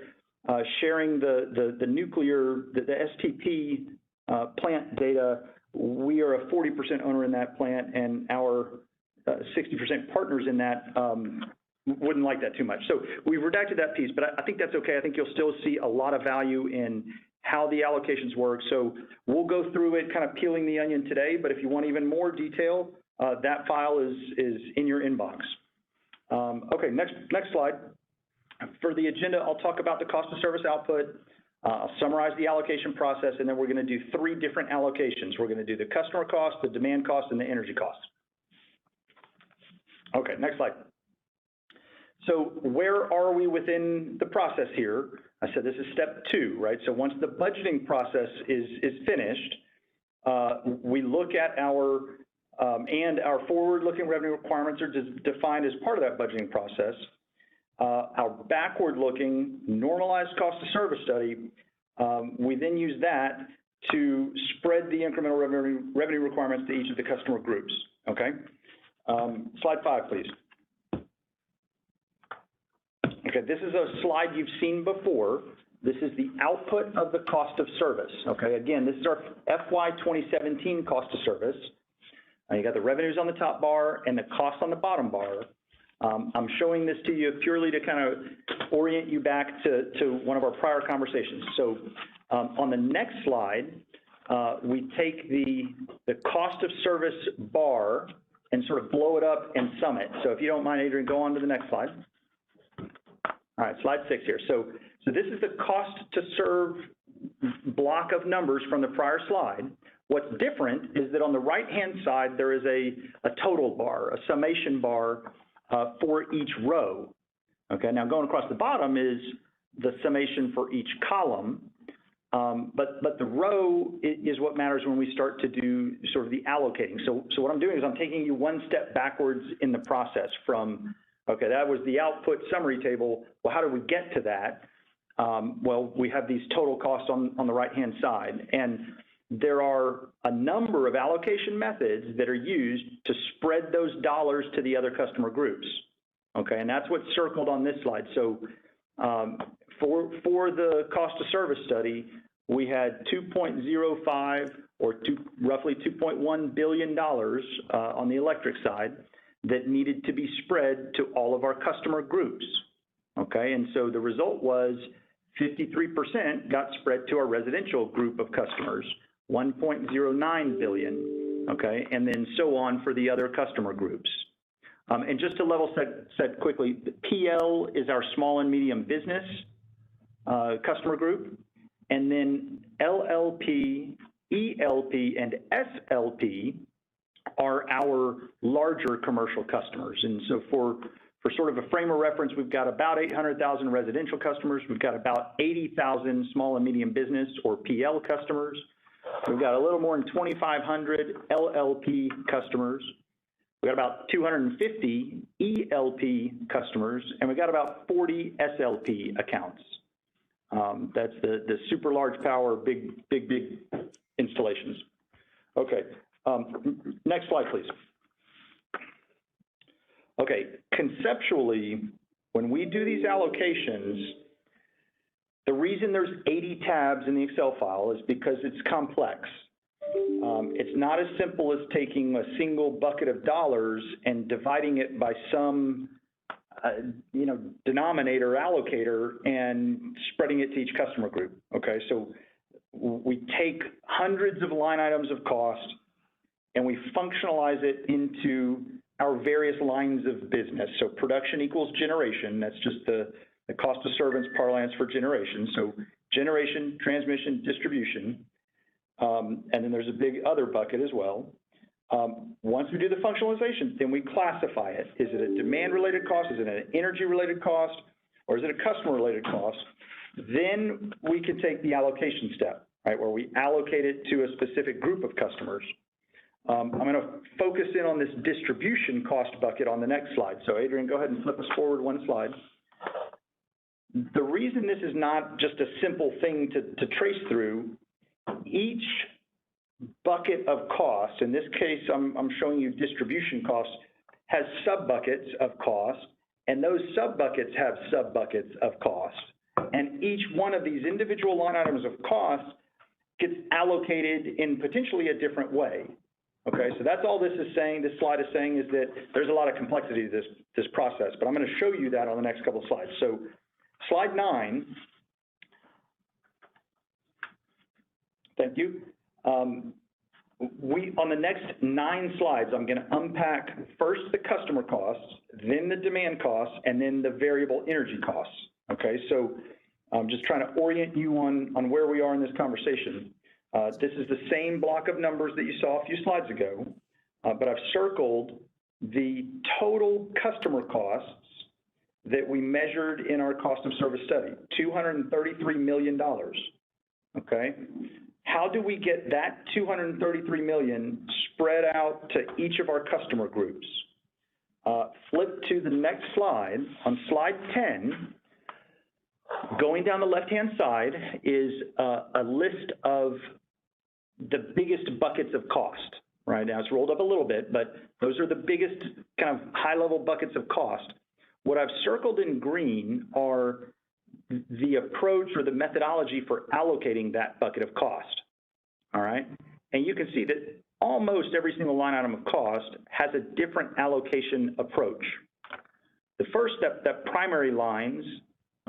sharing the nuclear, the STP plant data, we are a 40% owner in that plant, and our 60% partners in that wouldn't like that too much. So we redacted that piece, but I think that's okay. I think you'll still see a lot of value in how the allocations work. So we'll go through it, kind of peeling the onion today, but if you want even more detail, that file is in your inbox. Okay, next slide. For the agenda, I'll talk about the cost of service output. I'll summarize the allocation process, and then we're going to do 3 different allocations. We're going to do the customer cost, the demand cost, and the energy cost. Okay, next slide. So where are we within the process here? I said this is step 2, right? So once the budgeting process is finished, we look at our forward-looking revenue requirements are defined as part of that budgeting process. Our backward-looking normalized cost of service study, we then use that to spread the incremental revenue requirements to each of the customer groups, okay? Slide 5, please. Okay, this is a slide you've seen before. This is the output of the cost of service, okay? Again, this is our FY 2017 cost of service. You got the revenues on the top bar and the cost on the bottom bar. I'm showing this to you purely to kind of orient you back to one of our prior conversations. So on the next slide, we take the cost of service bar and sort of blow it up and sum it. So if you don't mind, Adrian, go on to the next slide. All right, slide 6 here. So this is the cost to serve block of numbers from the prior slide. What's different is that on the right-hand side, there is a total bar, a summation bar for each row. Okay, now going across the bottom is the summation for each column, but the row is what matters when we start to do sort of the allocating. So what I'm doing is I'm taking you one step backwards in the process from, okay, that was the output summary table. Well, how do we get to that? Well, we have these total costs on the right-hand side, and there are a number of allocation methods that are used to spread those dollars to the other customer groups, okay? And that's what's circled on this slide. So for the cost of service study, we had 2.05 or roughly $2.1 billion on the electric side that needed to be spread to all of our customer groups, okay? And so the result was 53% got spread to our residential group of customers, 1.09 billion, okay, and then so on for the other customer groups. And just to level set quickly, PL is our small and medium business customer group, and then LLP, ELP, and SLP are our larger commercial customers. And so for sort of a frame of reference, we've got about 800,000 residential customers. We've got about 80,000 small and medium business or PL customers. We've got a little more than 2,500 LLP customers. We've got about 250 ELP customers, and we've got about 40 SLP accounts. That's the super large power, big installations. Okay, next slide, please. Okay, conceptually, when we do these allocations, the reason there's 80 tabs in the Excel file is because it's complex. It's not as simple as taking a single bucket of dollars and dividing it by some, denominator allocator and spreading it to each customer group. Okay, so we take hundreds of line items of cost and we functionalize it into our various lines of business. So production equals generation. That's just the cost of servants parlance for generation. So generation, transmission, distribution, and then there's a big other bucket as well. Once we do the functionalization, then we classify it. Is it a demand-related cost? Is it an energy-related cost? Or is it a customer-related cost? Then we can take the allocation step, right, where we allocate it to a specific group of customers. I'm going to focus in on this distribution cost bucket on the next slide. So Adrian, go ahead and flip us forward one slide. The reason this is not just a simple thing to trace through, each bucket of cost, in this case, I'm showing you distribution costs, has sub-buckets of cost, and those sub-buckets have sub-buckets of cost. And each one of these individual line items of cost gets allocated in potentially a different way. Okay, so that's all this is saying, this slide is saying, is that there's a lot of complexity to this process, but I'm going to show you that on the next couple of slides. So slide 9, on the next 9 slides, I'm going to unpack first the customer costs, then the demand costs, and then the variable energy costs. Okay, so I'm just trying to orient you on where we are in this conversation. This is the same block of numbers that you saw a few slides ago, but I've circled the total customer costs that we measured in our cost of service study, $233 million. Okay, how do we get that $233 million spread out to each of our customer groups? Flip to the next slide. On slide 10, going down the left-hand side is a list of the biggest buckets of cost. Right now it's rolled up a little bit, but those are the biggest kind of high-level buckets of cost. What I've circled in green are the approach or the methodology for allocating that bucket of cost. All right, and you can see that almost every single line item of cost has a different allocation approach. The first step, that primary lines,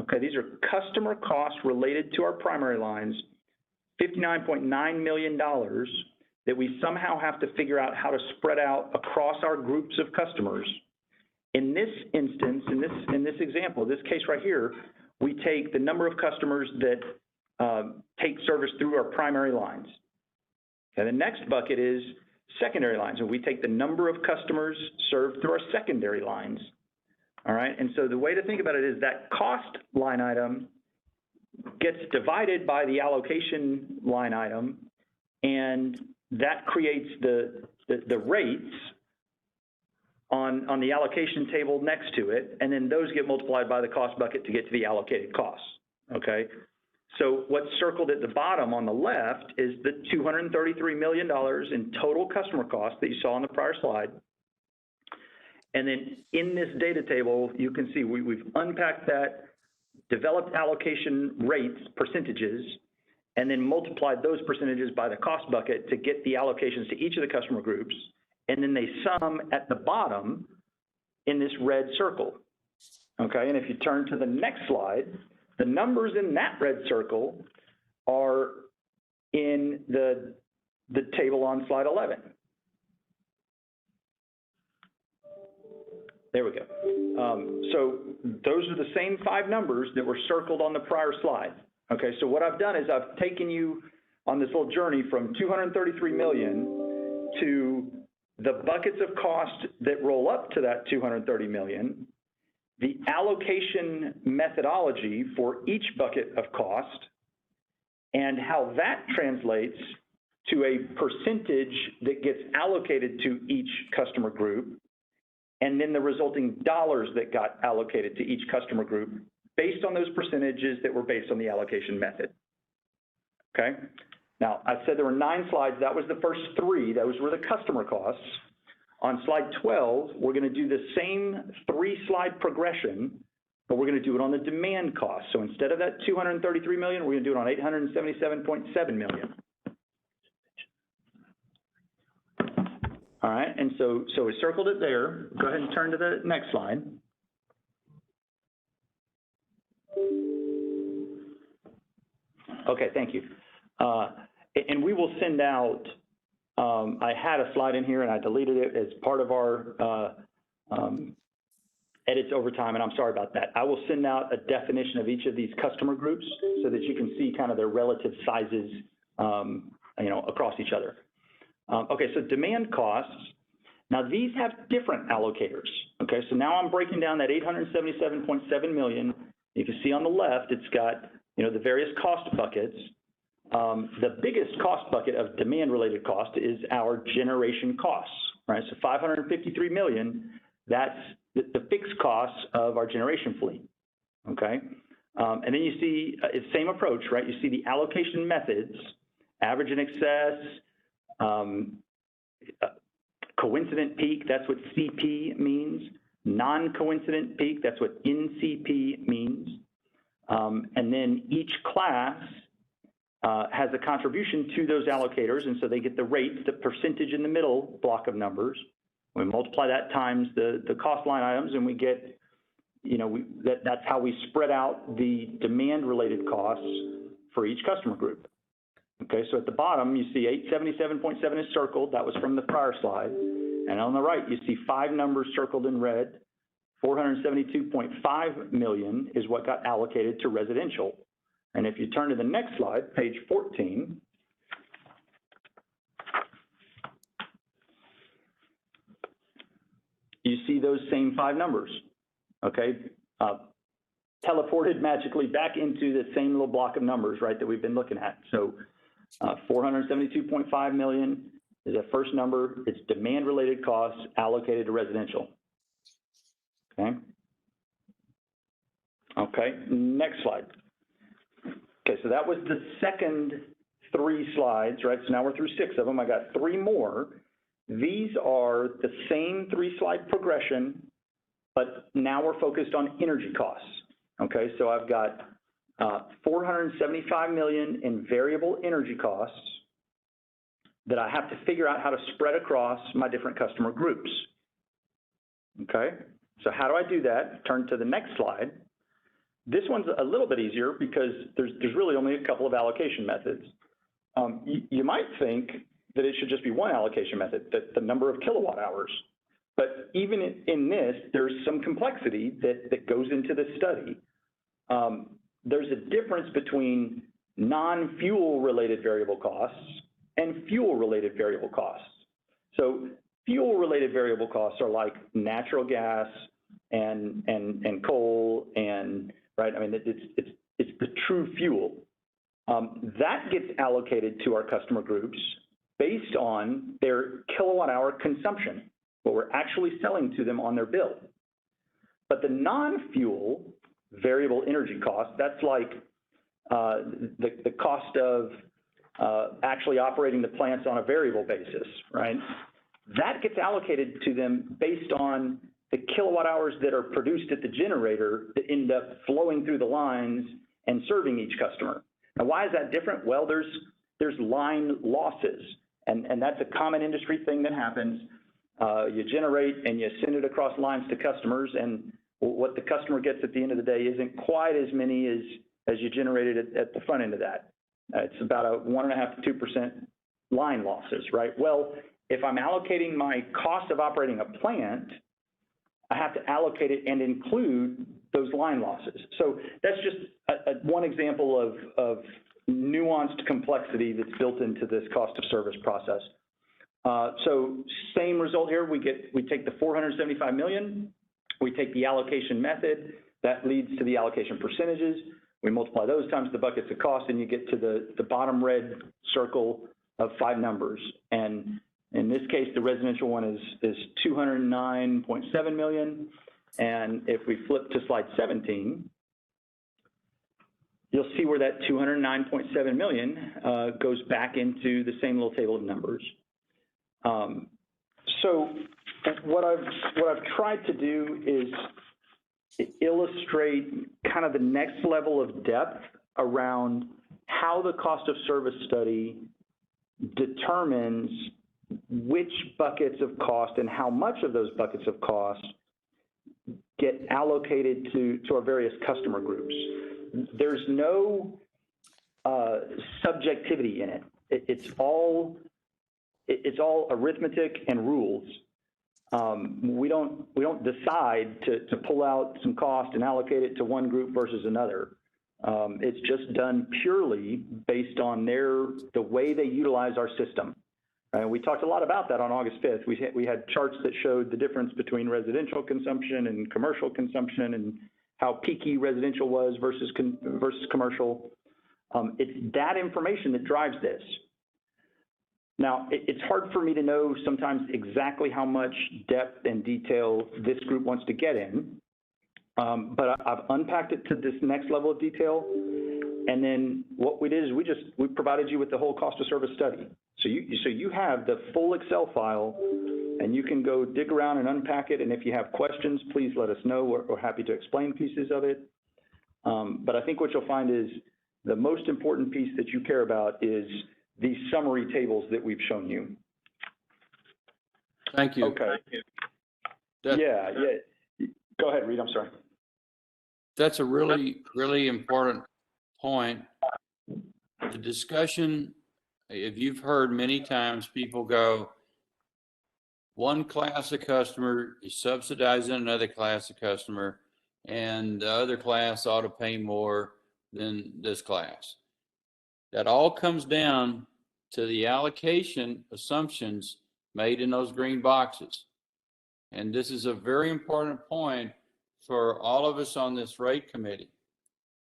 okay, these are customer costs related to our primary lines, $59.9 million that we somehow have to figure out how to spread out across our groups of customers. In this instance, in this example, this case right here, we take the number of customers that take service through our primary lines. And the next bucket is secondary lines, and we take the number of customers served through our secondary lines. All right, and so the way to think about it is that cost line item gets divided by the allocation line item, and that creates the rates on the allocation table next to it, and then those get multiplied by the cost bucket to get to the allocated costs, okay? So what's circled at the bottom on the left is the $233 million in total customer costs that you saw on the prior slide. And then in this data table, you can see we've unpacked that, developed allocation rates, percentages, and then multiplied those percentages by the cost bucket to get the allocations to each of the customer groups. And then they sum at the bottom in this red circle, okay? And if you turn to the next slide, the numbers in that red circle are in the table on slide 11. There we go. So those are the same 5 numbers that were circled on the prior slide. Okay, so what I've done is I've taken you on this little journey from $233 million to the buckets of cost that roll up to that $230 million, the allocation methodology for each bucket of cost, and how that translates to a percentage that gets allocated to each customer group, and then the resulting dollars that got allocated to each customer group based on those percentages that were based on the allocation method. Okay? Now, I said there were 9 slides. That was the first 3. Those were the customer costs. On slide 12, we're going to do the same 3-slide progression, but we're going to do it on the demand cost. So instead of that $233 million, we're going to do it on $877.7 million. All right, and so we circled it there. Go ahead and turn to the next slide. Okay, thank you. And we will send out, I had a slide in here and I deleted it as part of our edits over time, and I'm sorry about that. I will send out a definition of each of these customer groups so that you can see kind of their relative sizes, across each other. Okay, so demand costs. Now these have different allocators. Okay, so now I'm breaking down that $877.7 million. You can see on the left, it's got, the various cost buckets. The biggest cost bucket of demand-related cost is our generation costs, right? So $553 million, that's the fixed costs of our generation fleet, okay? And then you see, it's same approach, right? You see the allocation methods, average and excess, coincident peak, that's what CP means. Non-coincident peak, that's what NCP means. And then each class has a contribution to those allocators, and so they get the rates, the percentage in the middle block of numbers. We multiply that times the cost line items, and we get, that's how we spread out the demand-related costs for each customer group. Okay, so at the bottom, you see 877.7 is circled. That was from the prior slide. And on the right, you see 5 numbers circled in red. 472.5 million is what got allocated to residential. And if you turn to the next slide, page 14, you see those same 5 numbers, okay? Teleported magically back into the same little block of numbers, right, that we've been looking at. So 472.5 million is a first number. It's demand-related costs allocated to residential. Okay. Okay, next slide. Okay, so that was the second 3 slides, right? So now we're through 6 of them. I got 3 more. These are the same 3-slide progression, but now we're focused on energy costs. Okay, so I've got 475 million in variable energy costs that I have to figure out how to spread across my different customer groups. Okay, so how do I do that? Turn to the next slide. This one's a little bit easier because there's really only a couple of allocation methods. You might think that it should just be one allocation method, the number of kilowatt hours. But even in this, there's some complexity that goes into the study. There's a difference between non-fuel related variable costs and fuel related variable costs. So fuel related variable costs are like natural gas and coal and, right, I mean, it's the true fuel. That gets allocated to our customer groups based on their kilowatt hour consumption, what we're actually selling to them on their bill. But the non-fuel variable energy cost, that's like the cost of actually operating the plants on a variable basis, right? That gets allocated to them based on the kilowatt hours that are produced at the generator that end up flowing through the lines and serving each customer. Now, why is that different? Well, there's line losses, and that's a common industry thing that happens. You generate and you send it across lines to customers, and what the customer gets at the end of the day isn't quite as many as you generated at the front end of that. It's about a 1.5% to 2% line losses, right? Well, if I'm allocating my cost of operating a plant, I have to allocate it and include those line losses. So that's just one example of nuanced complexity that's built into this cost of service process. So same result here. We take the 475 million, we take the allocation method, that leads to the allocation percentages. We multiply those times the buckets of cost, and you get to the bottom red circle of 5 numbers. And in this case, the residential one is 209.7 million. And if we flip to slide 17, you'll see where that 209.7 million goes back into the same little table of numbers. So what I've tried to do is illustrate kind of the next level of depth around how the cost of service study determines which buckets of cost and how much of those buckets of cost get allocated to our various customer groups. There's no subjectivity in it. It's all arithmetic and rules. We don't decide to pull out some cost and allocate it to one group versus another. It's just done purely based on the way they utilize our system. And we talked a lot about that on August 5th. We had charts that showed the difference between residential consumption and commercial consumption and how peaky residential was versus commercial. It's that information that drives this. Now, it's hard for me to know sometimes exactly how much depth and detail this group wants to get in, but I've unpacked it to this next level of detail. And then what we did is we provided you with the whole cost of service study. So you have the full Excel file, and you can go dig around and unpack it. And if you have questions, please let us know. We're happy to explain pieces of it. But I think what you'll find is the most important piece that you care about is these summary tables that we've shown you. Thank you. Okay. Yeah. Go ahead, Reed. I'm sorry. That's a really, really important point. The discussion if you've heard many times people go, one class of customer is subsidizing another class of customer, and the other class ought to pay more than this class. That all comes down to the allocation assumptions made in those green boxes. And this is a very important point for all of us on this rate committee.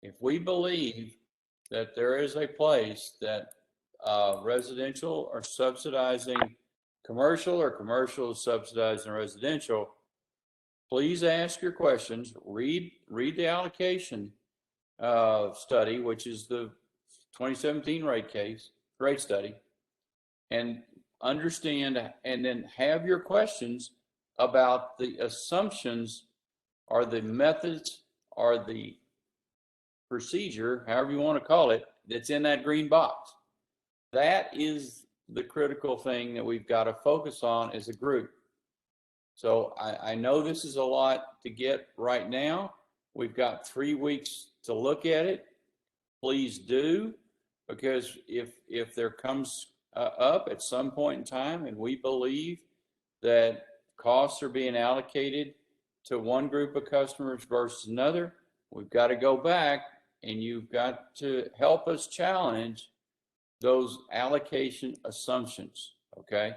If we believe that there is a place that residential are subsidizing commercial or commercial is subsidizing residential, please ask your questions, read the allocation study, which is the 2017 rate study, and understand, and then have your questions about the assumptions or the methods or the procedure, however you want to call it, that's in that green box. That is the critical thing that we've got to focus on as a group. So I know this is a lot to get right now. We've got 3 weeks to look at it. Please do, because if there comes up at some point in time and we believe that costs are being allocated to one group of customers versus another, we've got to go back and you've got to help us challenge those allocation assumptions, okay?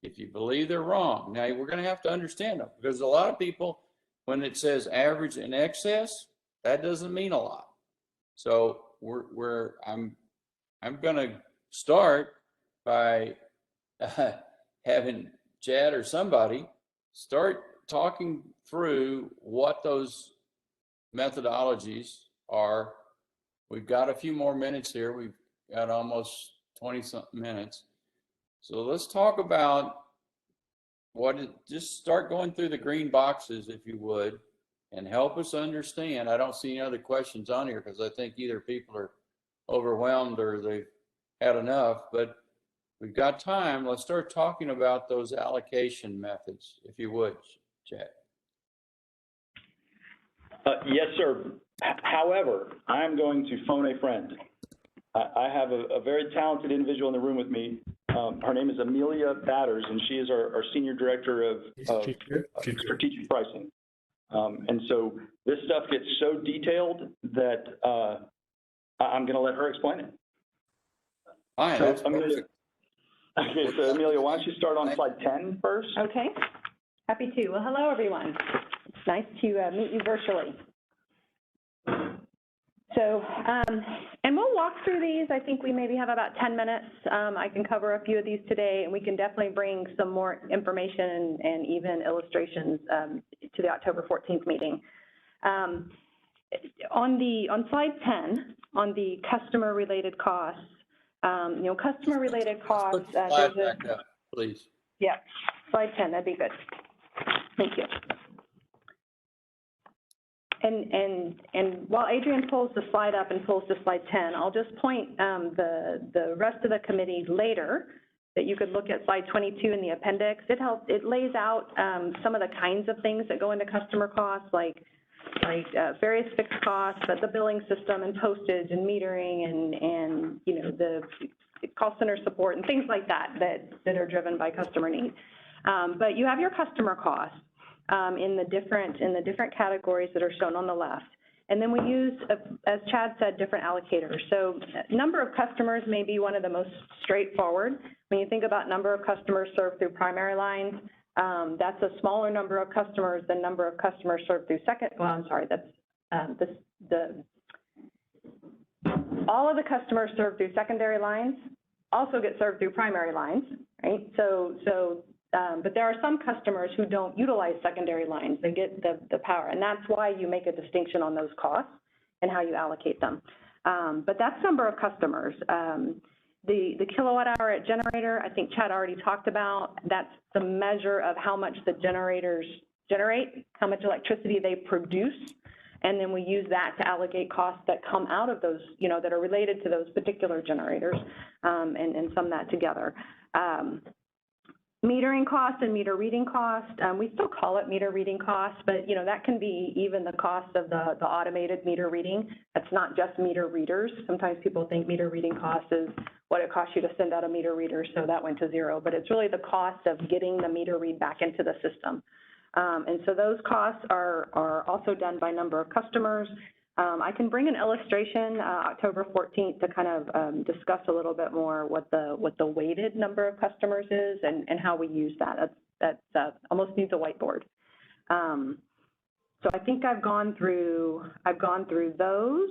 If you believe they're wrong, now we're going to have to understand them, because a lot of people, when it says average and excess, that doesn't mean a lot. So I'm going to start by having Chad or somebody start talking through what those methodologies are. We've got a few more minutes here. We've got almost 20-something minutes. So let's talk about just start going through the green boxes, if you would, and help us understand. I don't see any other questions on here because I think either people are overwhelmed or they've had enough, but we've got time. Let's start talking about those allocation methods, if you would, Chad. Yes, sir. However, I'm going to phone a friend. I have a very talented individual in the room with me. Her name is Amelia Batters, and she is our Senior Director of Strategic Pricing. And so this stuff gets so detailed that I'm going to let her explain it. Fine, so, Amelia, okay, so Amelia, why don't you start on slide 10 first? Okay, happy to. Well, hello, everyone. It's nice to meet you virtually. So, and we'll walk through these. I think we maybe have about 10 minutes. I can cover a few of these today, and we can definitely bring some more information and even illustrations to the October 14th meeting. On slide 10, on the customer-related costs, customer-related costs. Slide back up, please. Yeah, slide 10, that'd be good. Thank you. And while Adrian pulls the slide up and pulls to slide 10, I'll just point the rest of the committee later that you could look at slide 22 in the appendix. It lays out some of the kinds of things that go into customer costs, like various fixed costs, but the billing system and postage and metering and the call center support and things like that are driven by customer need. But you have your customer costs. In the different categories that are shown on the left. And then we use, as Chad said, different allocators. So number of customers may be one of the most straightforward. When you think about number of customers served through primary lines, that's a smaller number of customers than number of customers served through all of the customers served through secondary lines also get served through primary lines, right? But there are some customers who don't utilize secondary lines. They get the power, and that's why you make a distinction on those costs and how you allocate them. But that's number of customers. The kilowatt hour at generator, I think Chad already talked about. That's the measure of how much the generators generate, how much electricity they produce, and then we use that to allocate costs that come out of those, that are related to those particular generators, and sum that together. Metering cost and meter reading cost, we still call it meter reading cost, but that can be even the cost of the automated meter reading. That's not just meter readers. Sometimes people think meter reading cost is what it costs you to send out a meter reader, so that went to zero, but it's really the cost of getting the meter read back into the system. And so those costs are also done by number of customers. I can bring an illustration October 14th to kind of discuss a little bit more what the weighted number of customers is and how we use that. That almost needs a whiteboard. So I think I've gone through those.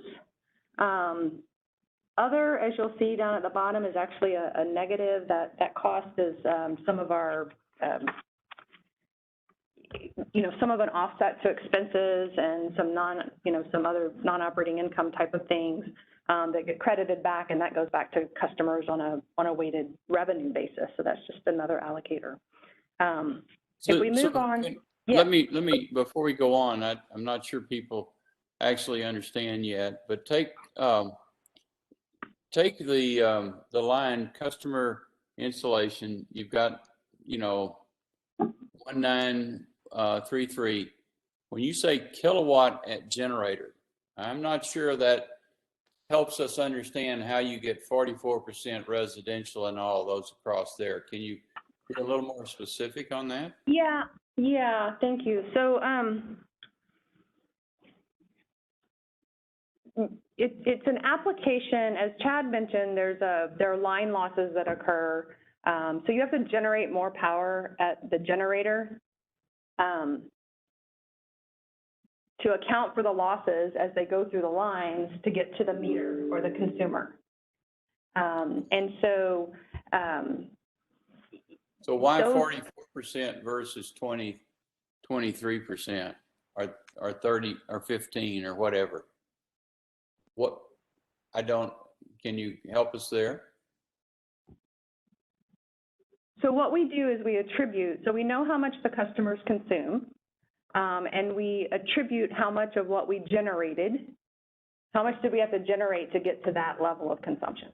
Other, as you'll see down at the bottom, is actually a negative. That cost is some of our some of an offset to expenses and some other non-operating income type of things that get credited back, and that goes back to customers on a weighted revenue basis. So that's just another allocator. If we move on, yeah. Let me before we go on, I'm not sure people actually understand yet, but take the line customer installation. You've got 1933. When you say kilowatt at generator, I'm not sure that helps us understand how you get 44% residential and all of those across there. Can you be a little more specific on that? Yeah, thank you. So it's an application, as Chad mentioned, there are line losses that occur. So you have to generate more power at the generator to account for the losses as they go through the lines to get to the meter or the consumer. And so why 44% versus 23% or 30 or 15 or whatever? Can you help us there? So what we do is we attribute, so we know how much the customers consume, and we attribute how much of what we generated, how much did we have to generate to get to that level of consumption?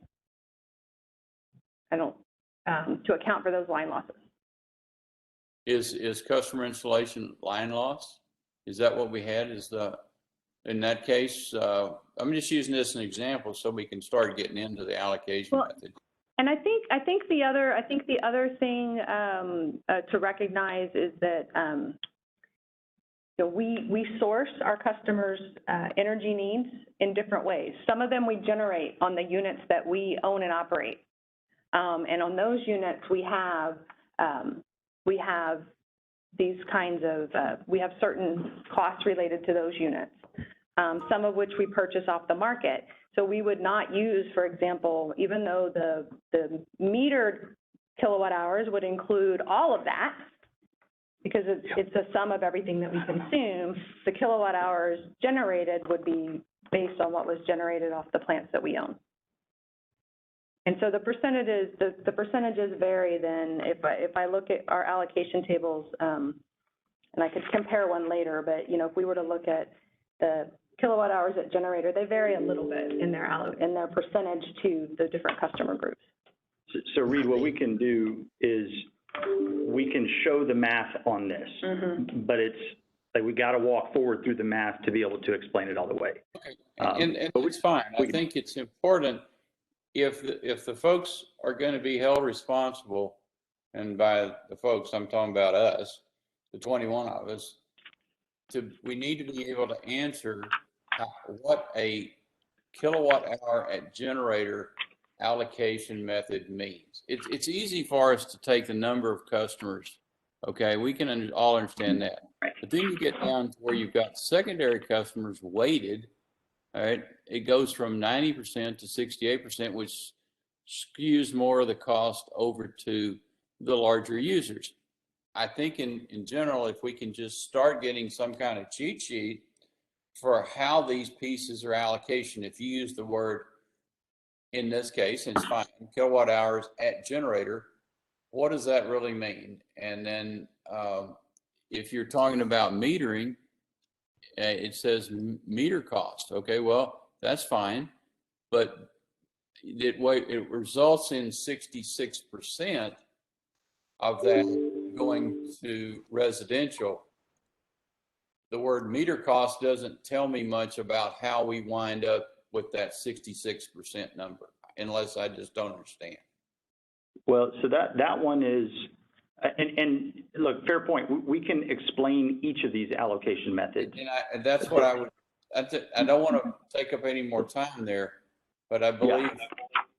To account for those line losses. Is customer installation line loss? Is that what we had? In that case, I'm just using this as an example so we can start getting into the allocation method. And I think the other thing to recognize is that we source our customers' energy needs in different ways. Some of them we generate on the units that we own and operate, and on those units we have these kinds of we have certain costs related to those units. Some of which we purchase off the market. So we would not use, for example, even though the metered kilowatt hours would include all of that, because it's a sum of everything that we consume, the kilowatt hours generated would be based on what was generated off the plants that we own. And so the percentages vary then. If I look at our allocation tables, and I could compare one later, but if we were to look at the kilowatt hours at generator, they vary a little bit in their percentage to the different customer groups. So Reed, what we can do is we can show the math on this, but it's like we got to walk forward through the math to be able to explain it all the way. Okay, and it's fine. I think it's important if the folks are going to be held responsible, and by the folks I'm talking about us, the 21 of us. We need to be able to answer what a kilowatt hour at generator allocation method means. It's easy for us to take the number of customers. Okay, we can all understand that. But then you get down to where you've got secondary customers weighted. All right, it goes from 90% to 68%, which skews more of the cost over to the larger users. I think in general, if we can just start getting some kind of cheat sheet for how these pieces are allocation, if you use the word, in this case, and it's fine, kilowatt hours at generator, what does that really mean? And then if you're talking about metering, it says meter cost. Okay, well, that's fine, but it results in 66% of that going to residential, the word meter cost doesn't tell me much about how we wind up with that 66% number, unless I just don't understand. Well, so that one is, and look, fair point. We can explain each of these allocation methods. And that's what I would, I don't want to take up any more time there, but I believe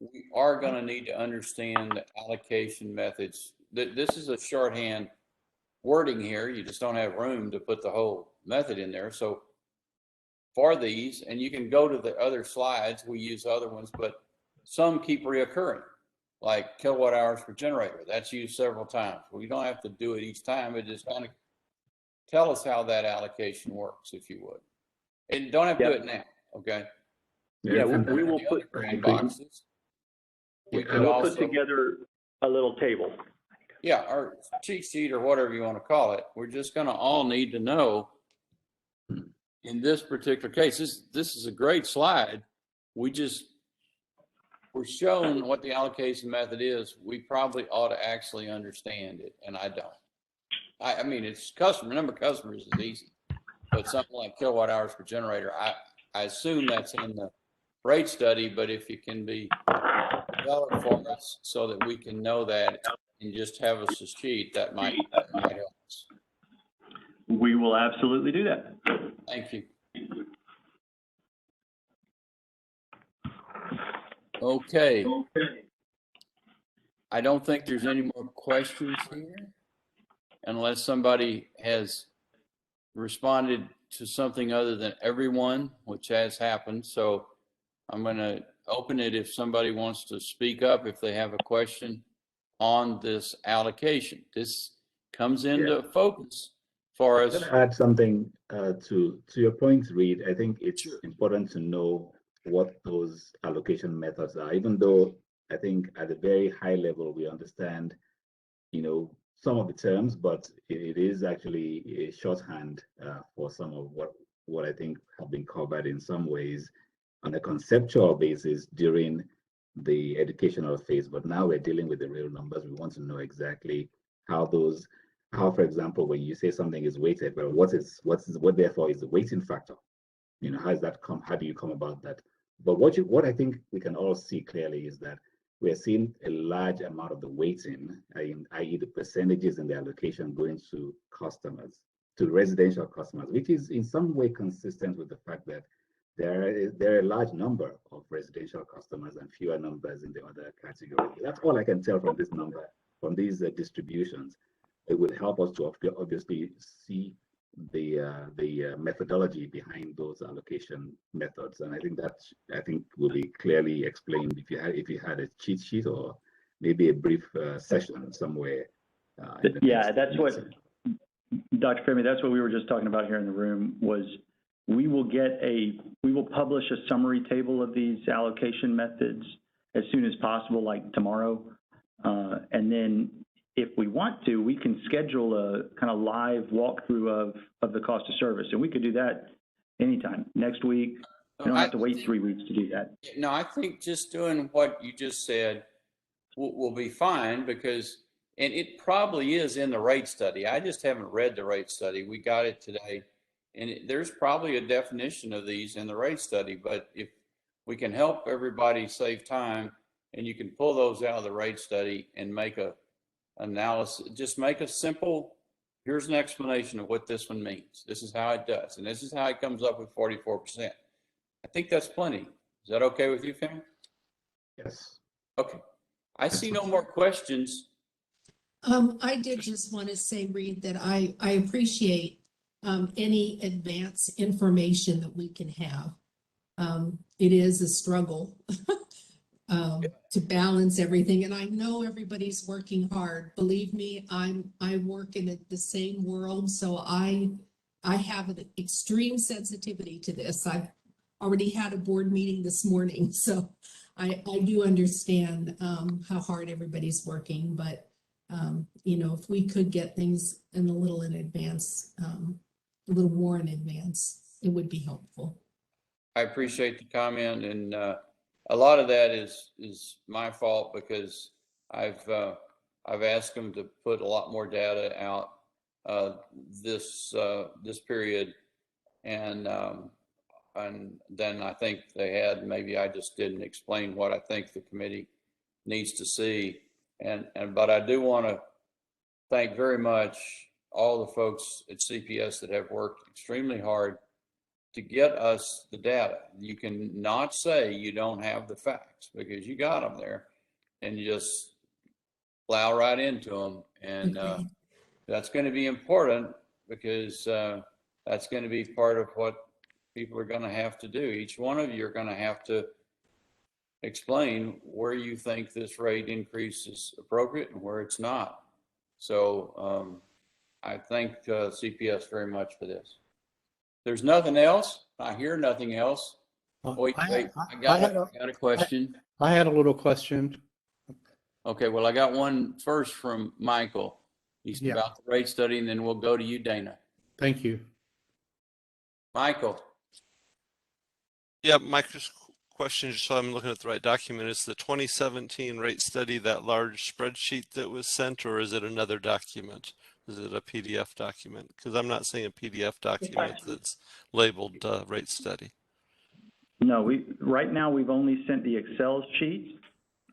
we are going to need to understand the allocation methods. This is a shorthand wording here. You just don't have room to put the whole method in there. So for these, and you can go to the other slides, we use other ones, but some keep reoccurring, like kilowatt hours per generator. That's used several times. We don't have to do it each time, but just kind of tell us how that allocation works, if you would. And don't have to do it now, okay? Yeah, we will put boxes. We could also put together a little table. Yeah, or cheat sheet or whatever you want to call it. We're just going to all need to know in this particular case, this is a great slide. We're shown what the allocation method is. We probably ought to actually understand it, and I don't. I mean, it's number of customers is easy, but something like kilowatt hours per generator, I assume that's in the rate study, but if you can be developed for us so that we can know that and just have us a sheet, that might help us. We will absolutely do that. Thank you. Okay. I don't think there's any more questions here, unless somebody has responded to something other than everyone, which has happened. So I'm going to open it if somebody wants to speak up, if they have a question on this allocation. This comes into focus for us. I'm going to add something to your point, Reed. I think it's important to know what those allocation methods are, even though I think at a very high level we understand, some of the terms, but it is actually a shorthand for some of what I think have been covered in some ways on a conceptual basis during the educational phase. But now we're dealing with the real numbers. We want to know exactly how, for example, when you say something is weighted, well, what therefore is the weighting factor? How does that come? How do you come about that? But what I think we can all see clearly is that we're seeing a large amount of the weighting, i.e. the percentages in the allocation going to customers, to residential customers, which is in some way consistent with the fact that there are a large number of residential customers and fewer numbers in the other category. That's all I can tell from this number, from these distributions. It would help us to obviously see the methodology behind those allocation methods, and I think will be clearly explained if you had a cheat sheet or maybe a brief session somewhere. That's what Dr. Fermi, that's what we were just talking about here in the room. Was we will publish a summary table of these allocation methods as soon as possible, like tomorrow, and then if we want to, we can schedule a kind of live walkthrough of the cost of service. And we could do that anytime, next week. You don't have to wait 3 weeks to do that. No, I think just doing what you just said will be fine, because, and it probably is in the rate study. I just haven't read the rate study. We got it today. And there's probably a definition of these in the rate study, but if we can help everybody save time and you can pull those out of the rate study and make a analysis, just make a simple, here's an explanation of what this one means. This is how it does. And this is how it comes up with 44%. I think that's plenty. Is that okay with you, Fam? Yes. Okay. I see no more questions. I did just want to say, Reed, that I appreciate any advance information that we can have. It is a struggle to balance everything, and I know everybody's working hard. Believe me, I work in the same world, so I have an extreme sensitivity to this. I've already had a board meeting this morning, so I do understand how hard everybody's working. But if we could get things a little in advance, a little more in advance, it would be helpful. I appreciate the comment, and a lot of that is my fault, because I've I've asked them to put a lot more data out this period, and then I think they had, maybe I just didn't explain what I think the committee needs to see. But I do want to thank very much all the folks at CPS that have worked extremely hard to get us the data. You can not say you don't have the facts, because you got them there, and you just plow right into them. And that's going to be important, because that's going to be part of what people are going to have to do. Each one of you are going to have to explain where you think this rate increase is appropriate and where it's not. So I thank CPS very much for this. There's nothing else. I hear nothing else. Wait, I got a question. I had a little question. Okay, well, I got one first from Michael. He's about the rate study, and then we'll go to you, Dana. Thank you. Michael. Yeah, my question, just so I'm looking at the right document, is the 2017 rate study that large spreadsheet that was sent, or is it another document? Is it a PDF document? Because I'm not seeing a PDF document that's labeled rate study. No, right now we've only sent the Excel sheet,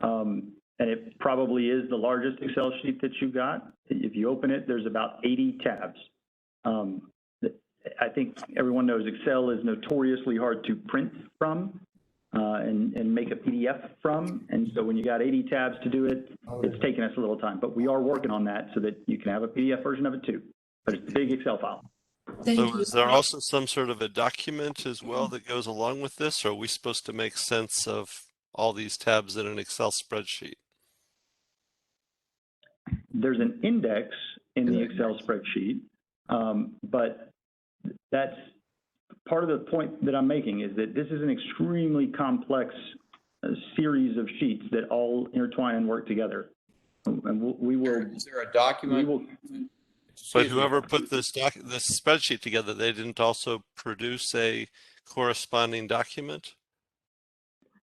and it probably is the largest Excel sheet that you got. If you open it, there's about 80 tabs. I think everyone knows Excel is notoriously hard to print from and make a PDF from. And so when you got 80 tabs to do it, it's taken us a little time. But we are working on that so that you can have a PDF version of it too. But it's a big Excel file. So is there also some sort of a document as well that goes along with this, or are we supposed to make sense of all these tabs in an Excel spreadsheet? There's an index in the Excel spreadsheet, but that's part of the point that I'm making, is that this is an extremely complex series of sheets that all intertwine and work together. And we will. Is there a document? But whoever put this spreadsheet together, they didn't also produce a corresponding document?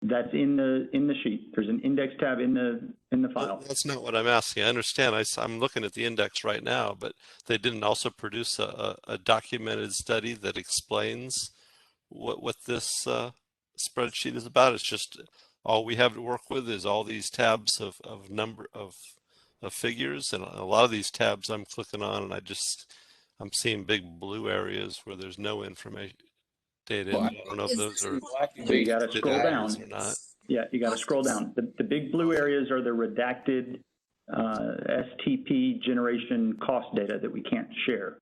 That's in the sheet. There's an index tab in the file. That's not what I'm asking. I understand. I'm looking at the index right now, but they didn't also produce a documented study that explains what this spreadsheet is about. It's just all we have to work with is all these tabs of figures, and a lot of these tabs I'm clicking on, and I'm seeing big blue areas where there's no information data. Well, I don't know if those are. You got to scroll down. Or not. Yeah, you got to scroll down. The big blue areas are the redacted STP generation cost data that we can't share.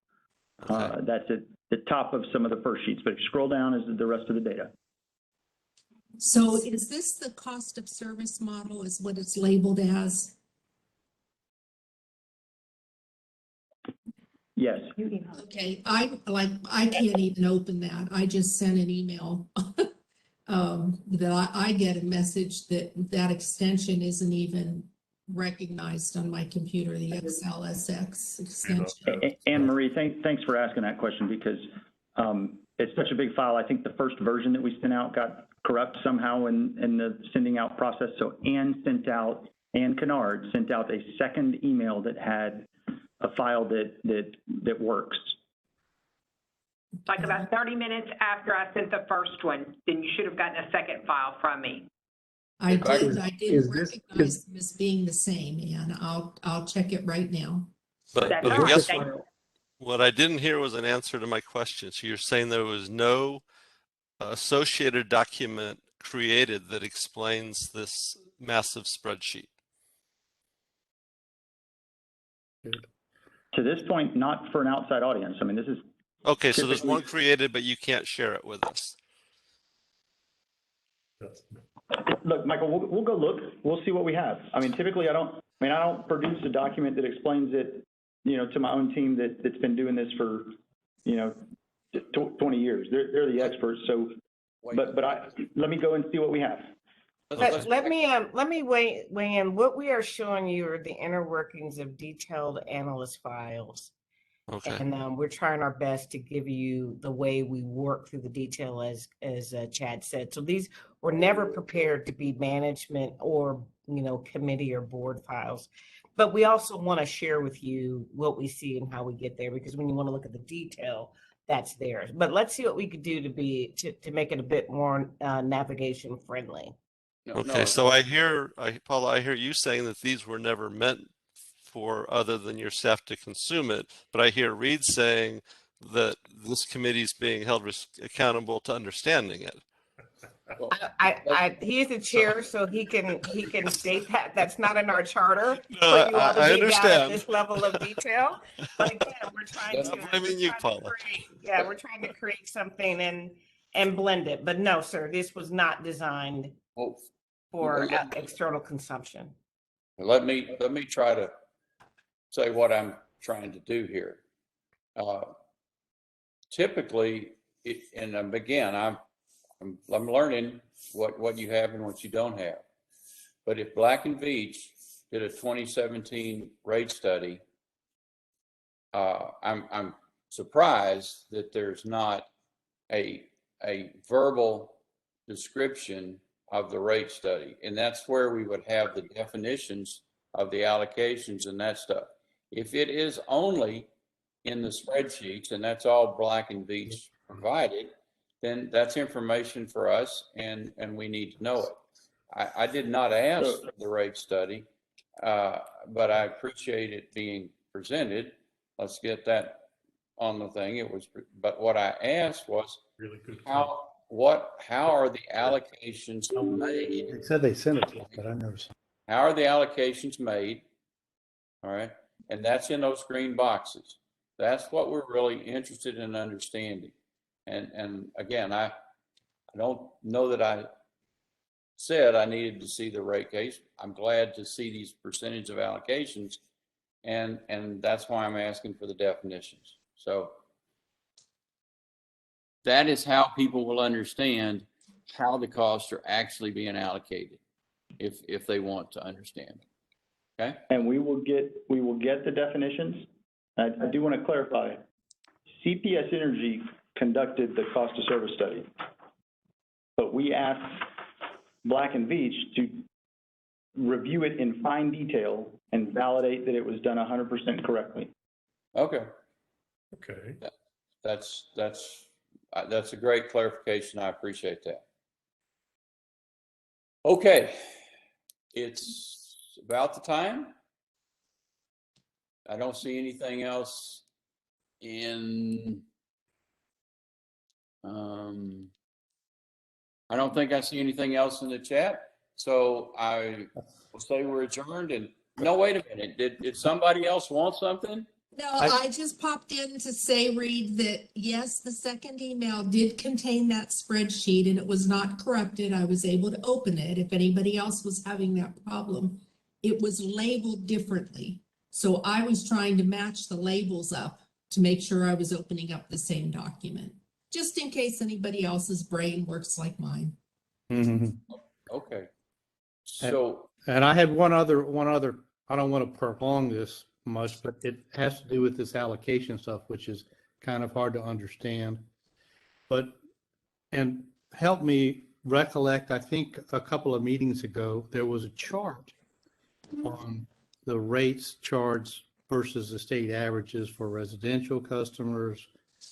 Okay. That's at the top of some of the first sheets, but if you scroll down is the rest of the data. So is this the cost of service model is what it's labeled as? Yes. Okay, I can't even open that. I just sent an email that I get a message that extension isn't even recognized on my computer, the XLSX extension. Anne Marie, thanks for asking that question, because it's such a big file. I think the first version that we sent out got corrupt somehow in the sending out process. So Anne Kennard sent out a second email that had a file that works. Like about 30 minutes after I sent the first one, then you should have gotten a second file from me. I didn't recognize them as being the same, and I'll check it right now. But That's I all right. guess Thank you. what I didn't hear was an answer to my question. So you're saying there was no associated document created that explains this massive spreadsheet? To this point, not for an outside audience. I mean, this is. Okay, so there's one created, but you can't share it with us. Look, Michael, we'll go look. We'll see what we have. I mean, typically I don't produce a document that explains it, to my own team that's been doing this for, 20 years. They're the experts. So, but let me go and see what we have. Let me weigh in. What we are showing you are the inner workings of detailed analyst files. Okay. And we're trying our best to give you the way we work through the detail, as Chad said. So these were never prepared to be management or committee or board files. But we also want to share with you what we see and how we get there, because when you want to look at the detail, that's there. But let's see what we could do to make it a bit more navigation friendly. Okay, so Paula, I hear you saying that these were never meant for other than your staff to consume it, but I hear Reed saying that this committee is being held accountable to understanding it. He is the chair, so he can state that. That's not in our charter No, for you all to I dig out at understand. this level of detail. But again, we're trying to. I mean, you, Paula. We're trying to create something and blend it. But no, sir, this was not designed for external consumption. Let me try to say what I'm trying to do here. Typically, and again, I'm learning what you have and what you don't have. But if Black and Veatch did a 2017 rate study, I'm surprised that there's not a verbal description of the rate study, and that's where we would have the definitions of the allocations and that stuff. If it is only in the spreadsheets and that's all Black and Veatch provided, then that's information for us, and we need to know it. I did not ask for the rate study, but I appreciate it being presented. Let's get that on the thing. But what I asked was, really good. how are the allocations made? They said they sent it to us, but I never saw. How are the allocations made? All right, and that's in those green boxes. That's what we're really interested in understanding. And again, I don't know that I said I needed to see the rate case. I'm glad to see these percentage of allocations, and that's why I'm asking for the definitions. So that is how people will understand how the costs are actually being allocated, if they want to understand. Okay. And we will get the definitions. I do want to clarify. CPS Energy conducted the cost of service study, but we asked Black and Veatch to review it in fine detail and validate that it was done 100% correctly. Okay. Okay. That's a great clarification. I appreciate that. Okay, it's about the time. I don't see anything else in. I don't think I see anything else in the chat, so I will say we're adjourned. And no, wait a minute. Did somebody else want something? No, I just popped in to say, Reed, that yes, the second email did contain that spreadsheet and it was not corrupted. I was able to open it. If anybody else was having that problem, it was labeled differently. So I was trying to match the labels up to make sure I was opening up the same document, just in case anybody else's brain works like mine. Mm-hmm. Okay. So. And I had one other, I don't want to prolong this much, but it has to do with this allocation stuff, which is kind of hard to understand. And help me recollect, I think a couple of meetings ago, there was a chart on the rates charged versus the state averages for residential customers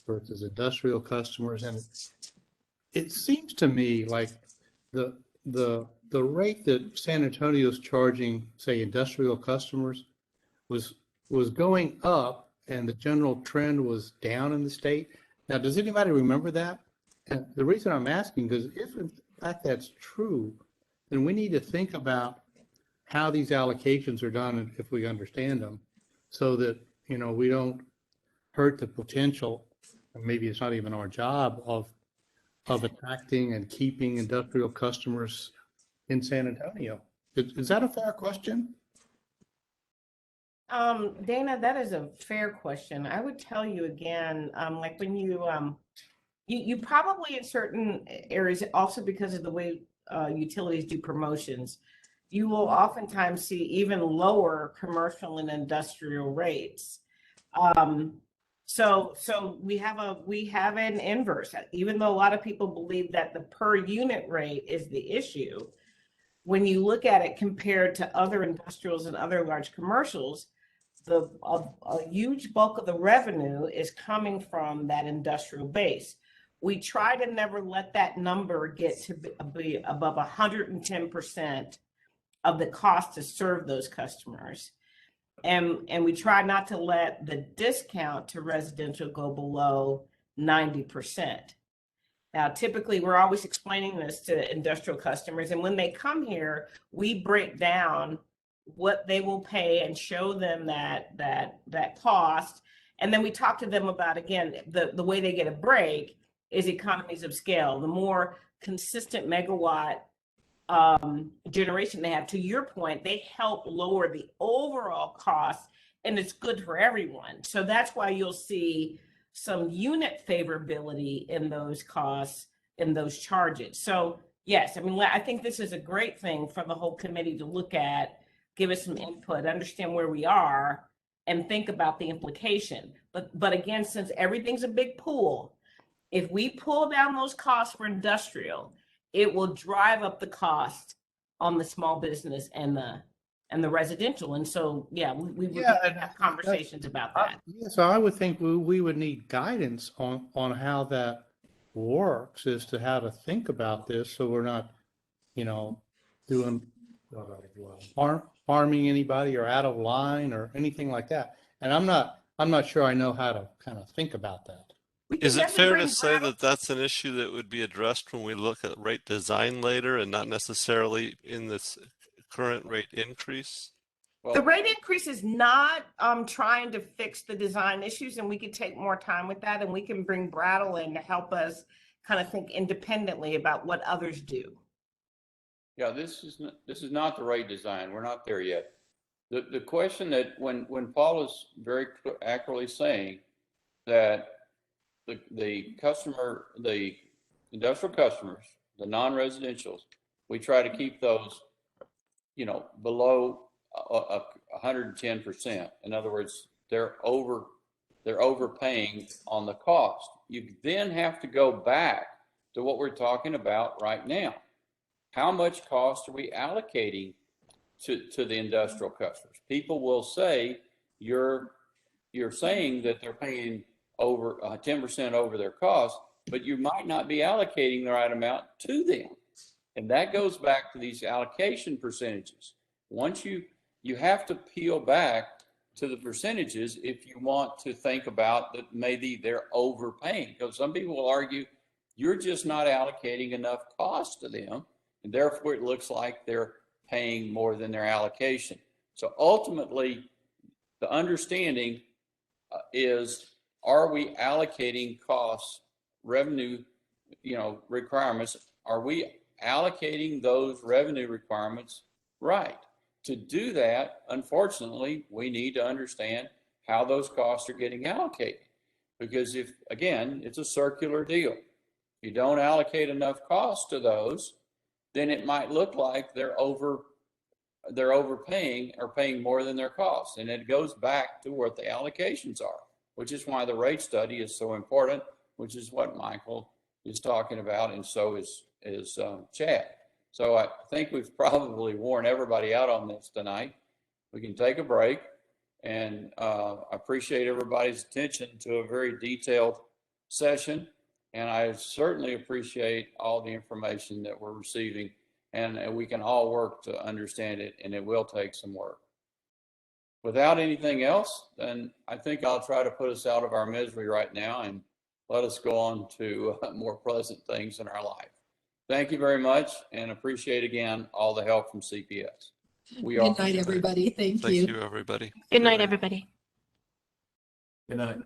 versus industrial customers. And it seems to me like the rate that San Antonio's charging, say, industrial customers was going up, and the general trend was down in the state. Now, does anybody remember that? And the reason I'm asking, because if in fact that's true, then we need to think about how these allocations are done, and if we understand them, so that, you know, we don't hurt the potential, and maybe it's not even our job, of attracting and keeping industrial customers in San Antonio. Is that a fair question? Dana, that is a fair question. I would tell you again, like when you probably in certain areas, also because of the way utilities do promotions, you will oftentimes see even lower commercial and industrial rates. So we have an inverse. Even though a lot of people believe that the per unit rate is the issue, when you look at it compared to other industrials and other large commercials, a huge bulk of the revenue is coming from that industrial base. We try to never let that number get to be above 110% of the cost to serve those customers. And we try not to let the discount to residential go below 90%. Now, typically, we're always explaining this to industrial customers, and when they come here, we break down what they will pay and show them that cost. And then we talk to them about, again, the way they get a break is economies of scale. The more consistent megawatt generation they have, to your point, they help lower the overall cost, and it's good for everyone. So that's why you'll see some unit favorability in those costs, in those charges. So yes, I mean, I think this is a great thing for the whole committee to look at, give us some input, understand where we are, and think about the implication. But again, since everything's a big pool, if we pull down those costs for industrial, it will drive up the cost on the small business and the residential. And so, yeah, we would have conversations about that. Yeah, so I would think we would need guidance on how that works, as to how to think about this, so we're not, doing harming anybody or out of line or anything like that. And I'm not sure I know how to kind of think about that. Is it fair to say that that's an issue that would be addressed when we look at rate design later, and not necessarily in this current rate increase? The rate increase is not trying to fix the design issues, and we could take more time with that, and we can bring Brattle in to help us kind of think independently about what others do. Yeah, this is not the rate design. We're not there yet. The question that when Paul is very accurately saying that the industrial customers, the non-residentials, we try to keep those, below 110%. In other words, they're overpaying on the cost. You then have to go back to what we're talking about right now. How much cost are we allocating to the industrial customers? People will say, you're saying that they're paying over 10% over their cost, but you might not be allocating the right amount to them. And that goes back to these allocation percentages. Once you have to peel back to the percentages if you want to think about that maybe they're overpaying. Because some people will argue, you're just not allocating enough cost to them, and therefore it looks like they're paying more than their allocation. So ultimately, the understanding is, are we allocating costs, revenue, requirements? Are we allocating those revenue requirements right? To do that, unfortunately, we need to understand how those costs are getting allocated. Because again, it's a circular deal. If you don't allocate enough costs to those, then it might look like they're overpaying or paying more than their costs. And it goes back to what the allocations are, which is why the rate study is so important, which is what Michael is talking about, and so is Chad. So I think we've probably worn everybody out on this tonight. We can take a break, and I appreciate everybody's attention to a very detailed session. And I certainly appreciate all the information that we're receiving, and we can all work to understand it, and it will take some work. Without anything else, then I think I'll try to put us out of our misery right now and let us go on to more pleasant things in our life. Thank you very much, and appreciate again all the help from CPS. Good night, everybody. Thank you. Thank you, everybody. Good night, everybody. Good night.